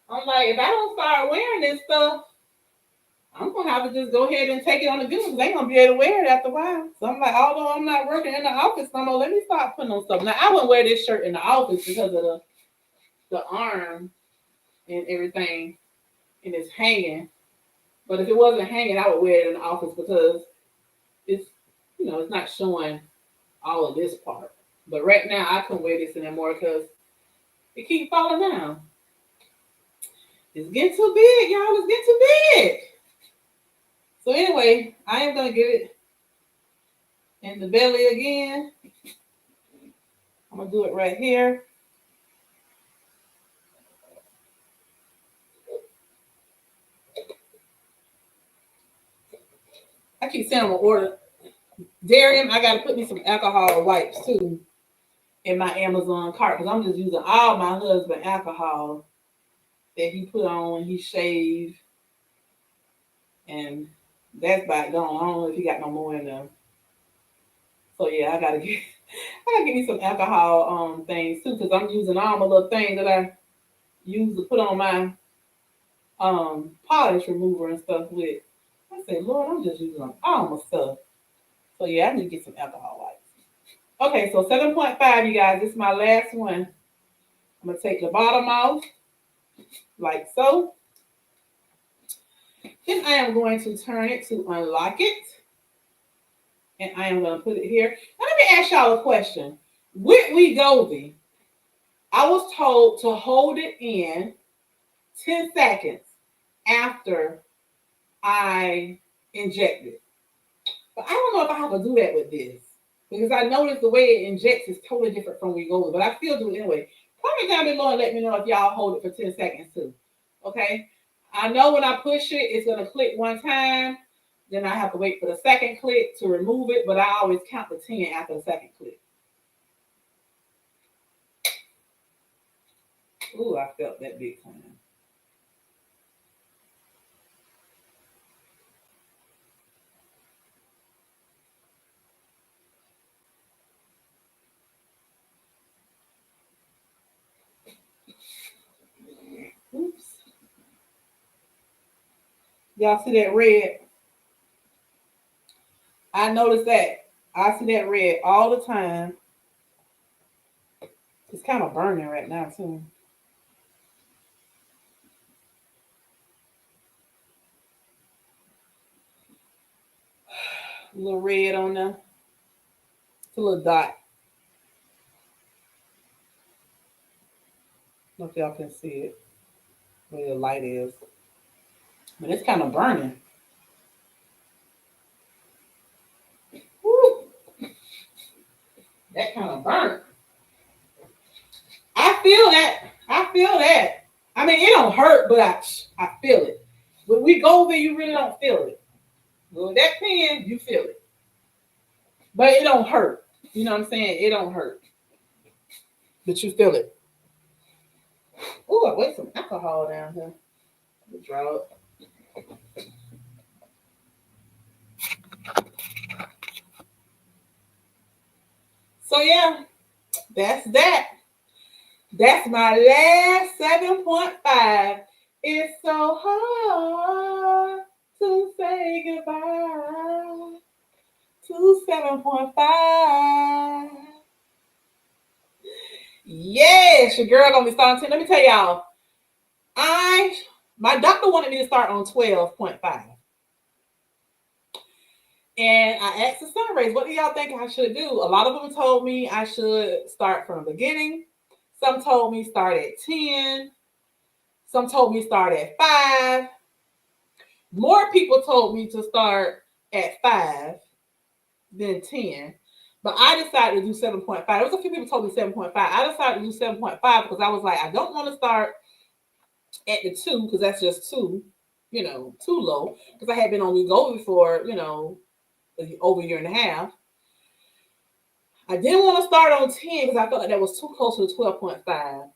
A: I'm like, if I don't start wearing this stuff, I'm gonna have to just go ahead and take it on the good because they ain't gonna be able to wear it after a while. So I'm like, although I'm not working in the office no more, let me start putting on stuff. Now I wouldn't wear this shirt in the office because of the arm and everything, and it's hanging. But if it wasn't hanging, I would wear it in the office because it's it's not showing all of this part. But right now I couldn't wear this anymore because it keeps falling down. It's getting too big, y'all. It's getting too big. So anyway, I am gonna get it in the belly again. I'm gonna do it right here. I keep saying I'm gonna order Darian. I gotta put me some alcohol wipes too in my Amazon cart because I'm just using all my husband alcohol that he put on when he shaved, and that's about gone. I don't know if he got no more in them. So yeah, I gotta get me some alcohol things too because I'm using all my little things that I use to put on my polish remover and stuff with. I say, Lord, I'm just using all my stuff. So yeah, I need to get some alcohol wipes. Okay, so 7.5, you guys. This is my last one. I'm gonna take the bottom off, like so. Then I am going to turn it to unlock it. And I am gonna put it here. Now let me ask y'all a question. With Wegovy, I was told to hold it in 10 seconds after I inject it. But I don't know if I have to do that with this because I noticed the way it injects is totally different from Wegovy, but I still do it anyway. Comment down below and let me know if y'all hold it for 10 seconds too. Okay? I know when I push it, it's going to click one time. Then I have to wait for the second click to remove it, but I always count to 10 after the second click. Ooh, I felt that big time. Oops. Y'all see that red? I noticed that. I see that red all the time. It's kind of burning right now, too. A little red on there. It's a little dot. I don't know if y'all can see it where the light is. But it's kind of burning. Woo. That kind of burnt. I feel that. I feel that. I mean, it don't hurt, but I feel it. When we go there, you really don't feel it. With that pen, you feel it. But it don't hurt. You know what I'm saying? It don't hurt. But you feel it. Ooh, I waste some alcohol down here. Draw it. So yeah, that's that. That's my last 7.5. It's so hard to say goodbye to 7.5. Yes, your girl gonna be starting 10. Let me tell y'all, my doctor wanted me to start on 12.5. And I asked the Sun Rays, what do y'all think I should do? A lot of them told me I should start from the beginning. Some told me start at 10. Some told me start at 5. More people told me to start at 5 than 10. But I decided to do 7.5. There was a few people told me 7.5. I decided to do 7.5 because I was like, I don't want to start at the 2 because that's just too low. Because I had been on Wegovy for, over a year and a half. I didn't want to start on 10 because I felt like that was too close to the 12.5.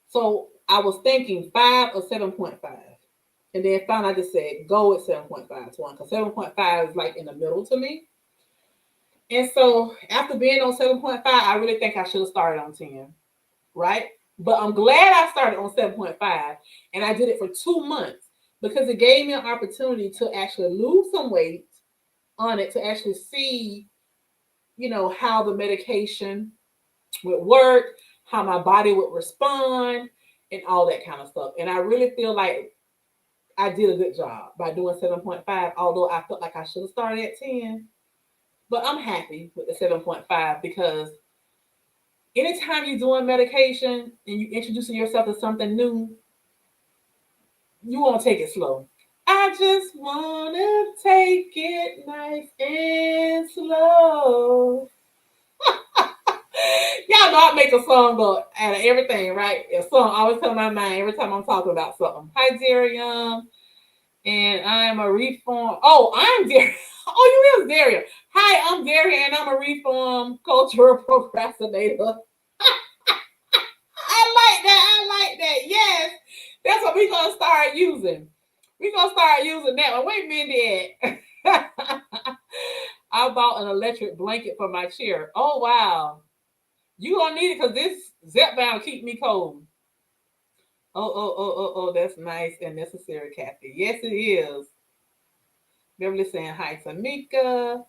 A: So I was thinking 5 or 7.5. And then finally I just said, go with 7.5 to 1 because 7.5 is like in the middle to me. And so after being on 7.5, I really think I should have started on 10, right? But I'm glad I started on 7.5 and I did it for 2 months because it gave me an opportunity to actually lose some weight on it, to actually see, how the medication would work, how my body would respond, and all that kind of stuff. And I really feel like I did a good job by doing 7.5, although I felt like I should have started at 10. But I'm happy with the 7.5 because anytime you're doing medication and you introducing yourself to something new, you want to take it slow. I just want to take it nice and slow. Y'all know I make a song out of everything, right? A song always come to my mind every time I'm talking about something. Hi, Darium. And I'm a reform. Oh, I'm Darium. Oh, you is Darium. Hi, I'm Darium, and I'm a reform cultural procrastinator. I like that. I like that. Yes. That's what we're going to start using. We're going to start using that one. Wait a minute. I bought an electric blanket for my chair. Oh, wow. You gonna need it because this Zepbound keep me cold. Oh, that's nice and necessary, Kathy. Yes, it is. Beverly saying hi to Mika.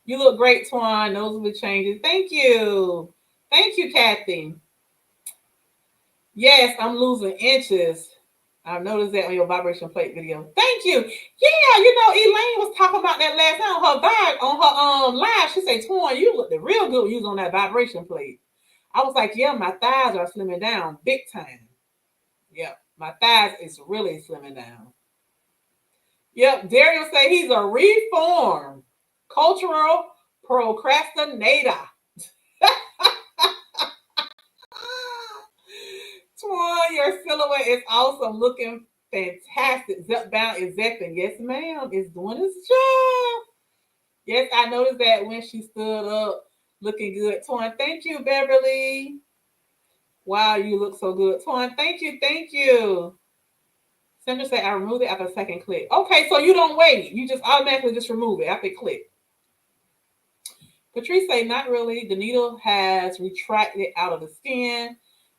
A: You look great, Twan. Those will be changes. Thank you. Thank you, Kathy. Yes, I'm losing inches. I noticed that on your vibration plate video. Thank you. Yeah, Elaine was talking about that last night on her live. She said, Twan, you looked real good using on that vibration plate. I was like, yeah, my thighs are slimming down big time. Yep, my thighs is really slimming down. Yep, Darius say he's a reformed cultural procrastinator. Twan, your silhouette is awesome, looking fantastic. Zepbound is zepping. Yes, ma'am, it's doing its job. Yes, I noticed that when she stood up, looking good. Twan, thank you, Beverly. Wow, you look so good. Twan, thank you, thank you. Sandra said, I removed it after a second click. Okay, so you don't wait. You just automatically just remove it after click. Patrice say, not really. The needle has retracted out of the skin,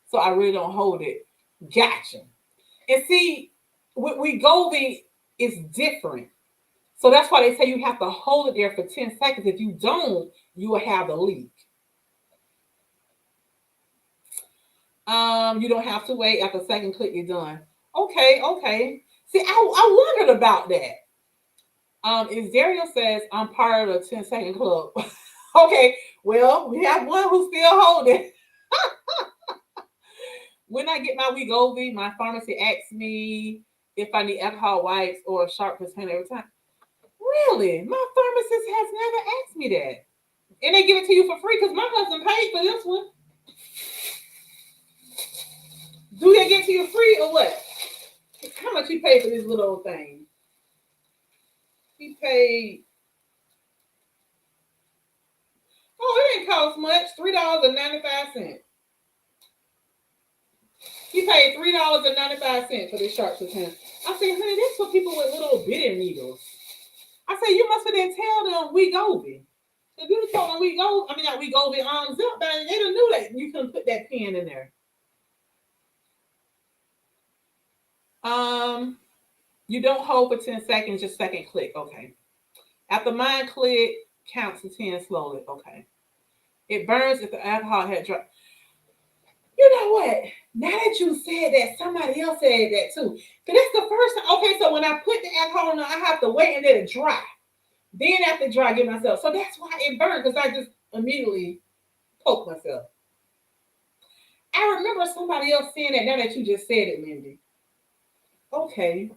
A: so I really don't hold it. Gotcha. And see, with Wegovy, it's different. So that's why they say you have to hold it there for 10 seconds. If you don't, you will have a leak. You don't have to wait. After second click, you're done. Okay. See, I wondered about that. If Dario says I'm part of the 10-second club. Okay, well, we have one who's still holding. When I get my Wegovy, my pharmacy asks me if I need alcohol wipes or a sharp pen every time. Really? My pharmacist has never asked me that. And they give it to you for free because my husband paid for this one. Do they get to you free or what? How much he paid for this little old thing? He paid. Oh, it didn't cost much. $3.95. He paid $3.95 for this sharp pen. I said, honey, that's for people with little bitty needles. I said, you must have didn't tell them Wegovy. If you told them Wegovy, not Wegovy, Zepbound, they done knew that you couldn't put that pen in there. You don't hold for 10 seconds, just second click. Okay. After mine click, counts to 10 slowly. Okay. It burns if the alcohol had dropped. You know what? Now that you said that, somebody else said that too. Because that's the first time. Okay, so when I put the alcohol on, I have to wait and let it dry. Then after dry, get myself. So that's why it burned, because I just immediately poke myself. I remember somebody else saying that now that you just said it, Mindy. Okay.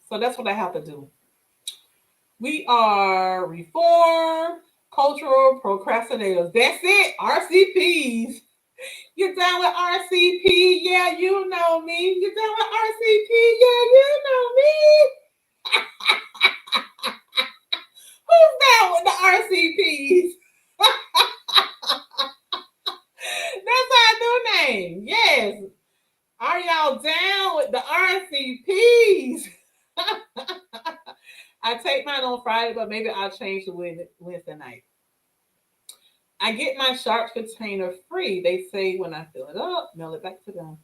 A: So that's what I have to do. We are reform cultural procrastinators. That's it. RCPs. You're down with RCP. Yeah, you know me. You're down with RCP. Yeah, you know me. Who's down with the RCPs? That's our new name. Yes. Are y'all down with the RCPs? I take mine on Friday, but maybe I'll change the Wednesday night. I get my sharps container free. They say when I fill it up, mail it back to them.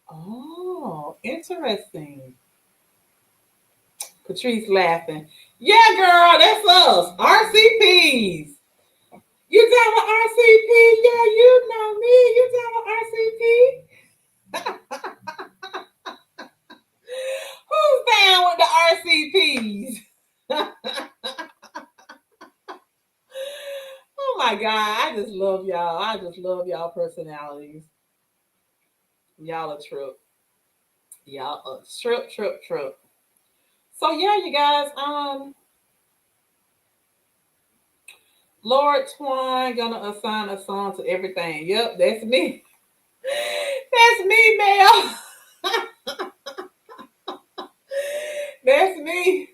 A: Oh, interesting. Patrice laughing. Yeah, girl, that's us. RCPs. You down with RCP? Yeah, you know me. You down with RCP? Who's down with the RCPs? Oh my God, I just love y'all. I just love y'all personalities. Y'all a trip. Y'all a trip. So yeah, you guys, Lord Twine gonna assign a song to everything. Yep, that's me. That's me, Mel. That's me.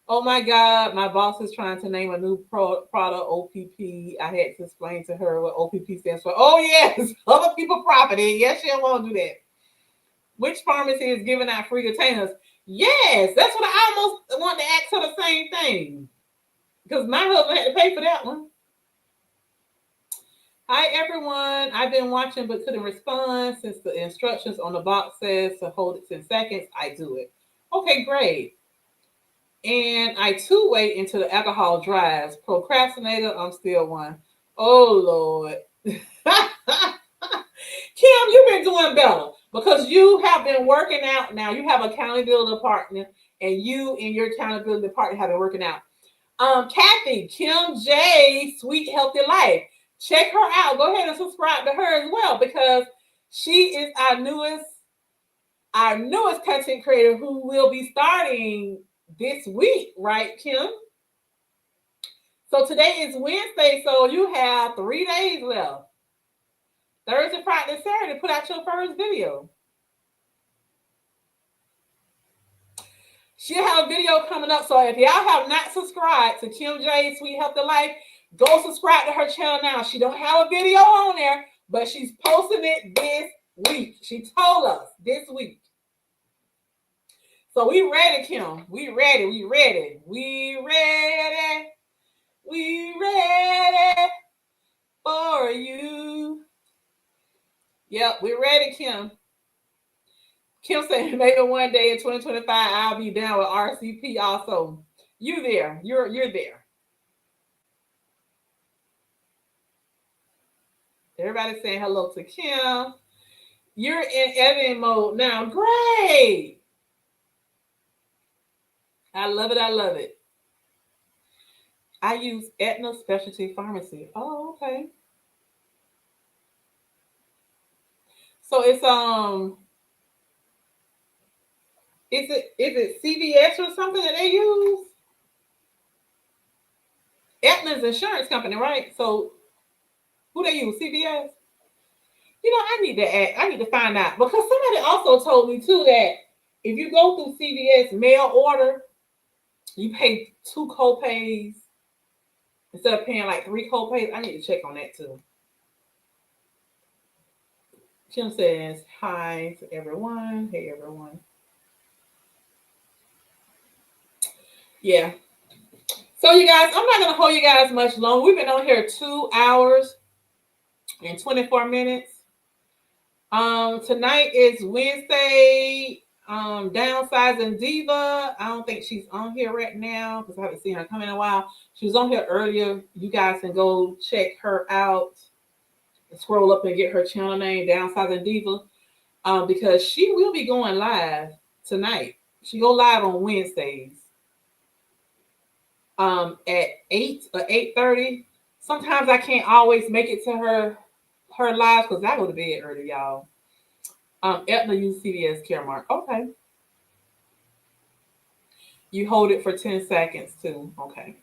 A: Oh my God, my boss is trying to name a new product OPP. I had to explain to her what OPP stands for. Oh yes, other people property. Yes, she'll want to do that. Which pharmacy is giving out free containers? Yes, that's what I almost wanted to ask her the same thing. Because my husband had to pay for that one. Hi everyone. I've been watching but couldn't respond since the instructions on the box says to hold it 10 seconds. I do it. Okay, great. And I too wait until the alcohol dries. Procrastinator, I'm still one. Oh Lord. Kim, you've been doing better because you have been working out now. You have an accountability partner, and you and your accountability partner have been working out. Kathy, Kim J, Sweet Healthy Life. Check her out. Go ahead and subscribe to her as well because she is our newest content creator who will be starting this week, right, Kim? So today is Wednesday, so you have 3 days left. Thursday, Friday, Saturday, put out your first video. She'll have a video coming up. So if y'all have not subscribed to Kim J Sweet Healthy Life, go subscribe to her channel now. She don't have a video on there, but she's posting it this week. She told us this week. So we ready, Kim. We ready. For you. Yep, we ready, Kim. Kim said maybe one day in 2025 I'll be down with RCP also. You there. You're there. Everybody's saying hello to Kim. You're in editing mode now. Great. I love it. I use Aetna Specialty Pharmacy. Oh, okay. So it's is it CVS or something that they use? Aetna's insurance company, right? So who they use? CVS? You know, I need to find out because somebody also told me too that if you go through CVS mail order, you pay 2 copays instead of paying like 3 copays. I need to check on that too. Kim says hi to everyone. Hey everyone. Yeah. So you guys, I'm not gonna hold you guys much longer. We've been on here 2 hours and 24 minutes. Tonight is Wednesday. Downsizing Diva. I don't think she's on here right now because I haven't seen her come in a while. She was on here earlier. You guys can go check her out. Scroll up and get her channel name, Downsizing Diva, because she will be going live tonight. She go live on Wednesdays. At 8 or 8:30. Sometimes I can't always make it to her her live because I go to bed early, y'all. Etna use CVS Caremark. Okay. You hold it for 10 seconds too. Okay.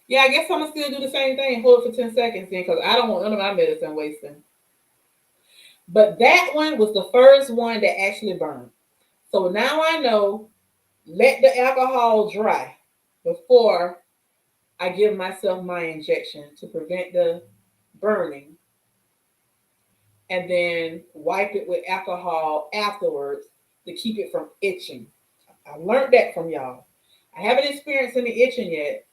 A: Yeah, I guess I'm gonna still do the same thing. Hold it for 10 seconds then, because I don't want none of my medicine wasting. But that one was the first one that actually burned. So now I know, let the alcohol dry before I give myself my injection to prevent the burning, and then wipe it with alcohol afterwards to keep it from itching. I learned that from y'all. I haven't experienced any itching yet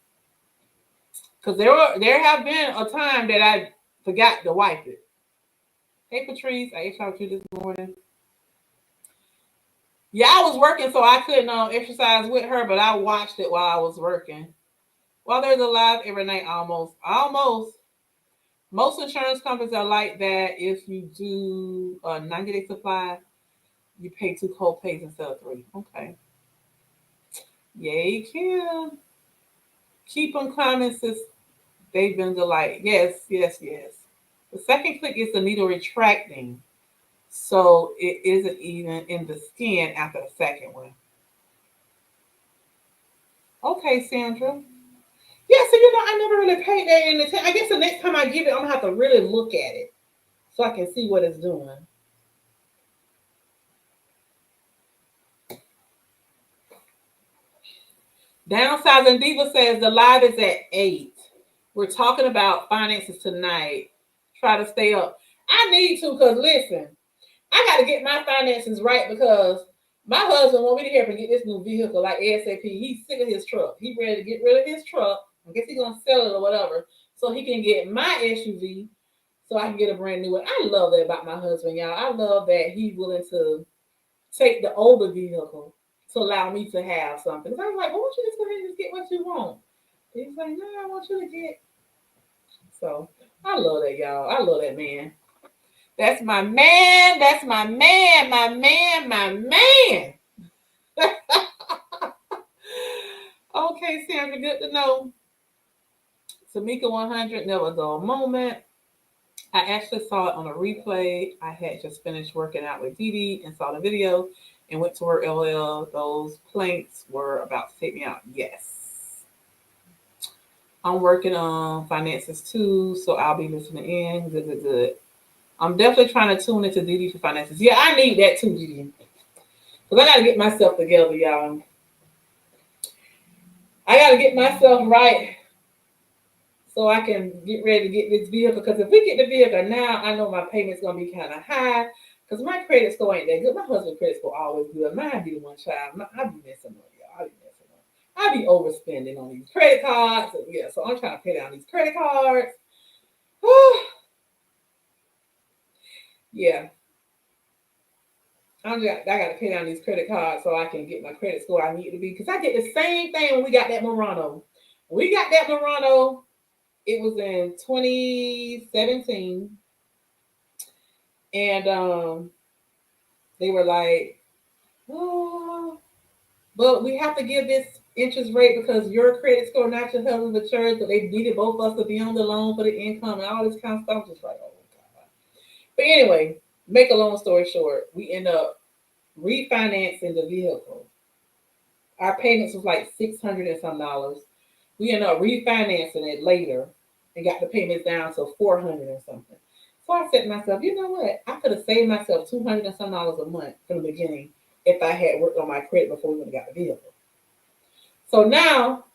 A: because there have been a time that I forgot to wipe it. Hey Patrice, I ate y'all you this morning. Yeah, I was working, so I couldn't exercise with her, but I watched it while I was working. Well, there's a live every night almost. Almost. Most insurance companies are like that. If you do a 90-day supply, you pay 2 co-pays instead of 3. Okay. Yay, Kim. Keep them comments. They've been delight. Yes, yes, yes. The second click is the needle retracting. So it isn't even in the skin after the second one. Okay, Sandra. Yeah, so I never really paid that in attention. I guess the next time I give it, I'm gonna have to really look at it so I can see what it's doing. Downsizing Diva says the live is at 8. We're talking about finances tonight. Try to stay up. I need to, because listen, I got to get my finances right because my husband want me to help him get this new vehicle like ASAP. He's sick of his truck. He ready to get rid of his truck. I guess he's going to sell it or whatever so he can get my SUV so I can get a brand new one. I love that about my husband, y'all. I love that he's willing to take the older vehicle to allow me to have something. I was like, well, why don't you just go ahead and just get what you want? He's like, no, I want you to get. So I love that, y'all. I love that man. That's my man. That's my man. My man. My man. Okay, Sandra, good to know. Tamika 100, never a dull moment. I actually saw it on a replay. I had just finished working out with Dee Dee and saw the video and went to her LL. Those planks were about to take me out. Yes. I'm working on finances too, so I'll be listening in. Good, good, good. I'm definitely trying to tune into Dee Dee for finances. Yeah, I need that too, Dee Dee. Because I got to get myself together, y'all. I got to get myself right so I can get ready to get this vehicle. Because if we get the vehicle now, I know my payment's going to be kind of high. Because my credit score ain't that good. My husband's credit score always good. Mine be the one child. I be messing up, y'all. I be messing up. I be overspending on these credit cards. So, yeah, so I'm trying to pay down these credit cards. Yeah. I got to pay down these credit cards so I can get my credit score I need to be. Because I did the same thing when we got that Murano. When we got that Murano, it was in 2017. And they were like, oh, but we have to give this interest rate because your credit score, not your husband's insurance, but they needed both of us to be on the loan for the income and all this kind of stuff. Just like, oh, God. But anyway, make a long story short, we end up refinancing the vehicle. Our payments was like $600 and some dollars. We ended up refinancing it later and got the payments down to $400 and something. So I said to myself, you know what? I could have saved myself $200 and some dollars a month from the beginning if I had worked on my credit before we got the vehicle. So now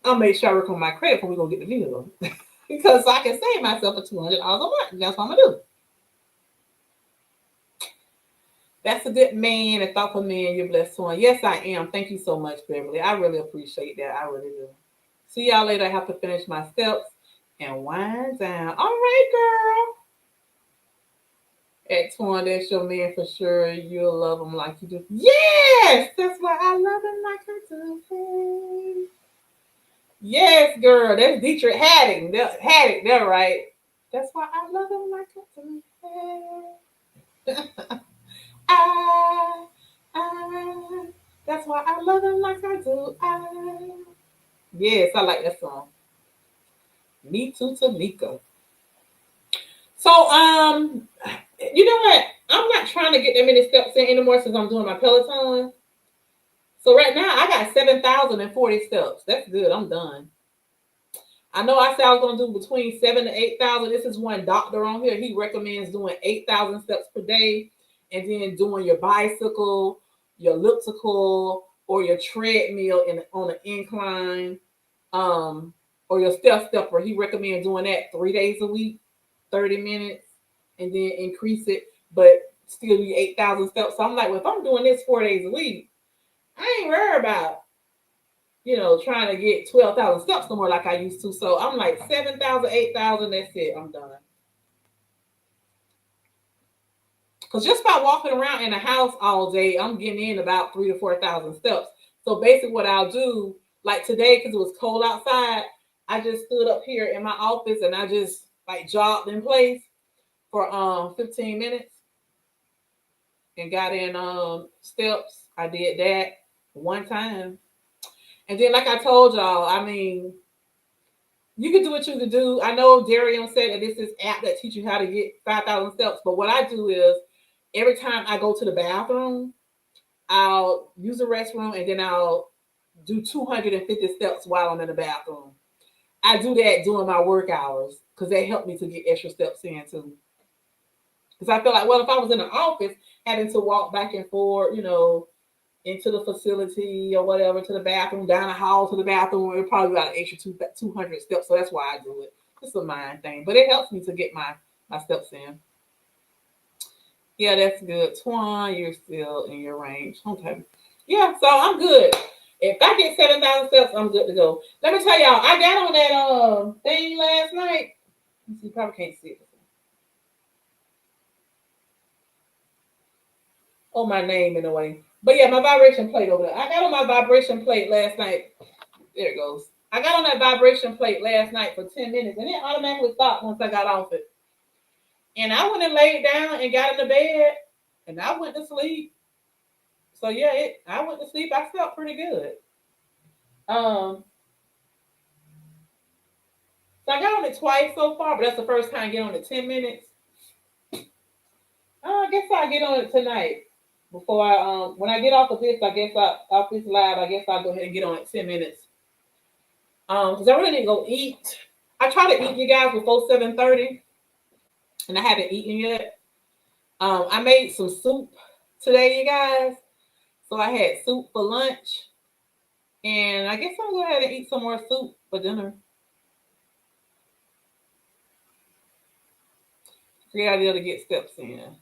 A: I'll make sure I work on my credit before we go get the vehicle. Because I can save myself $200 a month. That's what I'm gonna do. That's a good man, a thoughtful man. You're blessed one. Yes, I am. Thank you so much, Beverly. I really appreciate that. I really do. See y'all later. I have to finish my steps and wind down. All right, girl. At 20, that's your man for sure. You'll love him like you do. Yes, that's why I love him like I do. Yes, girl. That's Dietrich Hadding. Hadding, they're right. That's why I love him like I do. I, that's why I love him like I do. Yes, I like that song. Me too, Tamika. So, you know what? I'm not trying to get that many steps in anymore since I'm doing my Peloton. So right now I got 7,040 steps. That's good. I'm done. I know I said I was gonna do between 7 to 8,000. This is one doctor on here. He recommends doing 8,000 steps per day, and then doing your bicycle, your elliptical, or your treadmill on an incline, um, or your stepper. He recommends doing that 3 days a week, 30 minutes, and then increase it, but still be 8,000 steps. So I'm like, well, if I'm doing this 4 days a week, I ain't worried about trying to get 12,000 steps no more like I used to. So I'm like 7,000, 8,000. That's it. I'm done. Because just by walking around in the house all day, I'm getting in about 3 to 4,000 steps. So basically, what I'll do, like today, because it was cold outside, I just stood up here in my office and I just like jogged in place for 15 minutes and got in steps. I did that one time. And then, like I told y'all, I mean, you can do what you can do. I know Darian said that this is app that teach you how to get 5,000 steps. But what I do is every time I go to the bathroom, I'll use the restroom and then I'll do 250 steps while I'm in the bathroom. I do that during my work hours because they help me to get extra steps in too. Because I feel like, well, if I was in the office having to walk back and forth, into the facility or whatever, to the bathroom, down the hall to the bathroom, it probably about an extra 200 steps. So that's why I do it. It's a mind thing, but it helps me to get my steps in. Yeah, that's good. Twan, you're still in your range. Okay. Yeah, so I'm good. If I get 7,000 steps, I'm good to go. Let me tell y'all, I got on that thing last night. You probably can't see it. Oh, my name in a way. But yeah, my vibration plate over there. I got on my vibration plate last night. There it goes. I got on that vibration plate last night for 10 minutes and it automatically stopped once I got off it. And I went and laid down and got in the bed and I went to sleep. So yeah, I went to sleep. I felt pretty good. Um, so I got on it twice so far, but that's the first time I get on it 10 minutes. I guess I'll get on it tonight. Before when I get off of this, I guess off this live, I guess I'll go ahead and get on it 10 minutes. Because I really need to go eat. I try to eat, you guys, before 7:30, and I haven't eaten yet. I made some soup today, you guys. So I had soup for lunch, and I guess I'm gonna go ahead and eat some more soup for dinner. Great idea to get steps in.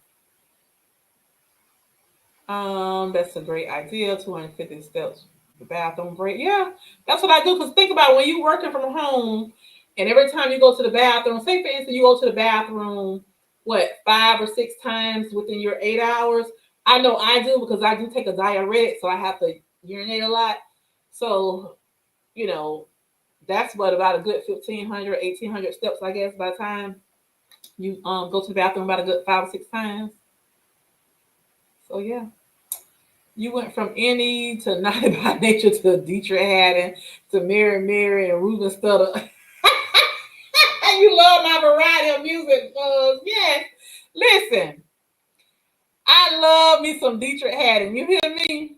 A: That's a great idea. 250 steps. The bathroom break. Yeah, that's what I do. Because think about when you're working from home, and every time you go to the bathroom, say for instance you go to the bathroom, what 5 or 6 times within your 8 hours. I know I do because I do take a diuretic, so I have to urinate a lot. So you know that's what about a good 1,500, 1,800 steps, I guess, by the time you go to the bathroom about a good 5 or 6 times. So yeah. You went from any to Naughty by Nature to Dietrich Haddon to Mary and Ruben Studdard. You love my variety of music. Yes. Listen, I love me some Dietrich Haddon. You hear me?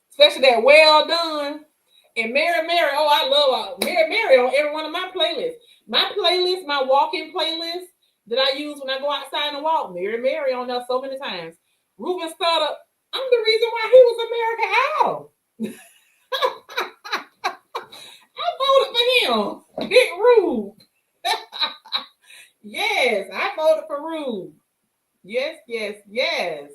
A: Especially that Well Done. And Mary, oh, I love Mary on every one of my playlists. My playlist, my walking playlist that I use when I go outside and walk, Mary on there so many times. Ruben Studdard, I'm the reason why he was American Idol. I voted for him. Big Rube. Yes, I voted for Rube. Yes, yes, yes.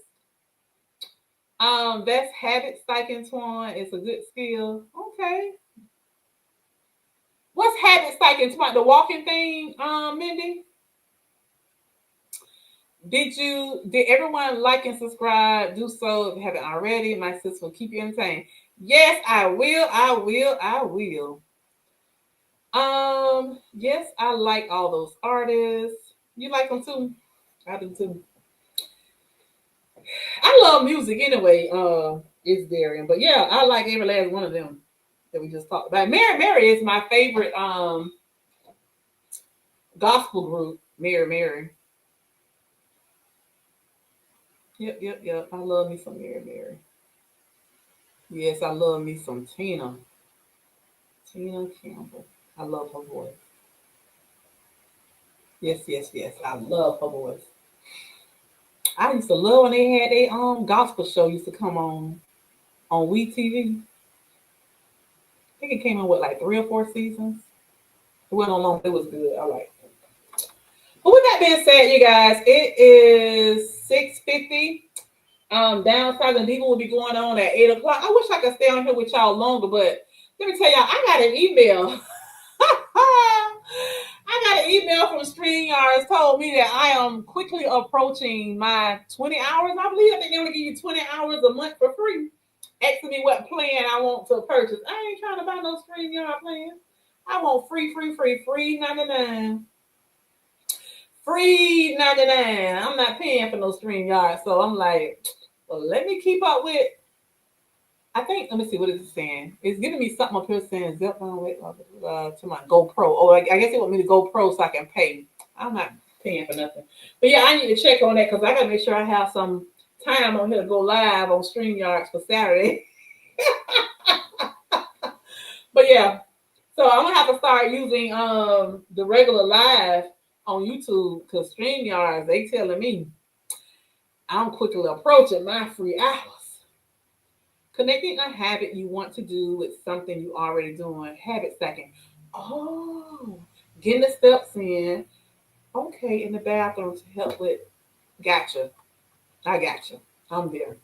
A: That's habit stacking, Twan. It's a good skill. Okay. What's habit stacking, Twan? The walking thing, Mindy? Did everyone like and subscribe? Do so if you haven't already. My sis will keep you entertained. Yes, I will. I will. Yes, I like all those artists. You like them too? I do too. I love music anyway. It's Darian, but yeah, I like every last one of them that we just talked about. Mary is my favorite gospel group. Mary, Mary. Yep, yep, yep. I love me some Mary, Mary. Yes, I love me some Tina. Tina Campbell. I love her voice. Yes, yes, yes. I love her voice. I used to love when they had their gospel show used to come on WeTV. I think it came on with like 3 or 4 seasons. It went on long, but it was good. I like it. But with that being said, you guys, it is 6:50. Downside and Diva will be going on at 8 o'clock. I wish I could stay on here with y'all longer, but let me tell y'all, I got an email. I got an email from StreamYards told me that I am quickly approaching my 20 hours. I believe I think they only give you 20 hours a month for free. Asking me what plan I want to purchase. I ain't trying to buy no StreamYard plan. I want free 99. Free 99. I'm not paying for no StreamYard. So I'm like, well, let me keep up with. I think, let me see what it's saying. It's giving me something up here saying Zepbound Weight Loss to my GoPro. Oh, I guess it want me to GoPro so I can pay. I'm not paying for nothing. But yeah, I need to check on that because I got to make sure I have some time on here to go live on StreamYards for Saturday. But yeah, so I'm gonna have to start using the regular live on YouTube because StreamYards, they telling me I'm quickly approaching my free hours. Connecting a habit you want to do with something you already doing. Habit stacking. Oh, getting the steps in. Okay, in the bathroom to help with. Gotcha. I gotcha. I'm there.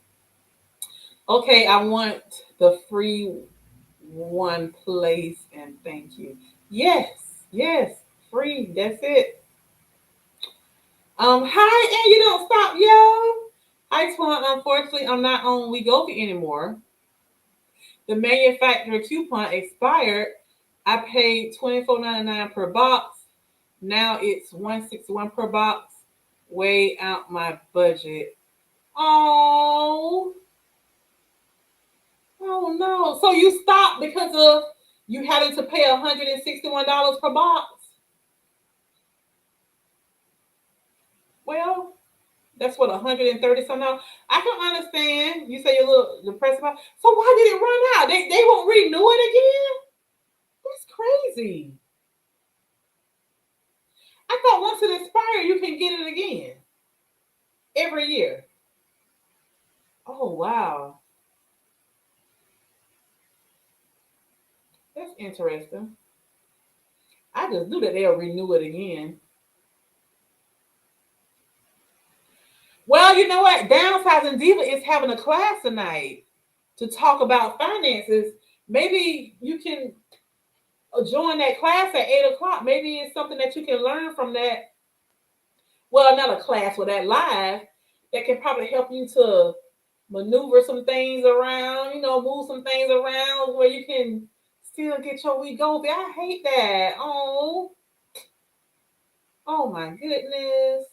A: Okay, I want the free one place and thank you. Yes, yes, free. That's it. Hi, and you don't stop, yo. I Twan, unfortunately, I'm not on Wegovy anymore. The manufacturer coupon expired. I paid $24.99 per box. Now it's $161 per box. Way out my budget. Oh, oh no. So you stopped because of you having to pay $161 per box? Well, that's what 130 something. I can understand. You say you're a little depressed about. So why did it run out? They won't renew it again? That's crazy. I thought once it expired, you can get it again every year. Oh wow, that's interesting. I just knew that they'll renew it again. Well, you know what? Downsizing Diva is having a class tonight to talk about finances. Maybe you can join that class at 8 o'clock. Maybe it's something that you can learn from that. Well, not a class, but that live that can probably help you to maneuver some things around, move some things around where you can still get your Wegovy. I hate that. Oh my goodness.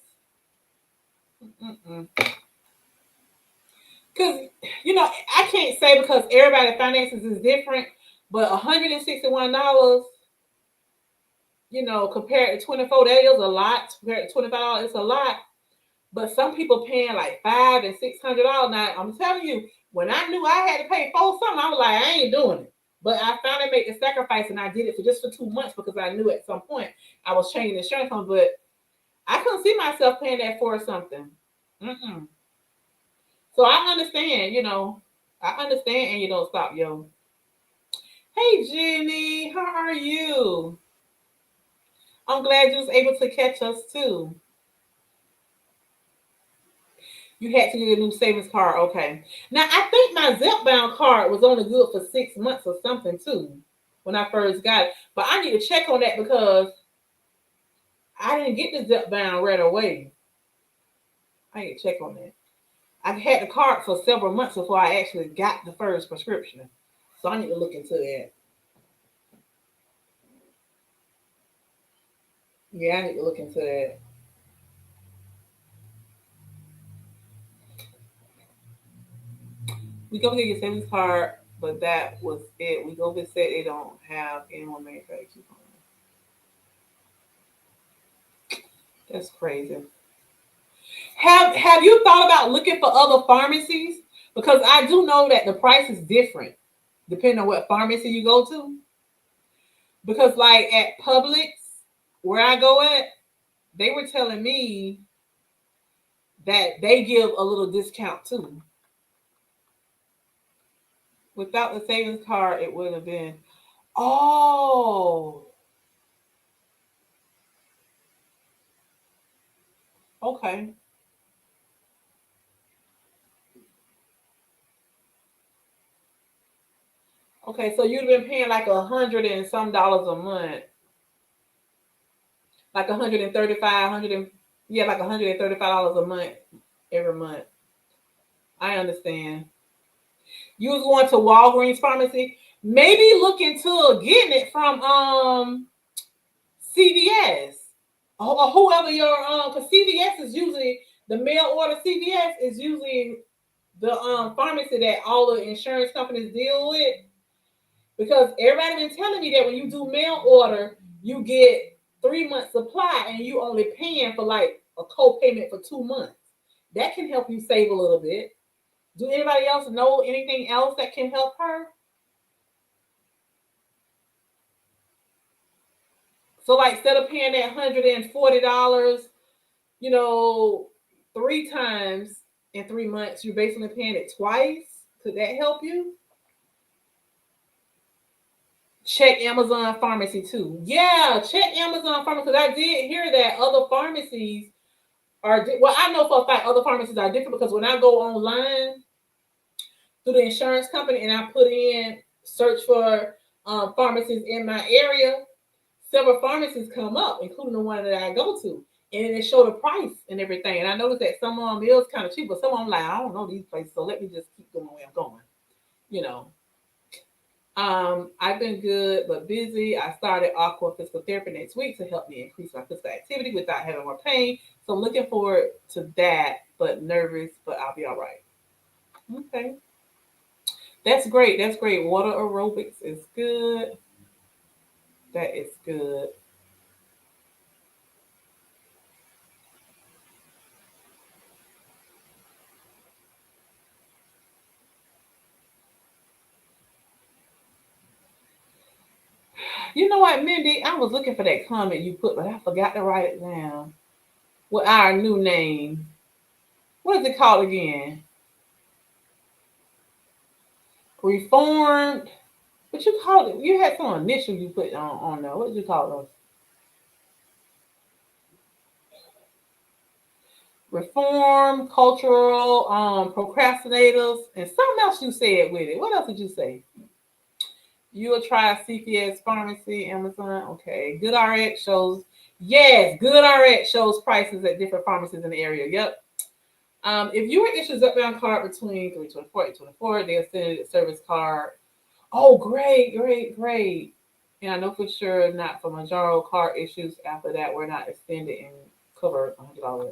A: Because I can't say because everybody's finances is different, but $161, compared to 24, that is a lot. Compared to $25, it's a lot. But some people paying like $500 and $600. Now I'm telling you, when I knew I had to pay for something, I was like, I ain't doing it. But I finally made the sacrifice and I did it for 2 months because I knew at some point I was changing the insurance company. But I couldn't see myself paying that for something. Mm-mm. So I understand, I understand, and you don't stop, yo. Hey, Jenny, how are you? I'm glad you was able to catch us too. You had to get a new savings card, okay? Now I think my Zepbound card was only good for 6 months or something too when I first got it. But I need to check on that because I didn't get the Zepbound right away. I need to check on that. I had the card for several months before I actually got the first prescription. So I need to look into that. Yeah, I need to look into that. We go get your savings card, but that was it. We go get said they don't have any more manufacturing coupons. That's crazy. Have you thought about looking for other pharmacies? Because I do know that the price is different depending on what pharmacy you go to. Because like at Publix, where I go at, they were telling me that they give a little discount too. Without the savings card, it would have been. Oh, okay. Okay, so you'd have been paying like 100 and some dollars a month, like 135, yeah, like $135 a month every month. I understand. You was going to Walgreens pharmacy. Maybe look into getting it from CVS or whoever your because CVS is usually the mail order. CVS is usually the pharmacy that all the insurance companies deal with because everybody been telling me that when you do mail order, you get 3 months supply and you only paying for like a co-payment for 2 months. That can help you save a little bit. Do anybody else know anything else that can help her? So like instead of paying that $140, you know, 3 times in 3 months, you're basically paying it twice. Could that help you? Check Amazon Pharmacy too. Yeah, check Amazon Pharmacy because I did hear that other pharmacies well, I know for a fact other pharmacies are different because when I go online through the insurance company and I put in search for pharmacies in my area, several pharmacies come up, including the one that I go to. And it show the price and everything. And I noticed that some of them is kind of cheap, but some of them like, I don't know these places, so let me just keep going where I'm going. You know. I've been good but busy. I started aqua physical therapy next week to help me increase my physical activity without having more pain. So I'm looking forward to that, but nervous, but I'll be all right. Okay. That's great. That's great. Water aerobics is good. That is good. You know what, Mindy? I was looking for that comment you put, but I forgot to write it down. With our new name. What is it called again? Reformed. What you called it? You had some initial you put on there. What did you call those? Reform, cultural, procrastinators, and something else you said with it. What else did you say? You will try CPS Pharmacy, Amazon. Okay. Good RX shows. Yes, Good RX shows prices at different pharmacies in the area. Yep. If you were issued a Zepbound card between 324 and 824, they'll send a service card. Oh, great, great, great. And I know for sure not for Manjaro card issues after that, we're not extended and cover $100.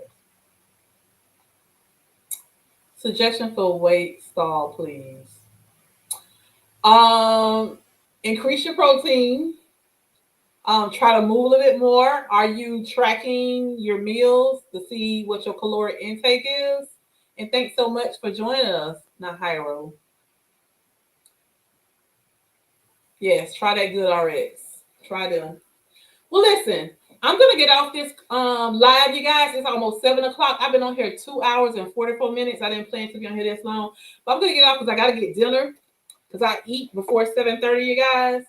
A: Suggestion for weight stall, please. Um, Increase your protein. Try to move a little bit more. Are you tracking your meals to see what your caloric intake is? And thanks so much for joining us, Nahairo. Yes, try that good RX. Try them. Well, listen, I'm gonna get off this live, you guys. It's almost 7 o'clock. I've been on here 2 hours and 44 minutes. I didn't plan to be on here this long, but I'm gonna get off because I gotta get dinner because I eat before 7:30, you guys.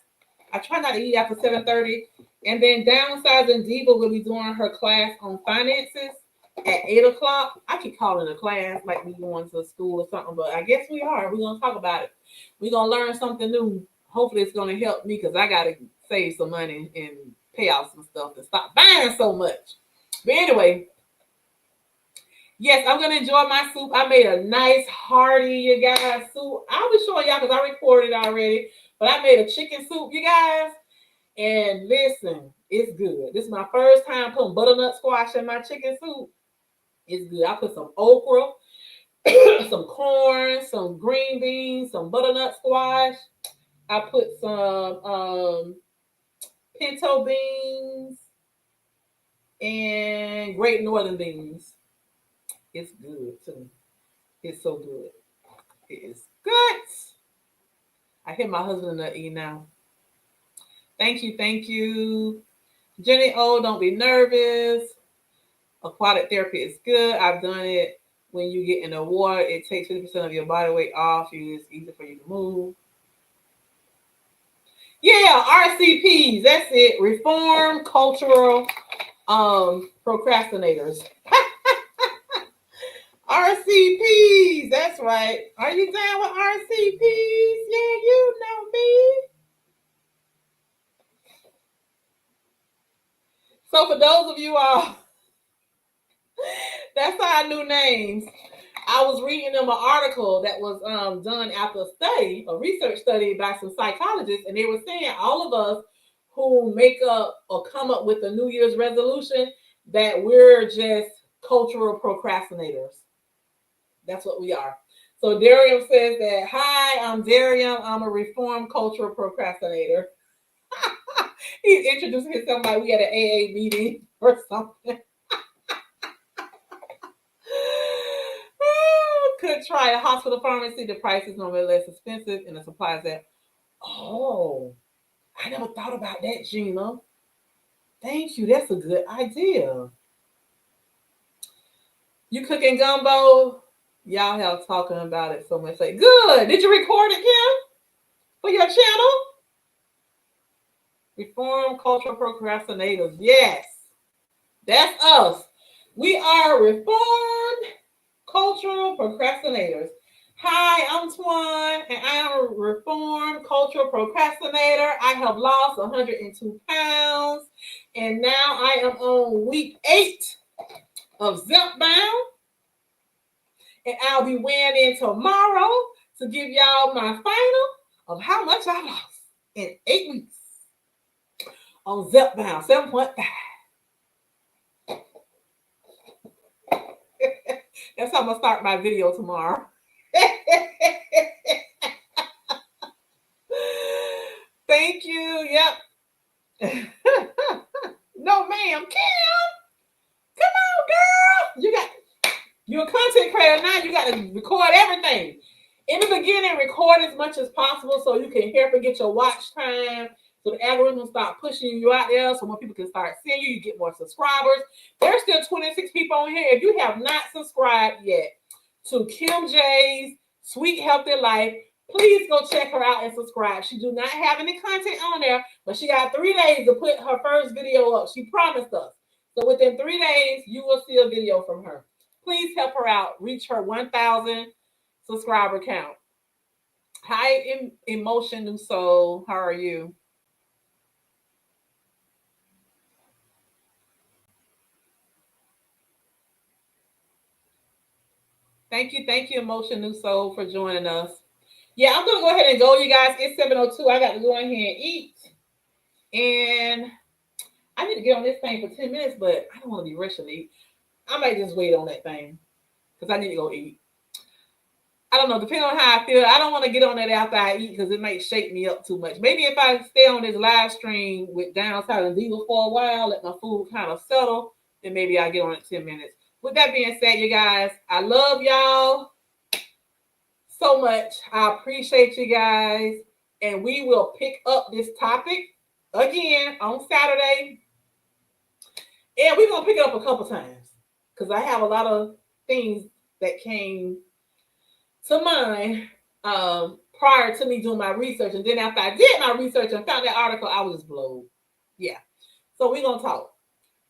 A: I try not to eat after 7:30. And then Downsizing Diva will be doing her class on finances at 8 o'clock. I keep calling it a class like we going to school or something, but I guess we are. We're gonna talk about it. We're gonna learn something new. Hopefully it's gonna help me because I gotta save some money and pay off some stuff and stop buying so much. But anyway, yes, I'm gonna enjoy my soup. I made a nice hearty, you guys, soup. I'll be showing y'all because I recorded it already. But I made a chicken soup, you guys. And listen, it's good. This is my first time putting butternut squash in my chicken soup. It's good. I put some okra, some corn, some green beans, some butternut squash. I put some pinto beans. And Great Northern beans. It's good too. It's so good. It is good. I hear my husband in the E now. Thank you, thank you. Jenny O, don't be nervous. Aquatic therapy is good. I've done it. When you get in the water, it takes 50% of your body weight off. It's easy for you to move. Yeah, RCPs. That's it. Reform cultural procrastinators. RCPs. That's right. Are you down with RCPs? Yeah, you know me. So for those of you all, that's our new names. I was reading them an article that was done after a study, a research study by some psychologists, and they were saying all of us who make up or come up with a New Year's resolution that we're just cultural procrastinators. That's what we are. So Darium says that, hi, I'm Darium. I'm a reformed cultural procrastinator. He's introducing himself like we had an AA meeting or something. Could try a hospital pharmacy. The price is normally less expensive and the supplies that. Oh, I never thought about that, Gina. Thank you. That's a good idea. You cooking gumbo? Y'all have talking about it so much. Like, good. Did you record it, Kim, for your channel? Reform cultural procrastinators. Yes, that's us. We are reformed cultural procrastinators. Hi, I'm Twan, and I am a reformed cultural procrastinator. I have lost 102 pounds, and now I am on week 8 of Zepbound, and I'll be weighing in tomorrow to give y'all my final of how much I lost in 8 weeks on Zepbound 7.5. That's how I'm gonna start my video tomorrow. Thank you. Yep. No, ma'am. Kim, come on, girl. You're a content creator now. You got to record everything. In the beginning, record as much as possible so you can help and get your watch time. So the algorithm will start pushing you out there so more people can start seeing you. You get more subscribers. There's still 26 people on here. If you have not subscribed yet to Kim J's Sweet Healthy Life, please go check her out and subscribe. She do not have any content on there, but she got 3 days to put her first video up. She promised us. So within 3 days, you will see a video from her. Please help her out. Reach her 1,000 subscriber count. Hi, Emotion New Soul. How are you? Thank you, Emotion New Soul, for joining us. Yeah, I'm gonna go ahead and go, you guys. It's 7:02. I got to go in here and eat, and I need to get on this thing for 10 minutes, but I don't want to be rushing to eat. I might just wait on that thing because I need to go eat. I don't know, depending on how I feel. I don't want to get on that after I eat because it might shake me up too much. Maybe if I stay on this live stream with Downside and Diva for a while, let my food kind of settle, then maybe I'll get on it 10 minutes. With that being said, you guys, I love y'all so much. I appreciate you guys. And we will pick up this topic again on Saturday. And we're going to pick it up a couple times because I have a lot of things that came to mind prior to me doing my research. And then after I did my research and found that article, I was just blown. Yeah. So we're going to talk.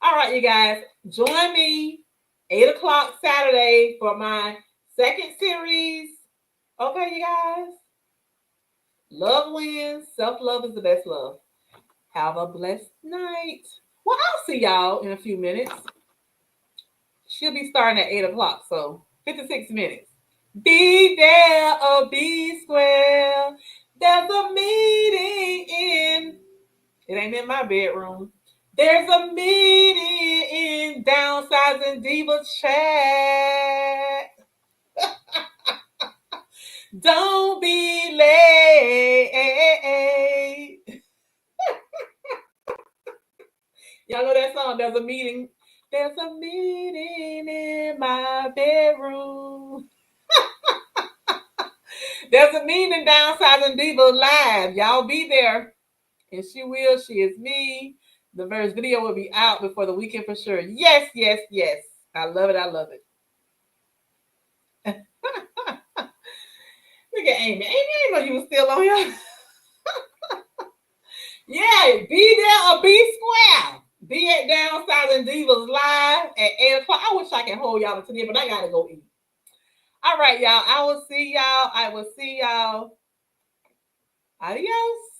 A: All right, you guys. Join me 8 o'clock Saturday for my second series. Okay, you guys. Love wins. Self-love is the best love. Have a blessed night. Well, I'll see y'all in a few minutes. She'll be starting at 8 o'clock, so 56 minutes. Be there or be square. There's a meeting in. It ain't in my bedroom. There's a meeting in Downsizing Divas chat. Don't be late. Y'all know that song? There's a meeting There's a meeting in my bedroom. There's a meeting in Downsizing Diva Live. Y'all be there. And she will. She is me. The first video will be out before the weekend for sure. Yes, yes, yes. I love it. I love it. Look at Amy. Amy, I didn't know you was still on here. Yeah, be there or be square. Be at Downsizing Divas Live at 8 o'clock. I wish I could hold y'all today, but I gotta go eat. All right, y'all. I will see y'all. Adios.